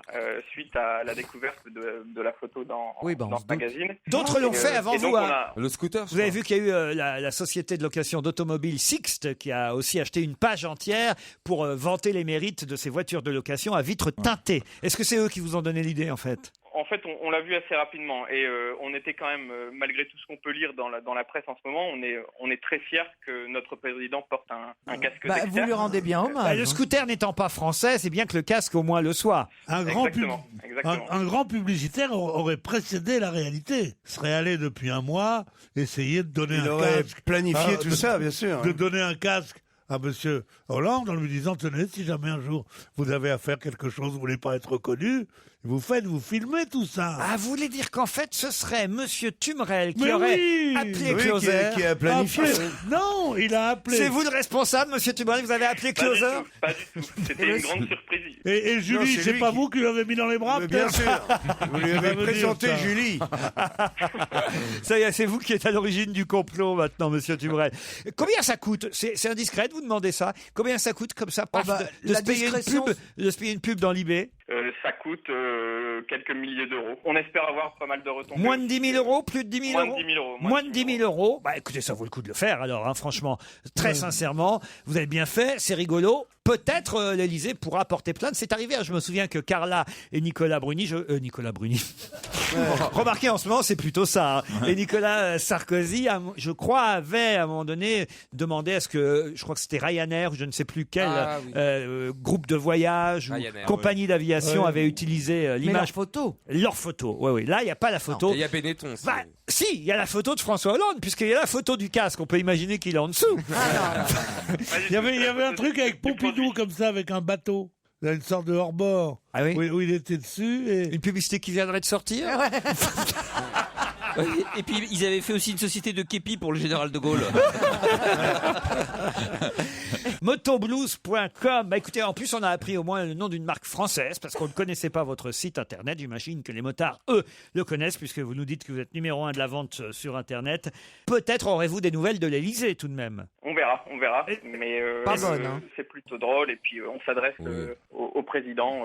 S14: suite à la découverte de la photo dans
S7: on
S14: ce
S7: se doute.
S14: magazine.
S3: D'autres l'ont fait avant
S14: et donc
S3: vous.
S14: on
S3: Hein.
S14: a-
S10: Le scooter.
S3: Vous avez vu qu'il y a eu la société de location d'automobiles Sixt qui a aussi acheté une page entière pour vanter les mérites de ces voitures de location à vitres teintées. Est-ce que c'est eux qui vous ont donné l'idée en fait?
S14: En fait, on l'a vu assez rapidement et on était quand même, malgré tout ce qu'on peut lire dans la presse en ce moment, on est très fiers que notre président porte un casque
S7: Bah,
S14: Dexter.
S7: vous lui rendez bien hommage.
S3: Bah, le scooter n'étant pas français, c'est bien que le casque au moins le soit.
S9: Un grand,
S14: Exactement.
S9: un grand publicitaire aurait précédé la réalité. Serait allé depuis un mois essayer de donner
S11: Il
S9: un
S11: aurait
S9: casque.
S11: planifié tout
S9: de-
S11: ça, bien sûr.
S9: De donner un casque à monsieur Hollande en lui disant, tenez, si jamais un jour vous avez à faire quelque chose, vous voulez pas être reconnu, Vous filmez tout ça.
S3: Ah, vous voulez dire qu'en fait, ce serait Monsieur Tumrel qui
S9: Mais
S3: aurait
S9: oui.
S3: appelé
S11: Oui,
S3: Closer.
S11: qui a planifié.
S9: Non, il a appelé.
S3: C'est vous le responsable, Monsieur Tumrel, vous avez appelé Closer?
S14: Pas du tout. C'était une grande surprise.
S9: Et Julie,
S11: Non, c'est
S9: c'est
S11: lui
S9: pas
S11: qui-
S9: vous qui l'avez mis dans les bras,
S11: Mais bien
S9: peut-être
S11: sûr. Vous lui avez
S9: Ça veut
S11: présenté
S9: dire ça.
S11: Julie.
S3: Ça y est, c'est vous qui êtes à l'origine du complot maintenant, Monsieur Tumrel. Combien ça coûte? C'est indiscret de vous demander ça. Combien ça coûte comme ça, paf, de
S7: la
S3: se payer
S7: discrétion-
S3: de se payer une pub dans l'IB?
S14: Ça coûte quelques milliers d'euros. On espère avoir pas mal de retombées.
S3: Moins de 10 000 euros? Plus de 10 000
S14: Moins
S3: euros?
S14: de 10 000 euros.
S3: Moins de 10 000 euros. Bah écoutez, ça vaut le coup de le faire alors, hein, franchement. Très sincèrement, vous avez bien fait, c'est rigolo. Peut-être l'Élysée pourra porter plainte. C'est arrivé, hein, je me souviens que Carla et Nicolas Bruni... Nicolas Bruni... Remarquez, en ce moment, c'est plutôt ça. Hein. Et Nicolas Sarkozy, je crois, avait à un moment donné demandé à ce que... Je crois que c'était Ryanair, ou je ne sais plus quel groupe de voyage ou
S10: Ryanair,
S3: compagnie d'aviation avait utilisé l'image...
S7: leur photo.
S3: Leur photo, oui. Là, il n'y a pas la photo.
S10: Il y a Benetton. aussi.
S3: Bah, si, il y a la photo de François Hollande, puisqu'il y a la photo du casque. On peut imaginer qu'il est en dessous.
S9: Il y avait un truc avec Pompidou comme ça, avec un bateau. Il y a une sorte de hors-bord.
S3: Ah oui?
S9: Où il était dessus. Et...
S3: Une publicité qui viendrait de sortir.
S5: Et puis ils avaient fait aussi une société de képi pour le général de Gaulle.
S3: Motoblues.com. Bah écoutez, en plus on a appris au moins le nom d'une marque française parce qu'on ne connaissait pas votre site internet. J'imagine que les motards, eux, le connaissent puisque vous nous dites que vous êtes numéro 1 de la vente sur internet. Peut-être aurez-vous des nouvelles de l'Élysée tout de même.
S14: On verra. Mais
S7: Pas bonne, hein.
S14: c'est plutôt drôle. Et puis on s'adresse au président.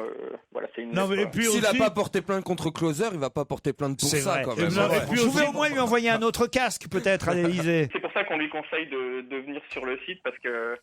S14: Voilà, c'est une.
S9: Non, mais, et puis
S10: S'il n'a
S9: aussi-
S10: pas porté plainte contre Closer, il va pas porter plainte pour
S3: C'est
S10: ça
S3: vrai.
S10: quand
S9: Et
S10: même.
S9: vous avez- puis
S3: Vous pouvez
S9: aussi-
S3: au moins lui envoyer un autre casque peut-être à l'Élysée.
S14: C'est pour ça qu'on lui conseille de venir sur le site parce que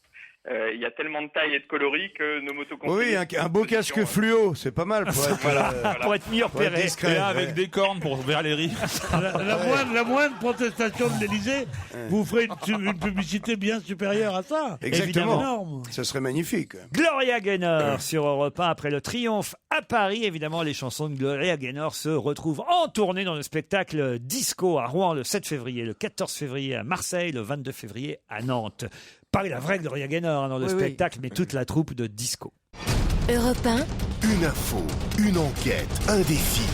S14: il y a tellement de tailles et de coloris que nos motoconseillers...
S11: Oui, un beau casque fluo, c'est pas mal pour être,
S3: Pour être mieux
S11: pour être
S3: repéré.
S11: discret.
S6: Et là, avec des cornes pour vers les riz.
S9: La moindre protestation de l'Élysée, vous ferez une publicité bien supérieure à ça.
S11: Exactement.
S9: Énorme.
S11: Ça serait magnifique.
S3: Gloria Gaynor sur Europe 1 après le triomphe à Paris. Évidemment, les chansons de Gloria Gaynor se retrouvent en tournée dans le spectacle Disco à Rouen le 7 février, le 14 février à Marseille, le 22 février à Nantes. Pas la vraie Gloria Gaynor dans le spectacle, mais toute la troupe de Disco.
S1: Europe 1,
S2: Une info, une enquête, un défi.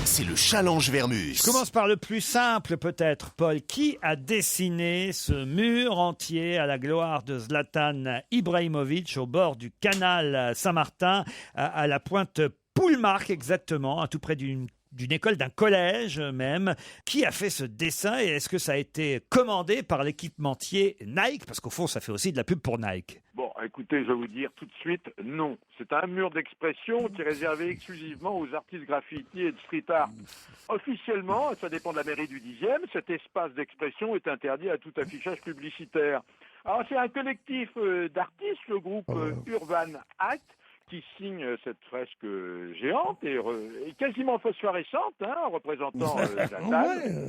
S2: C'est le challenge Vermus.
S3: Je commence par le plus simple peut-être, Paul. Qui a dessiné ce mur entier à la gloire de Zlatan Ibrahimovic au bord du canal Saint-Martin, à la pointe Poulmark exactement, à tout près d'une école, d'un collège même. Qui a fait ce dessin et est-ce que ça a été commandé par l'équipementier Nike? Parce qu'au fond, ça fait aussi de la pub pour Nike.
S12: Bon, écoutez, je vais vous dire tout de suite, non. C'est un mur d'expression qui est réservé exclusivement aux artistes graffiti et de street art. Officiellement, ça dépend de la mairie du 10e, cet espace d'expression est interdit à tout affichage publicitaire. Alors, c'est un collectif d'artistes, le groupe Urban Act, qui signe cette fresque géante et quasiment phosphorescente, hein, représentant Zlatan.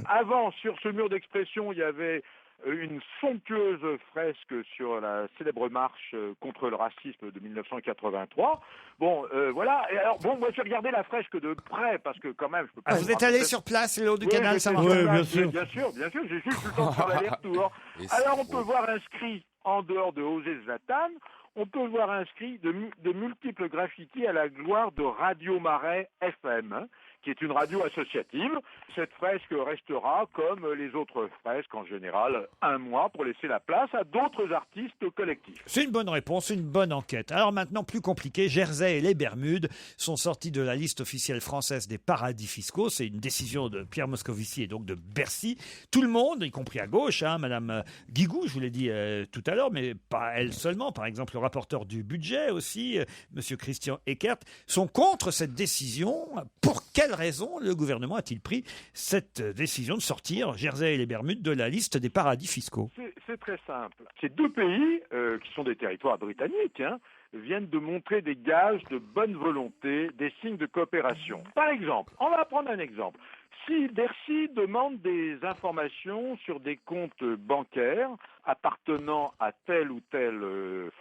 S12: Avant, sur ce mur d'expression, il y avait une somptueuse fresque sur la célèbre marche contre le racisme de 1983. Bon, voilà. Et alors, bon, moi, j'ai regardé la fresque de près parce que quand même, je peux pas.
S3: Vous êtes allé sur place, le haut du canal
S12: j'étais
S3: Saint-Martin?
S12: sur place,
S9: bien sûr.
S12: Bien sûr. J'ai juste eu le temps de faire l'aller-retour. Alors, on peut voir inscrit en dehors de Osez Zlatan. On peut voir inscrit de multiples graffitis à la gloire de Radio Marais FM, hein, qui est une radio associative. Cette fresque restera, comme les autres fresques en général, un mois pour laisser la place à d'autres artistes collectifs.
S3: C'est une bonne réponse, une bonne enquête. Alors maintenant, plus compliqué, Jersey et les Bermudes sont sortis de la liste officielle française des paradis fiscaux. C'est une décision de Pierre Moscovici et donc de Bercy. Tout le monde, y compris à gauche, hein, Madame Guigou, je vous l'ai dit tout à l'heure, mais pas elle seulement. Par exemple, le rapporteur du budget aussi, Monsieur Christian Eckert, sont contre cette décision. Pour quelle raison le gouvernement a-t-il pris cette décision de sortir Jersey et les Bermudes de la liste des paradis fiscaux?
S12: C'est très simple. Ces deux pays, qui sont des territoires britanniques, hein, viennent de montrer des gages de bonne volonté, des signes de coopération. Par exemple, on va prendre un exemple. Si Bercy demande des informations sur des comptes bancaires appartenant à tel ou tel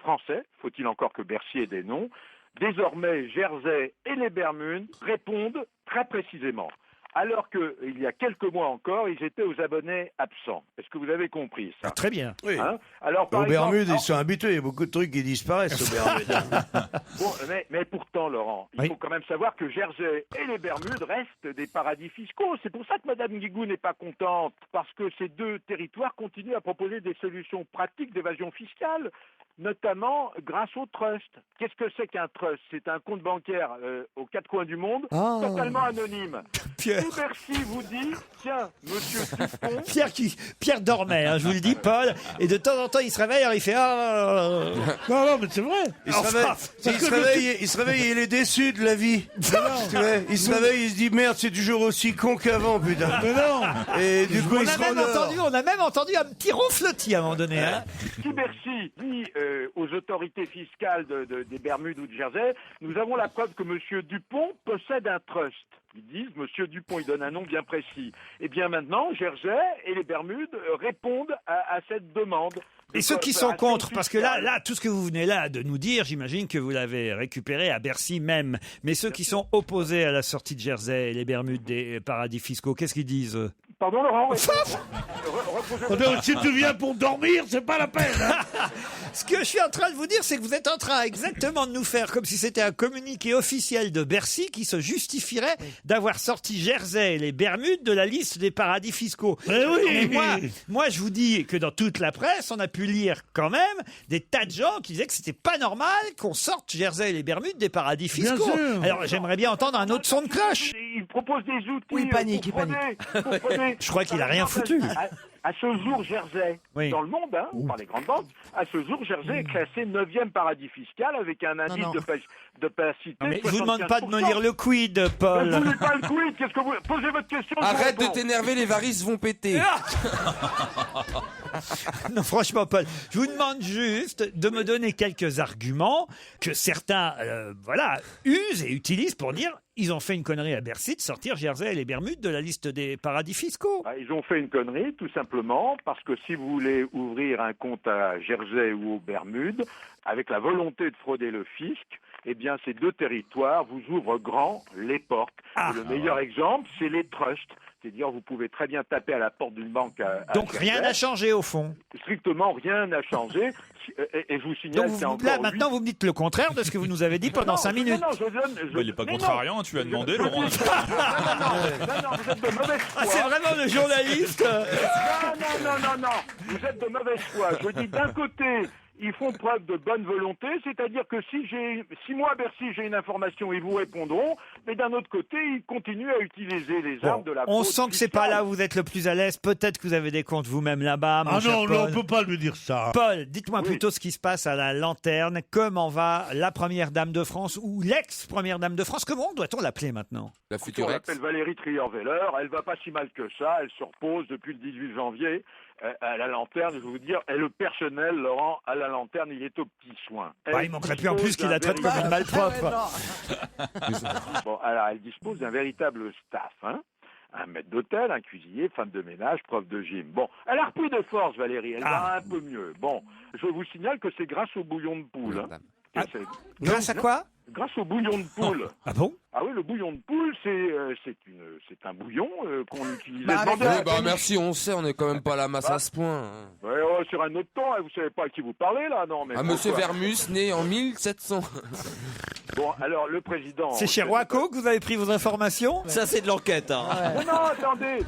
S12: Français, faut-il encore que Bercy ait des noms, désormais Jersey et les Bermudes répondent très précisément. alors qu'il y a quelques mois encore, ils étaient aux abonnés absents. Est-ce que vous avez compris ça?
S3: Très bien.
S11: Oui.
S12: Hein? Alors, par
S11: Aux Bermudes,
S12: exemple,
S11: ils sont habitués. Il y a beaucoup de trucs qui disparaissent aux Bermudes.
S12: Bon, mais pourtant, Laurent, il faut quand même savoir que Jersey et les Bermudes restent des paradis fiscaux. C'est pour ça que Mme Guigou n'est pas contente, parce que ces deux territoires continuent à proposer des solutions pratiques d'évasion fiscale, notamment grâce au trust. Qu'est-ce que c'est qu'un trust? C'est un compte bancaire aux quatre coins du monde, totalement anonyme.
S3: Pierre.
S12: Si Bercy vous dit, tiens, monsieur Dupont...
S3: Pierre dormait, hein, je vous le dis, Paul, et de temps en temps, il se réveille, alors il fait...
S9: Non, mais c'est vrai.
S11: Il se réveille, il est déçu de la vie. Tu vois, il se réveille, il se dit merde, c'est toujours aussi con qu'avant, putain.
S9: Mais non.
S11: Et du coup,
S3: on a même entendu un petit ronflotis à un moment donné. Hein.
S12: Si Bercy dit aux autorités fiscales des Bermudes ou de Jersey, nous avons la preuve que monsieur Dupont possède un trust. Ils disent, monsieur Dupont, il donne un nom bien précis. Et bien maintenant, Jersey et les Bermudes répondent à cette demande.
S3: Et ceux qui sont contre, parce que là, tout ce que vous venez là de nous dire, j'imagine que vous l'avez récupéré à Bercy même. Mais ceux qui sont opposés à la sortie de Jersey et les Bermudes des paradis fiscaux, qu'est-ce qu'ils disent?
S12: Pardon, Laurent?
S9: Si tu viens pour dormir, c'est pas la peine. Hein.
S3: Ce que je suis en train de vous dire, c'est que vous êtes en train exactement de nous faire comme si c'était un communiqué officiel de Bercy qui se justifierait d'avoir sorti Jersey et les Bermudes de la liste des paradis fiscaux.
S9: Mais oui.
S3: Et moi, je vous dis que dans toute la presse, on a pu lire quand même des tas de gens qui disaient que c'était pas normal qu'on sorte Jersey et les Bermudes des paradis fiscaux.
S9: Bien sûr.
S3: Alors j'aimerais bien entendre un autre son de cloche.
S12: Il propose des outils.
S7: Oui, il panique.
S3: Je crois qu'il a rien foutu.
S12: À ce jour, Jersey, dans le monde, par les grandes banques, à ce jour, Jersey est classé 9e paradis fiscal avec un indice d'opacité.
S3: Mais je vous demande pas de me lire le quid, Paul.
S12: Vous ne pas le quid, qu'est-ce que vous... Posez votre question.
S10: Arrête de t'énerver, les varices vont péter.
S3: Non, franchement, Paul, je vous demande juste de me donner quelques arguments que certains, usent et utilisent pour dire ils ont fait une connerie à Bercy de sortir Jersey et les Bermudes de la liste des paradis fiscaux.
S12: Ils ont fait une connerie, tout simplement, parce que si vous voulez ouvrir un compte à Jersey ou aux Bermudes, avec la volonté de frauder le fisc, eh bien, ces deux territoires vous ouvrent grand les portes. Et le meilleur exemple, c'est les trusts. C'est-à-dire, vous pouvez très bien taper à la porte d'une banque à
S3: Donc
S12: Jersey.
S3: rien n'a changé au fond.
S12: Strictement rien n'a changé. Et je vous signale qu'il y a encore
S3: maintenant, vous me dites le contraire de ce que vous nous avez dit pendant 5 minutes.
S6: Il n'est pas contrariant, tu as demandé, Laurent.
S12: Non, vous êtes de mauvaise foi.
S3: C'est vraiment le journaliste.
S12: Non, vous êtes de mauvaise foi. Je dis d'un côté, ils font preuve de bonne volonté, c'est-à-dire que si moi, Bercy, j'ai une information, ils vous répondront, mais d'un autre côté, ils continuent à utiliser les armes de la fraude
S3: On sent que c'est pas là où vous êtes le plus à l'aise. Peut-être que vous avez des comptes vous-même là-bas.
S9: Ah non, on peut pas lui dire ça.
S3: Paul, dites-moi plutôt ce qui se passe à la Lanterne. Comment va la première dame de France ou l'ex-première dame de France? Comment doit-on l'appeler maintenant?
S10: La
S12: On
S10: future ex.
S12: l'appelle Valérie Trierweiler. Elle va pas si mal que ça. Elle se repose depuis le 18 janvier. À la Lanterne, je vais vous dire, et le personnel, Laurent, à la Lanterne, il est aux petits soins.
S3: Il manquerait plus en plus qu'il la traite comme une malpropre.
S12: Bon, alors, elle dispose d'un véritable staff, un maître d'hôtel, un cuisinier, femme de ménage, prof de gym. Bon, elle a repris de force, Valérie, elle va un peu mieux. Bon, je vous signale que c'est grâce au bouillon de poule.
S3: Grâce à quoi?
S12: Grâce au bouillon de poule.
S3: Ah bon?
S12: Ah oui, le bouillon de poule, c'est un bouillon qu'on utilisait.
S10: Merci, on sait, on n'est quand même pas à la masse à ce point.
S12: Ouais, sur un autre temps, vous savez pas à qui vous parlez là, non? Mais
S10: Monsieur Vermus, né en 1700.
S12: Bon, alors le président.
S3: C'est chez Roaco que vous avez pris vos informations?
S5: Ça, c'est de l'enquête.
S12: Non, attendez.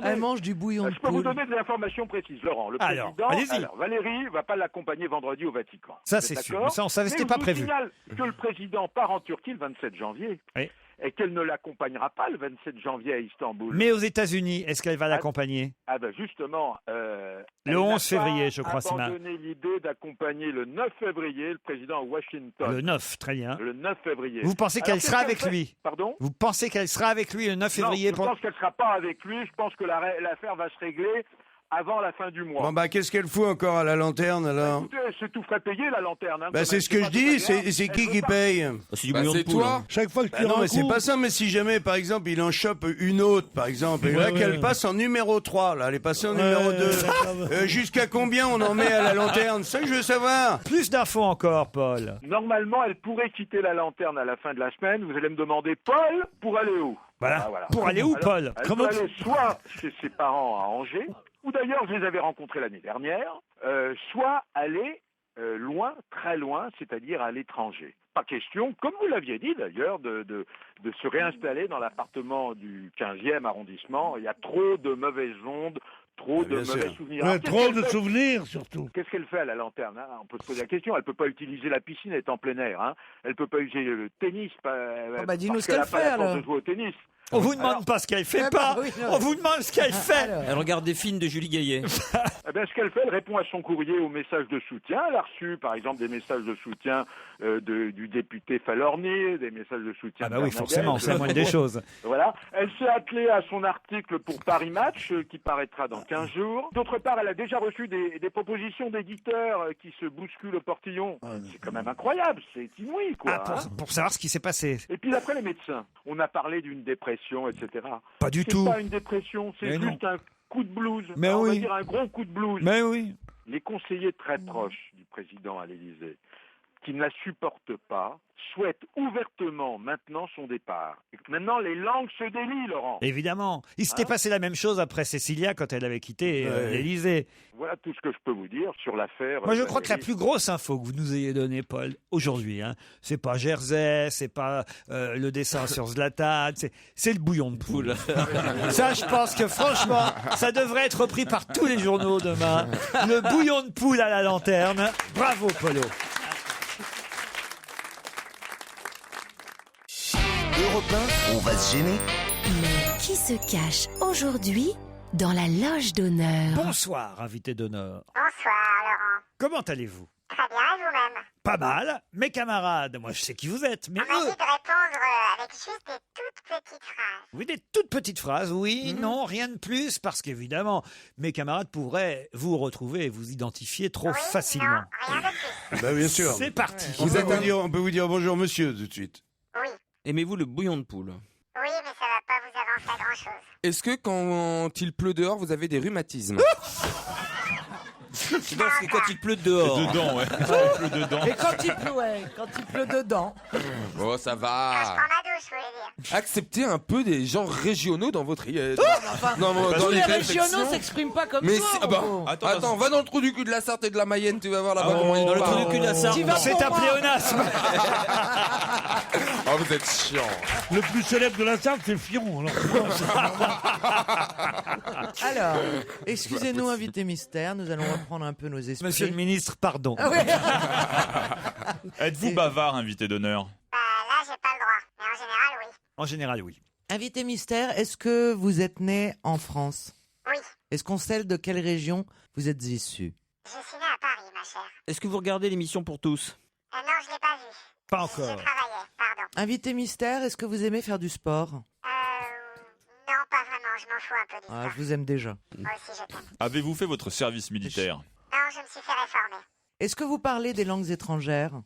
S7: Elle mange du bouillon de
S12: Je peux vous
S7: poule.
S12: donner des informations précises, Laurent. Le président. Alors, Valérie va pas l'accompagner vendredi au Vatican.
S3: Ça, c'est sûr. Mais ça, on savait, c'était pas prévu.
S12: Je vous signale que le président part en Turquie le 27 janvier.
S3: Oui.
S12: Et qu'elle ne l'accompagnera pas le 27 janvier à Istanbul.
S3: Mais aux États-Unis, est-ce qu'elle va l'accompagner?
S12: Ah ben justement,
S3: le 11 février, je crois, c'est
S12: mal. Elle a abandonné l'idée d'accompagner le 9 février le président à Washington.
S3: Le 9, très bien.
S12: Le 9 février.
S3: Vous pensez qu'elle sera avec lui?
S12: Pardon?
S3: Vous pensez qu'elle sera avec lui le 9 février?
S12: Non, je pense qu'elle ne sera pas avec lui. Je pense que l'affaire va se régler avant la fin du mois.
S11: Bon, qu'est-ce qu'elle fout encore à la Lanterne, alors?
S12: Écoutez, c'est tout frais payé, la Lanterne.
S11: C'est ce que je dis, c'est qui paye?
S5: C'est du bouillon de poule.
S10: Toi.
S9: Chaque fois que tu
S11: Non, mais c'est pas ça, mais si jamais, par exemple, il en chope une autre, par exemple, et là, qu'elle passe en numéro 3, là, elle est passée en numéro 2. Jusqu'à combien on en met à la Lanterne? C'est ça que je veux savoir.
S3: Plus d'infos encore, Paul.
S12: Normalement, elle pourrait quitter la Lanterne à la fin de la semaine. Vous allez me demander, Paul, pour aller où?
S3: Voilà.
S12: Ah, voilà.
S3: Pour aller où,
S12: Alors,
S3: Paul?
S12: Elle peut aller soit chez ses parents à Angers, ou d'ailleurs je les avais rencontrés l'année dernière, soit aller loin, très loin, c'est-à-dire à l'étranger. Pas question, comme vous l'aviez dit d'ailleurs, de se réinstaller dans l'appartement du 15e arrondissement. Il y a trop de mauvaises ondes, trop de mauvais souvenirs.
S9: Ouais,
S12: Alors,
S9: trop de souvenirs, surtout.
S12: Qu'est-ce qu'elle fait à la lanterne, hein? On peut se poser la question. Elle peut pas utiliser la piscine, elle est en plein air. Hein? Elle peut pas utiliser le tennis.
S7: dis-nous ce
S12: qu'elle
S7: qu'elle
S12: a pas
S7: fait,
S12: la force
S7: alors.
S12: de jouer au tennis.
S3: On vous demande pas ce qu'elle fait pas. On vous demande ce qu'elle fait.
S5: Elle regarde des films de Julie Gaillet.
S12: Eh bien, ce qu'elle fait, elle répond à son courrier aux messages de soutien. Elle a reçu, par exemple, des messages de soutien du député Falorni, des messages de soutien.
S3: Ah bah oui, forcément, c'est la moindre des choses.
S12: Voilà. Elle s'est attelée à son article pour Paris Match, qui paraîtra dans 15 jours. D'autre part, elle a déjà reçu des propositions d'éditeurs qui se bousculent au portillon. C'est quand même incroyable, c'est inouï, quoi.
S3: Ah, pour savoir ce qui s'est passé.
S12: Et puis après, les médecins. On a parlé d'une dépression, etc.
S3: Pas du tout.
S12: C'est pas une dépression, c'est
S3: Mais
S12: juste un coup de blues.
S3: Mais
S12: Alors, on va
S3: oui.
S12: dire un gros coup de blues.
S3: Mais oui.
S12: Les conseillers très proches du président à l'Élysée, qui ne la supportent pas, souhaitent ouvertement maintenant son départ. Et maintenant, les langues se délient, Laurent.
S3: Évidemment. Il s'était passé la même chose après Cécilia quand elle avait quitté l'Élysée.
S12: Voilà tout ce que je peux vous dire sur l'affaire.
S3: Moi, je crois que la plus grosse info que vous nous ayez donnée, Paul, aujourd'hui, hein, c'est pas Jersey, c'est pas le dessin sur Zlatan, c'est le bouillon de poule. Ça, je pense que franchement, ça devrait être repris par tous les journaux demain. Le bouillon de poule à la lanterne. Bravo, Polo.
S2: Europe 1, on va se gêner.
S1: Mais qui se cache aujourd'hui dans la loge d'honneur?
S3: Bonsoir, invité d'honneur.
S15: Bonsoir, Laurent.
S3: Comment allez-vous?
S15: Très bien, et vous-même?
S3: Pas mal. Mes camarades, moi je sais qui vous êtes, mais
S15: On m'a dit
S3: eux...
S15: de répondre avec juste des toutes petites phrases.
S3: Oui, des toutes petites phrases, oui, non, rien de plus, parce qu'évidemment, mes camarades pourraient vous retrouver et vous identifier trop facilement.
S15: Non, rien de plus.
S11: Bah, bien sûr.
S3: C'est parti.
S11: On peut vous dire bonjour monsieur tout de suite.
S15: Oui.
S5: Aimez-vous le bouillon de poule?
S15: Oui, mais ça va pas vous avancer à grand-chose.
S10: Est-ce que quand il pleut dehors, vous avez des rhumatismes?
S5: C'est parce que quand il pleut dehors.
S6: Dedans, ouais. Il pleut dedans.
S7: Et quand il pleut dedans.
S10: Oh, ça
S15: Je
S10: va.
S15: prends ma douche, vous voulez dire.
S10: Acceptez un peu des gens régionaux dans votre...
S7: Non,
S10: dans
S7: tous les
S10: réflexions.
S7: régionaux s'expriment pas comme
S10: Mais
S7: ça.
S10: si, ah bah,
S7: gros.
S10: attends, va dans le trou du cul de la Sarthe et de la Mayenne, tu vas voir là-bas comment ils
S5: Dans le
S10: parlent.
S5: trou du cul de la Sarthe.
S3: C'est un pléonasme.
S10: Oh, vous êtes chiant.
S9: Le plus célèbre de la Sarthe, c'est Fion.
S7: Alors, excusez-nous, invité mystère, nous allons reprendre un peu nos esprits.
S3: Monsieur le ministre, pardon.
S7: Ah ouais.
S6: Êtes-vous bavard, invité d'honneur?
S15: Bah là, j'ai pas le droit. Mais en général, oui.
S3: En général, oui.
S7: Invité mystère, est-ce que vous êtes né en France?
S15: Oui.
S7: Est-ce qu'on sait de quelle région vous êtes issu?
S15: J'ai signé à Paris, ma chère.
S5: Est-ce que vous regardez l'émission Pour tous?
S15: Non, je l'ai pas vu.
S3: Pas
S15: Je
S3: encore.
S15: travaillais, pardon.
S7: Invité mystère, est-ce que vous aimez faire du sport?
S15: Non, pas vraiment. Je m'en fous un peu du
S7: Ah,
S15: sport.
S7: je vous aime déjà.
S15: Moi aussi, je t'aime.
S6: Avez-vous fait votre service militaire?
S15: Non, je me suis fait réformer.
S7: Est-ce que vous parlez des langues étrangères?
S15: Non,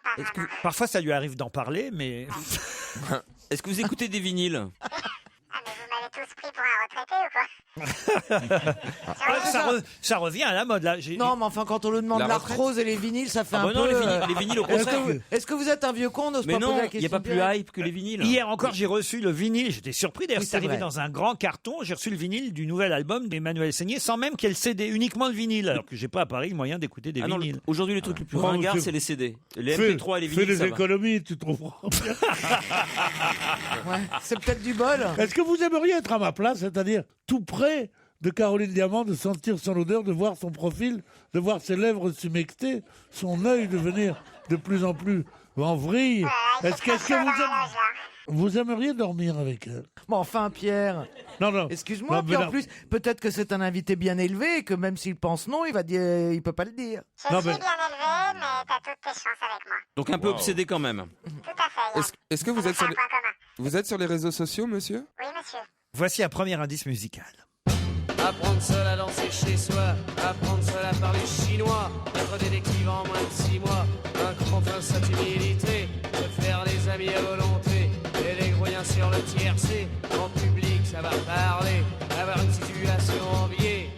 S15: pas vraiment.
S3: Parfois, ça lui arrive d'en parler, mais...
S5: Est-ce que vous écoutez des vinyles?
S15: Ah, mais vous m'avez tous pris pour un retraité ou quoi?
S3: ça revient à la mode, là.
S7: Non, mais enfin, quand on nous demande
S5: La
S7: l'arthrose et les vinyles, ça fait
S5: Ah
S7: un
S5: bah non,
S7: peu...
S5: les vinyles, au
S7: Est-ce
S5: contraire.
S7: est-ce que vous êtes un vieux con, on n'ose
S5: Mais
S7: pas poser
S5: non,
S7: la
S5: il
S7: question
S5: n'y a pas plus
S7: directe
S5: hype que les vinyles.
S3: Hier encore, j'ai reçu le vinyle. J'étais surpris. D'ailleurs,
S7: Oui,
S3: c'est
S7: c'est
S3: arrivé
S7: vrai.
S3: dans un grand carton. J'ai reçu le vinyle du nouvel album d'Emmanuel Seigné sans même qu'il y ait le CD, uniquement le vinyle. Alors que j'ai pas à Paris le moyen d'écouter des
S5: Ah non,
S3: vinyles.
S5: aujourd'hui, le truc le plus
S9: Oh,
S5: ringard,
S9: monsieur.
S5: c'est les CD. Les
S9: Fais
S5: MP3 et les
S9: fais
S5: vinyles,
S9: des
S5: ça va.
S9: économies, tu trouveras.
S7: Ouais, c'est peut-être du bol.
S9: Est-ce que vous aimeriez être à ma place, c'est-à-dire tout près de Caroline Diamant, de sentir son odeur, de voir son profil, de voir ses lèvres s'humecter, son œil devenir de plus en plus en vrille? Est-ce que vous aimeriez dormir avec elle?
S7: Bon, enfin, Pierre.
S9: Non.
S7: Excuse-moi,
S9: Non,
S7: puis
S9: mais
S7: en
S9: non.
S7: plus, peut-être que c'est un invité bien élevé et que même s'il pense non, il va dire, il peut pas le dire.
S15: Je suis bien élevé, mais t'as toutes tes chances avec moi.
S5: Donc un peu obsédé quand même.
S15: Tout à fait, Yann.
S10: Est-ce que vous êtes
S15: C'est
S10: sur
S15: un
S10: les...
S15: point commun.
S10: Vous êtes sur les réseaux sociaux, monsieur?
S15: Oui, monsieur.
S3: Voici un premier indice musical.
S16: Apprendre seul à danser chez soi, apprendre seul à parler chinois, être détective en moins de 6 mois, vaincre enfin sa timidité, se faire des amis à volonté, et des grouillins sur le tiercé, en public ça va parler, avoir une situation en biais.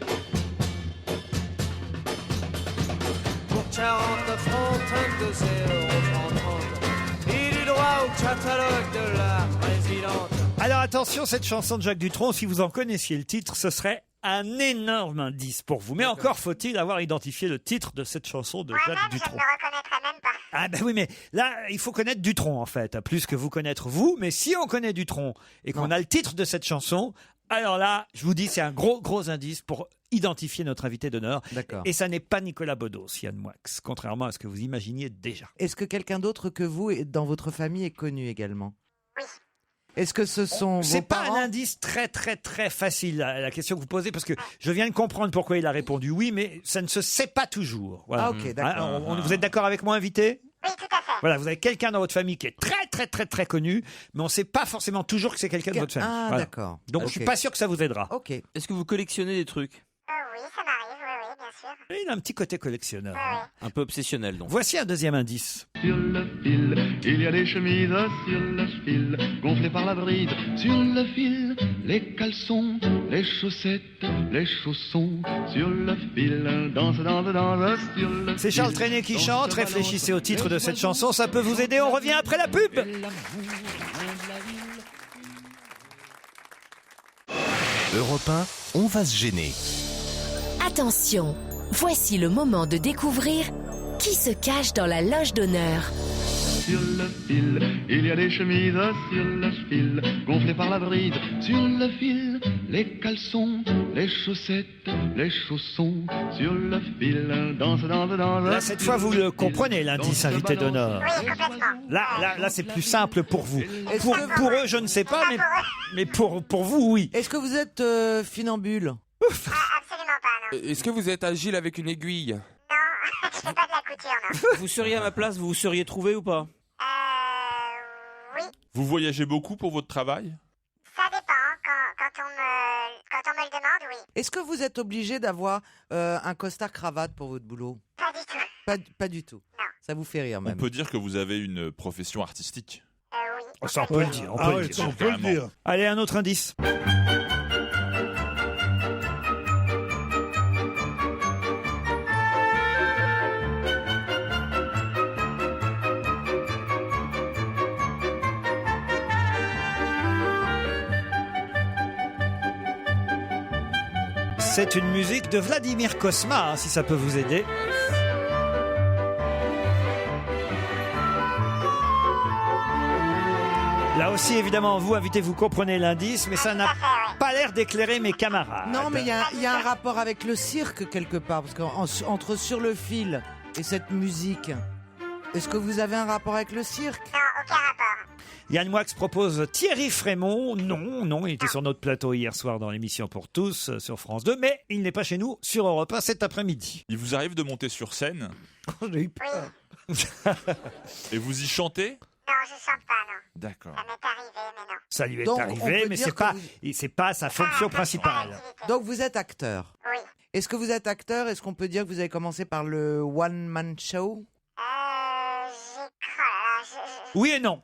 S16: Pour 49 francs, 32 €, et du droit au catalogue de la présidente.
S3: Alors attention, cette chanson de Jacques Dutronc, si vous en connaissiez le titre, ce serait un énorme indice pour vous. Mais encore faut-il avoir identifié le titre de cette chanson de Jacques Dutronc.
S15: Je ne me reconnaîtrais même pas.
S3: Ah ben oui, mais là, il faut connaître Dutronc en fait, plus que vous connaître vous. Mais si on connaît Dutronc et qu'on a le titre de cette chanson, alors là, je vous dis, c'est un gros indice pour identifier notre invité d'honneur.
S7: D'accord.
S3: Et ça n'est pas Nicolas Bedos, Yann Moix, contrairement à ce que vous imaginiez déjà.
S7: Est-ce que quelqu'un d'autre que vous dans votre famille est connu également? Oui. Est-ce que ce sont vos
S3: C'est pas
S7: parents?
S3: un indice très facile, la question que vous posez, parce que je viens de comprendre pourquoi il a répondu oui, mais ça ne se sait pas toujours. Voilà.
S7: Ah, ok, d'accord.
S3: Vous êtes d'accord avec moi, invité?
S15: Oui, tout à fait.
S3: Voilà, vous avez quelqu'un dans votre famille qui est très connu, mais on ne sait pas forcément toujours que c'est quelqu'un de votre famille.
S7: Ah,
S3: Voilà.
S7: d'accord.
S3: Donc je suis pas sûr que ça vous aidera.
S7: Ok.
S5: Est-ce que vous collectionnez des trucs?
S15: Oui, ça m'arrive, oui, bien sûr.
S3: Il a un petit côté collectionneur.
S5: Un peu obsessionnel, donc.
S3: Voici un deuxième indice.
S17: Sur le fil, il y a des chemises sur le fil, gonflées par la bride. Sur le fil, les caleçons, les chaussettes, les chaussons. Sur le fil, danse sur le
S3: C'est Charles Trenet qui chante. Réfléchissez au titre de cette chanson, ça peut vous aider. On revient après la pub.
S2: Europe 1, on va se gêner.
S1: Attention, voici le moment de découvrir qui se cache dans la loge d'honneur.
S17: Sur le fil, il y a des chemises sur le fil, gonflées par la bride. Sur le fil, les caleçons, les chaussettes, les chaussons. Sur le fil, danse.
S3: Là, cette fois, vous le comprenez, l'indice invité d'honneur.
S15: Oui, complètement.
S3: Là, c'est plus simple pour vous.
S7: Est-ce que-
S3: Pour eux, je ne sais pas, mais pour vous, oui.
S7: Est-ce que vous êtes funambule?
S15: Absolument pas, non.
S10: Est-ce que vous êtes agile avec une aiguille?
S15: Non, je fais pas de la couture, non.
S5: Vous seriez à ma place, vous vous seriez trouvé ou pas?
S15: Oui,
S6: Vous voyagez beaucoup pour votre travail?
S15: ça dépend. Quand on me le demande, oui.
S7: Est-ce que vous êtes obligé d'avoir un costard-cravate pour votre boulot?
S15: Pas du tout.
S7: Pas du tout.
S15: Non.
S7: Ça vous fait rire
S6: On
S7: même.
S6: peut dire que vous avez une profession artistique.
S15: Oui.
S3: Ça, on peut le dire. On peut le dire.
S9: on peut le dire.
S3: Allez, un autre indice. C'est une musique de Vladimir Cosma, hein, si ça peut vous aider. Là aussi, évidemment, vous, invité, vous comprenez l'indice, mais ça n'a pas l'air d'éclairer mes camarades.
S7: Non, mais il y a un rapport avec le cirque quelque part, parce qu'entre Sur le fil et cette musique, est-ce que vous avez un rapport avec le cirque?
S15: Non, aucun rapport.
S3: Yann Moix propose Thierry Frémont. Non, il était sur notre plateau hier soir dans l'émission Pour tous sur France 2, mais il n'est pas chez nous sur Europe 1 cet après-midi.
S6: Il vous arrive de monter sur scène
S3: J'ai eu peur.
S6: et vous y chantez?
S15: Non, je chante pas, non.
S6: D'accord.
S15: Ça m'est arrivé, mais non.
S3: Ça lui est
S7: Donc, on
S3: arrivé,
S7: peut
S3: mais
S7: dire
S3: c'est pas sa fonction principale.
S7: Donc vous êtes acteur.
S15: Oui.
S7: Est-ce que vous êtes acteur? Est-ce qu'on peut dire que vous avez commencé par le one-man show?
S3: Oui et non.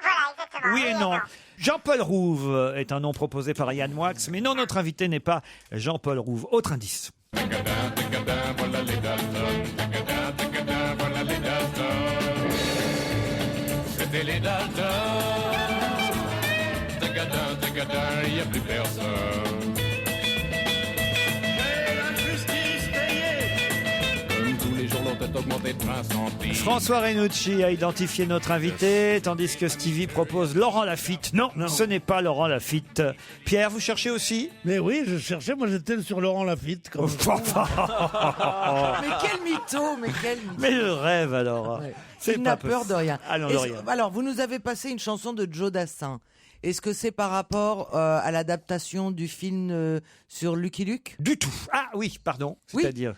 S15: Voilà, exactement.
S3: Oui et non. Jean-Paul Rouve est un nom proposé par Yann Moix, mais non, notre invité n'est pas Jean-Paul Rouve. Autre indice.
S17: C'était les Dalton. Il n'y a plus personne. Et l'injustice payée. Comme tous les jours, l'on peut augmenter de 20 centimes.
S3: François Renucci a identifié notre invité, tandis que Stevie propose Laurent Lafitte. Non, ce n'est pas Laurent Lafitte. Pierre, vous cherchez aussi?
S9: Mais oui, je cherchais, moi j'étais sur Laurent Lafitte. Quand même.
S7: Mais quel mytho,
S3: Mais le rêve alors.
S7: Ouais.
S3: C'est
S7: Il n'a
S3: pas
S7: peur de rien.
S3: Allons de rien.
S7: Alors, vous nous avez passé une chanson de Joe Dassin. Est-ce que c'est par rapport à l'adaptation du film sur Lucky Luke?
S3: Du tout. Ah oui, pardon.
S7: Oui.
S3: C'est-à-dire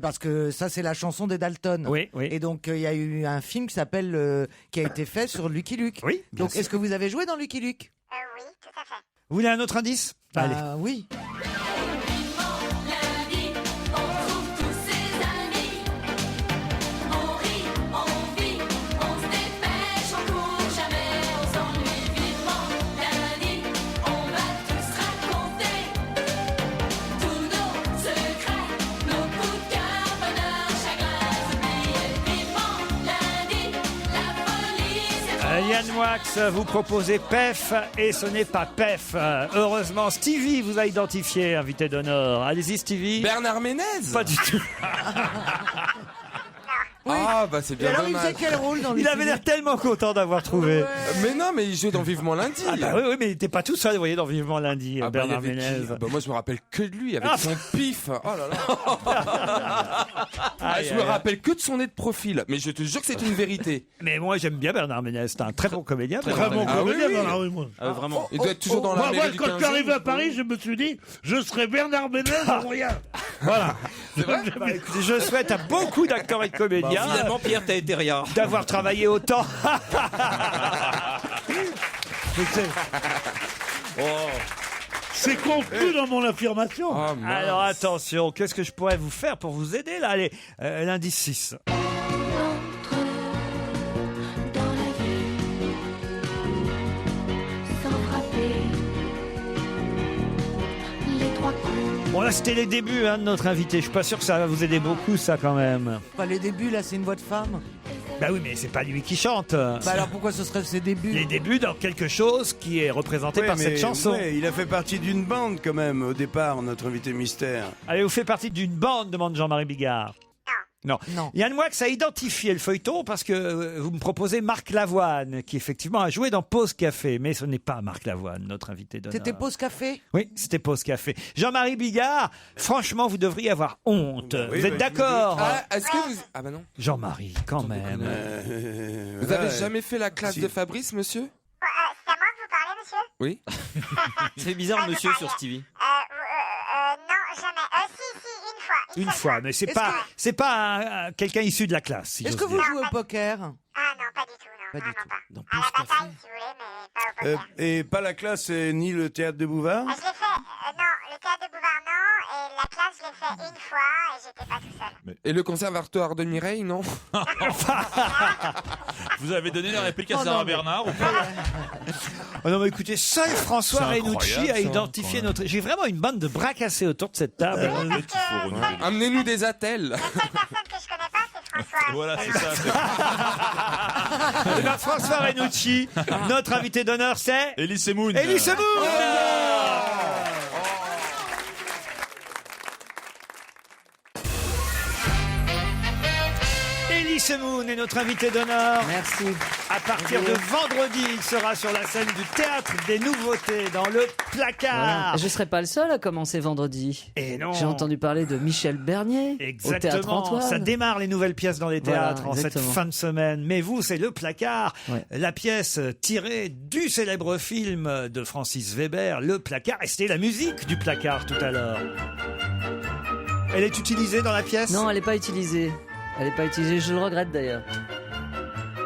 S7: Parce que ça, c'est la chanson des Dalton.
S3: Oui.
S7: Et donc, il y a eu un film qui s'appelle, qui a été fait sur Lucky Luke.
S3: Oui.
S7: Donc, est-ce que vous avez joué dans Lucky Luke?
S15: Oui, tout à fait.
S3: Vous voulez un autre indice? Allez.
S7: Oui.
S3: Yann Moix, vous proposez PEF et ce n'est pas PEF. Heureusement, Stevie vous a identifié, invité d'honneur. Allez-y, Stevie.
S10: Bernard Ménez.
S3: Pas du tout.
S10: Ah, bah c'est bien
S7: alors,
S10: dommage.
S7: il faisait quel rôle dans le
S3: Il avait l'air tellement content d'avoir trouvé.
S10: Mais non, mais il jouait dans Vivement Lundi.
S3: Ah bah oui, mais il n'était pas tout seul, vous voyez, dans Vivement Lundi,
S10: Ah bah,
S3: Bernard
S10: il y avait qui
S3: Ménez.
S10: Ah bah, moi, je me rappelle que de lui, avec son pif. Oh là là. Je me rappelle que de son nez de profil. Mais je te jure que c'est une vérité.
S3: Mais moi, j'aime bien Bernard Ménez. C'est un très bon comédien.
S9: Très
S3: Bernard
S9: bon
S3: Ménez.
S9: comédien, Bernard, oui, moi.
S5: Vraiment.
S10: Il doit être toujours dans la
S9: Moi,
S10: mairie du
S9: quand je
S10: 15e.
S9: suis arrivé à Paris, je me suis dit, je serai Bernard Ménez ou rien. Voilà.
S10: C'est vrai
S3: Bah, écoutez, je souhaite à beaucoup d'acteurs et de comédiens
S5: Finalement, Pierre, t'as été rien.
S3: d'avoir travaillé autant.
S9: C'est conclu dans mon affirmation.
S10: Oh, mince.
S3: Alors attention, qu'est-ce que je pourrais vous faire pour vous aider là? Allez, l'indice 6. Bon là c'était les débuts de notre invité. Je suis pas sûr que ça va vous aider beaucoup ça quand même.
S7: Pas les débuts, là, c'est une voix de femme.
S3: Bah oui mais c'est pas lui qui chante.
S7: Bah alors pourquoi ce serait ses débuts?
S3: Les débuts dans quelque chose qui est représenté par cette chanson.
S11: Ouais, il a fait partie d'une bande quand même au départ, notre invité mystère.
S3: Allez, vous faites partie d'une bande, demande Jean-Marie Bigard. Non. Yann Moix a identifié le feuilleton parce que vous me proposez Marc Lavoine, qui effectivement a joué dans Pause Café, mais ce n'est pas Marc Lavoine, notre invité d'honneur.
S7: C'était Pause Café?
S3: Oui, c'était Pause Café. Jean-Marie Bigard, franchement, vous devriez avoir honte.
S11: Oui,
S3: vous êtes d'accord?
S10: Est-ce que vous... Ah bah non.
S3: Jean-Marie, quand même.
S10: Vous avez jamais fait la classe de Fabrice, monsieur?
S15: C'est à moi que vous parlez, monsieur?
S10: Oui.
S5: C'est bizarre, monsieur, sur Stevie.
S15: Non, jamais. Si, une fois.
S3: Une fois, mais c'est pas quelqu'un issu de la classe. Si
S7: Est-ce
S3: j'ose
S7: que vous
S3: dire.
S7: jouez au poker?
S15: Ah non, pas du tout, non.
S7: Pas du tout.
S15: Pas. À la bataille, si vous voulez, mais pas au poker.
S11: Et pas la classe ni le théâtre de Bouvard?
S15: Je l'ai fait, non, le théâtre de Bouvard, non, et la classe, je l'ai fait une fois, et j'étais pas tout seul.
S10: Et le conservatoire de Mireille, non?
S6: Vous avez donné la réplique à Sarah Bernard ou pas?
S3: Oh non, mais écoutez, seul François
S6: C'est
S3: Renucci
S6: incroyable,
S3: a
S6: ça,
S3: identifié
S6: quand même.
S3: notre. J'ai vraiment une bande de bras cassés autour de cette table.
S10: Amenez-nous des attelles.
S15: La seule personne que je connais pas, c'est François.
S6: Voilà, c'est ça.
S3: Eh ben, François Renucci, notre invité d'honneur, c'est
S6: Elie Semoun.
S3: Elie Semoun. Elie Semoun est notre invité d'honneur.
S7: Merci.
S3: À partir de vendredi, il sera sur la scène du Théâtre des Nouveautés dans le Placard.
S18: Je ne serai pas le seul à commencer vendredi.
S3: Et non.
S18: J'ai entendu parler de Michel Bernier au Théâtre
S3: Exactement.
S18: Antoine.
S3: Ça démarre les nouvelles pièces dans les théâtres
S18: Voilà,
S3: en cette
S18: exactement.
S3: fin de semaine. Mais vous, c'est Le Placard,
S18: Ouais.
S3: la pièce tirée du célèbre film de Francis Weber, Le Placard. Et c'était la musique du Placard tout à l'heure. Elle est utilisée dans la pièce?
S18: Non, elle n'est pas utilisée. Elle n'est pas utilisée, je le regrette d'ailleurs.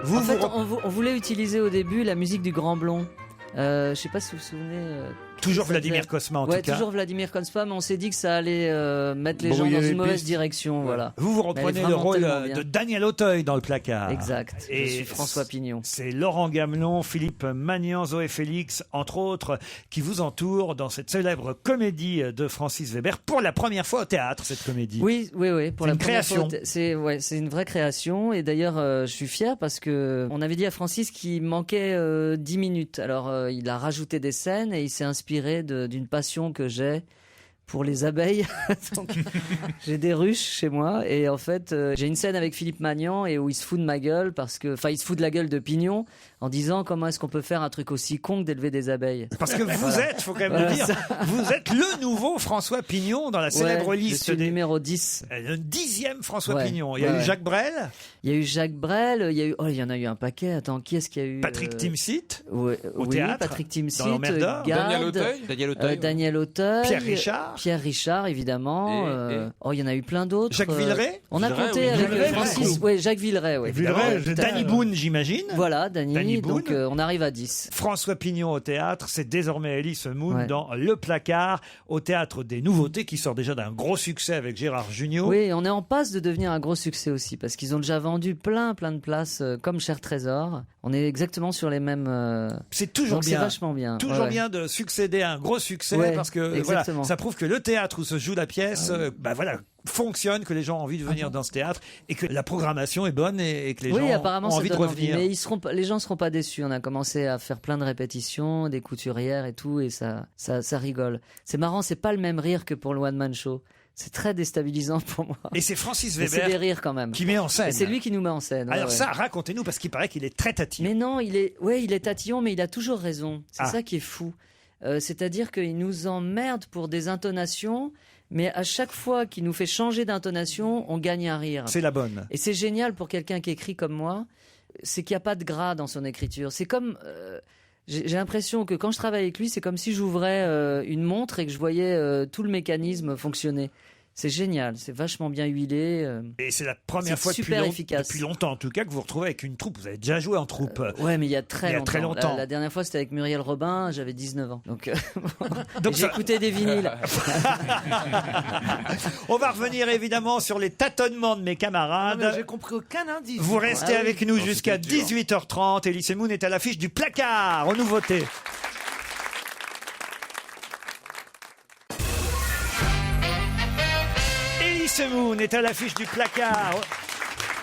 S3: Vous,
S18: en fait,
S3: vous-
S18: on voulait utiliser au début la musique du Grand Blond. Je sais pas si vous vous souvenez.
S3: Toujours
S18: ça
S3: Vladimir
S18: devait-
S3: Cosma, en
S18: ouais,
S3: tout cas.
S18: toujours Vladimir Cosma, mais on s'est dit que ça allait mettre les gens
S3: Brouiller
S18: dans
S3: les
S18: une mauvaise
S3: pistes.
S18: direction. Voilà.
S3: Vous, vous
S18: Mais elle est
S3: reprenez le
S18: vraiment
S3: rôle
S18: tellement bien.
S3: de Daniel Auteuil dans Le Placard.
S18: Exact. Je suis François Pignon.
S3: C'est Laurent Gamelon, Philippe Magnan, Zoé Félix, entre autres, qui vous entourent dans cette célèbre comédie de Francis Weber pour la première fois au théâtre, cette comédie.
S18: Oui. Pour
S3: C'est
S18: la
S3: une
S18: première
S3: création.
S18: fois, c'est une vraie création. Et d'ailleurs, je suis fier parce que on avait dit à Francis qu'il manquait 10 minutes. Alors, il a rajouté des scènes et il s'est inspiré d'une passion que j'ai pour les abeilles. Donc, j'ai des ruches chez moi et en fait, j'ai une scène avec Philippe Magnan et où il se fout de ma gueule il se fout de la gueule de Pignon en disant comment est-ce qu'on peut faire un truc aussi con que d'élever des abeilles.
S3: Parce que vous
S18: Voilà.
S3: êtes, faut quand même
S18: Voilà,
S3: le dire,
S18: ça.
S3: vous êtes le nouveau François Pignon dans la célèbre
S18: Ouais,
S3: liste
S18: je suis le
S3: des...
S18: numéro 10.
S3: Le 10e François
S18: Ouais,
S3: Pignon. Il y a eu
S18: ouais.
S3: Jacques Brel,
S18: Il y a eu Jacques Brel, il y en a eu un paquet. Attends, qui est-ce qu'il y a eu
S3: Patrick Timsit,
S18: oui,
S3: théâtre,
S18: Patrick Timsit,
S3: dans l'Emmerdeur.
S18: Gad,
S10: Daniel Auteuil.
S18: Daniel Auteuil,
S3: Pierre Richard.
S18: évidemment. Il y en a eu plein d'autres.
S3: Jacques Villeray.
S18: On a
S6: Villeray,
S18: compté
S6: oui.
S18: avec
S3: Villeray,
S18: Francis.
S3: beaucoup.
S18: Oui, Jacques Villeray. Oui.
S9: Villeray,
S18: Évidemment.
S3: Danny Boone, j'imagine.
S18: Voilà,
S3: Danny
S18: Danny.
S3: Boone.
S18: Donc on arrive à 10.
S3: François Pignon au théâtre, c'est désormais Elie Semoun
S18: Ouais.
S3: dans Le Placard, au Théâtre des Nouveautés, qui sort déjà d'un gros succès avec Gérard Jugnot.
S18: Oui, on est en passe de devenir un gros succès aussi, parce qu'ils ont déjà vendu plein de places, comme Cher Trésor. On est exactement sur les mêmes.
S3: C'est toujours
S18: donc
S3: bien.
S18: C'est vachement bien.
S3: Toujours
S18: Ouais.
S3: bien de succéder à un gros succès
S18: Ouais,
S3: parce que voilà,
S18: exactement.
S3: ça prouve que le théâtre où se joue la pièce, fonctionne, que les gens ont envie de venir dans ce théâtre et que la programmation est bonne et que les
S18: Oui,
S3: gens
S18: apparemment,
S3: ont
S18: ça
S3: envie de
S18: donne
S3: revenir.
S18: Mais les gens seront pas déçus. On a commencé à faire plein de répétitions, des couturières et tout, et ça rigole. C'est marrant, c'est pas le même rire que pour le one man show. C'est très déstabilisant pour moi.
S3: Et c'est Francis
S18: Mais
S3: Weber
S18: c'est des rires quand même.
S3: qui met en scène.
S18: Et c'est lui qui nous met en scène. ouais,
S3: Alors
S18: ouais.
S3: ça, racontez-nous parce qu'il paraît qu'il est très tatillon.
S18: Mais non, il est tatillon, mais il a toujours raison. C'est
S3: Ah.
S18: ça qui est fou. C'est-à-dire qu'il nous emmerde pour des intonations, mais à chaque fois qu'il nous fait changer d'intonation, on gagne un rire.
S3: C'est la bonne.
S18: Et c'est génial pour quelqu'un qui écrit comme moi, c'est qu'il n'y a pas de gras dans son écriture. C'est comme... j'ai l'impression que quand je travaille avec lui, c'est comme si j'ouvrais une montre et que je voyais tout le mécanisme fonctionner. C'est génial, c'est vachement bien huilé.
S3: Et c'est la première fois
S18: super efficace.
S3: depuis longtemps en tout cas que vous vous retrouvez avec une troupe. Vous avez déjà joué en troupe.
S18: Ouais, mais il y a très longtemps.
S3: La,
S18: La dernière fois, c'était avec Muriel Robin, j'avais 19 ans. Donc
S3: Donc
S18: j'ai écouté des vinyles.
S3: On va revenir évidemment sur les tâtonnements de mes camarades.
S7: Non, mais j'ai compris aucun indice.
S3: Vous restez
S7: Ah oui.
S3: avec nous jusqu'à 18h30. Elise Moon est à l'affiche du placard aux nouveautés. Elise Moon est à l'affiche du placard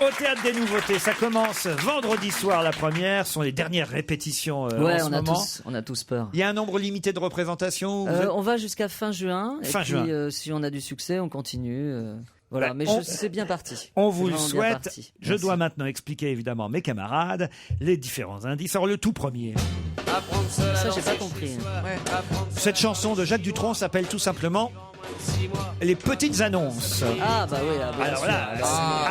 S3: au Théâtre des Nouveautés. Ça commence vendredi soir, la première. Ce sont les dernières répétitions
S18: Ouais,
S3: en ce moment.
S18: on a tous peur.
S3: Il y a un nombre limité de représentations. Vous êtes-
S18: On va jusqu'à fin juin.
S3: Fin
S18: et puis,
S3: juin.
S18: si on a du succès, on continue. Voilà,
S3: Bah,
S18: mais c'est bien parti.
S3: On vous
S18: C'est
S3: le
S18: vraiment bien
S3: souhaite.
S18: parti.
S3: Je
S18: Merci.
S3: dois maintenant expliquer évidemment à mes camarades les différents indices. Alors le tout premier.
S18: Ça, j'ai pas compris.
S3: Cette chanson de Jacques Dutronc s'appelle tout simplement Les Petites Annonces.
S18: Ah bah oui. Ah, bien
S3: Alors
S18: sûr.
S3: là,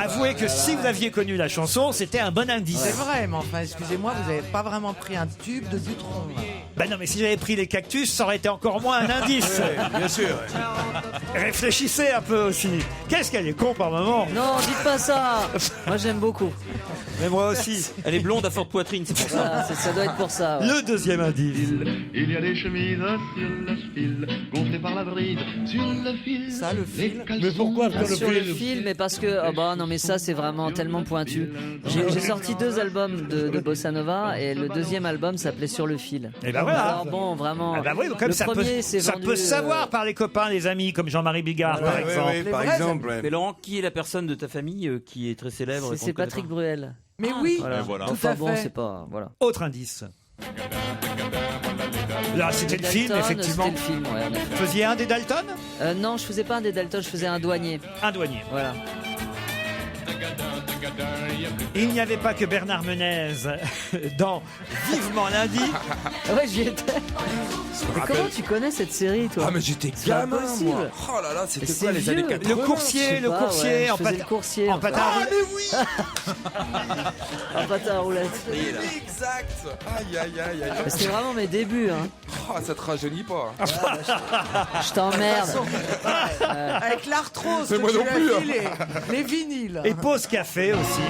S3: avouez que si vous aviez connu la chanson, c'était un bon indice.
S7: C'est vrai, mais enfin, excusez-moi, vous n'avez pas vraiment pris un tube de Dutronc. là.
S3: Ben non, mais si j'avais pris les cactus, ça aurait été encore moins un indice.
S11: Bien sûr.
S3: Réfléchissez un peu aussi. Qu'est-ce qu'elle est con par moment.
S18: Non, dites pas ça. Moi, j'aime beaucoup.
S3: Mais moi aussi.
S5: Elle est blonde à forte poitrine, c'est pour ça.
S18: Ça doit être pour ça. ouais.
S3: Le deuxième indice.
S17: Il y a des chemises sur le fil, gonflées par la bride, sur le fil.
S7: Ça, le fil.
S9: Mais pourquoi
S18: Ah, sur le fil, mais parce que oh bah non mais ça c'est vraiment tellement pointu. J'ai sorti 2 albums de bossa nova et le deuxième album s'appelait Sur le fil.
S3: Et ben voilà.
S18: Alors bon, vraiment.
S3: Ah bah oui, comme
S18: le
S3: ça
S18: premier
S3: peut,
S18: c'est
S3: ça
S18: vendu.
S3: peut se savoir par les copains, les amis, comme Jean-Marie Bigard par exemple.
S11: Ouais, par exemple. ouais.
S5: Mais Laurent, qui est la personne de ta famille qui est très célèbre et qu'on
S18: C'est
S5: ne connaît
S18: Patrick
S5: pas
S18: Bruel.
S7: Mais oui,
S18: Voilà.
S6: voilà.
S7: tout
S18: Enfin
S7: à
S18: bon,
S7: fait.
S18: c'est pas voilà.
S3: Autre indice. Là, c'était le film,
S18: Dalton,
S3: effectivement.
S18: C'était le film, ouais, en effet.
S3: Vous faisiez un des Dalton?
S18: Non, je faisais pas un des Dalton, je faisais un douanier.
S3: Un douanier.
S18: Voilà.
S3: Il n'y avait pas que Bernard Menez dans Vivement lundi.
S18: Ouais, j'y étais. Mais comment tu connais cette série, toi?
S10: Ah, mais j'étais
S18: C'est pas
S10: gamin,
S18: possible.
S10: moi. Oh là là,
S18: Mais
S10: c'était
S18: c'est
S10: quoi les
S18: vieux.
S10: années
S3: Le
S10: 80?
S3: coursier, le coursier en
S18: je faisais
S3: pâte-
S18: le coursier
S3: en pâte à
S10: Ah,
S3: rouler.
S10: mais oui.
S18: en pâte à roulettes.
S10: Exact. Aïe, aïe, aïe, aïe.
S18: Mais c'était vraiment mes débuts, hein.
S10: Oh, ça te rajeunit pas.
S18: Je t'emmerde.
S7: Avec l'arthrose,
S10: Mais
S7: que
S10: moi
S7: tu
S10: non
S7: l'as
S10: plus, hein.
S7: filé, les vinyles.
S3: Et pause café aussi.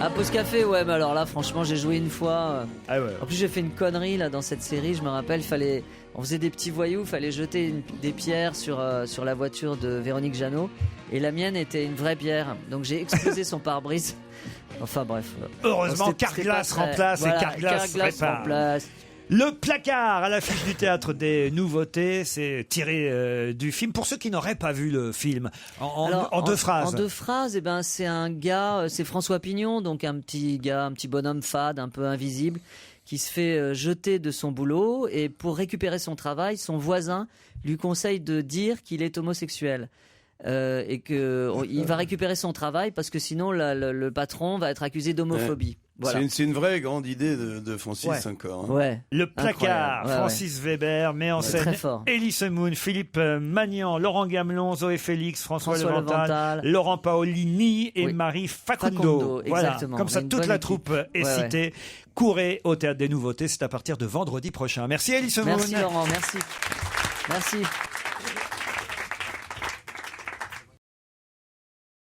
S18: À Pause Café, ouais, mais alors là, franchement, j'ai joué une fois.
S3: Ah ouais.
S18: En plus, j'ai fait une connerie là dans cette série. Je me rappelle, on faisait des petits voyous, fallait jeter des pierres sur la voiture de Véronique Jeannot, et la mienne était une vraie pierre. Donc j'ai explosé son pare-brise. Enfin bref.
S3: Heureusement,
S18: C'était
S3: Carglass
S18: pas très-
S3: remplace et
S18: voilà,
S3: Carglass répare.
S18: remplace.
S3: Le placard à l'affiche du Théâtre des Nouveautés, c'est tiré du film. Pour ceux qui n'auraient pas vu le film,
S18: Alors,
S3: en deux phrases.
S18: En 2 phrases, eh ben, c'est un gars, c'est François Pignon, donc un petit gars, un petit bonhomme fade, un peu invisible, qui se fait jeter de son boulot, et pour récupérer son travail, son voisin lui conseille de dire qu'il est homosexuel. Et qu'il va récupérer son travail parce que sinon le patron va être accusé d'homophobie. Voilà.
S11: C'est une vraie grande idée de Francis
S18: Ouais.
S11: encore. hein.
S18: Ouais.
S3: Le placard,
S18: Incroyable. Ouais,
S3: Francis Weber met en
S18: Ouais,
S3: scène
S18: très fort.
S3: Elise Moon, Philippe Magnan, Laurent Gamelon, Zoé Félix, François
S18: François
S3: Levental,
S18: Levental.
S3: Laurent Paolini et
S18: Oui.
S3: Marie Facundo.
S18: Facundo,
S3: Voilà,
S18: exactement.
S3: comme ça
S18: Une
S3: toute
S18: bonne
S3: la
S18: équipe.
S3: troupe est
S18: Ouais,
S3: citée. Courez au Théâtre des Nouveautés, c'est à partir de vendredi prochain. Merci Elise Moon.
S18: Merci Laurent, merci. Merci.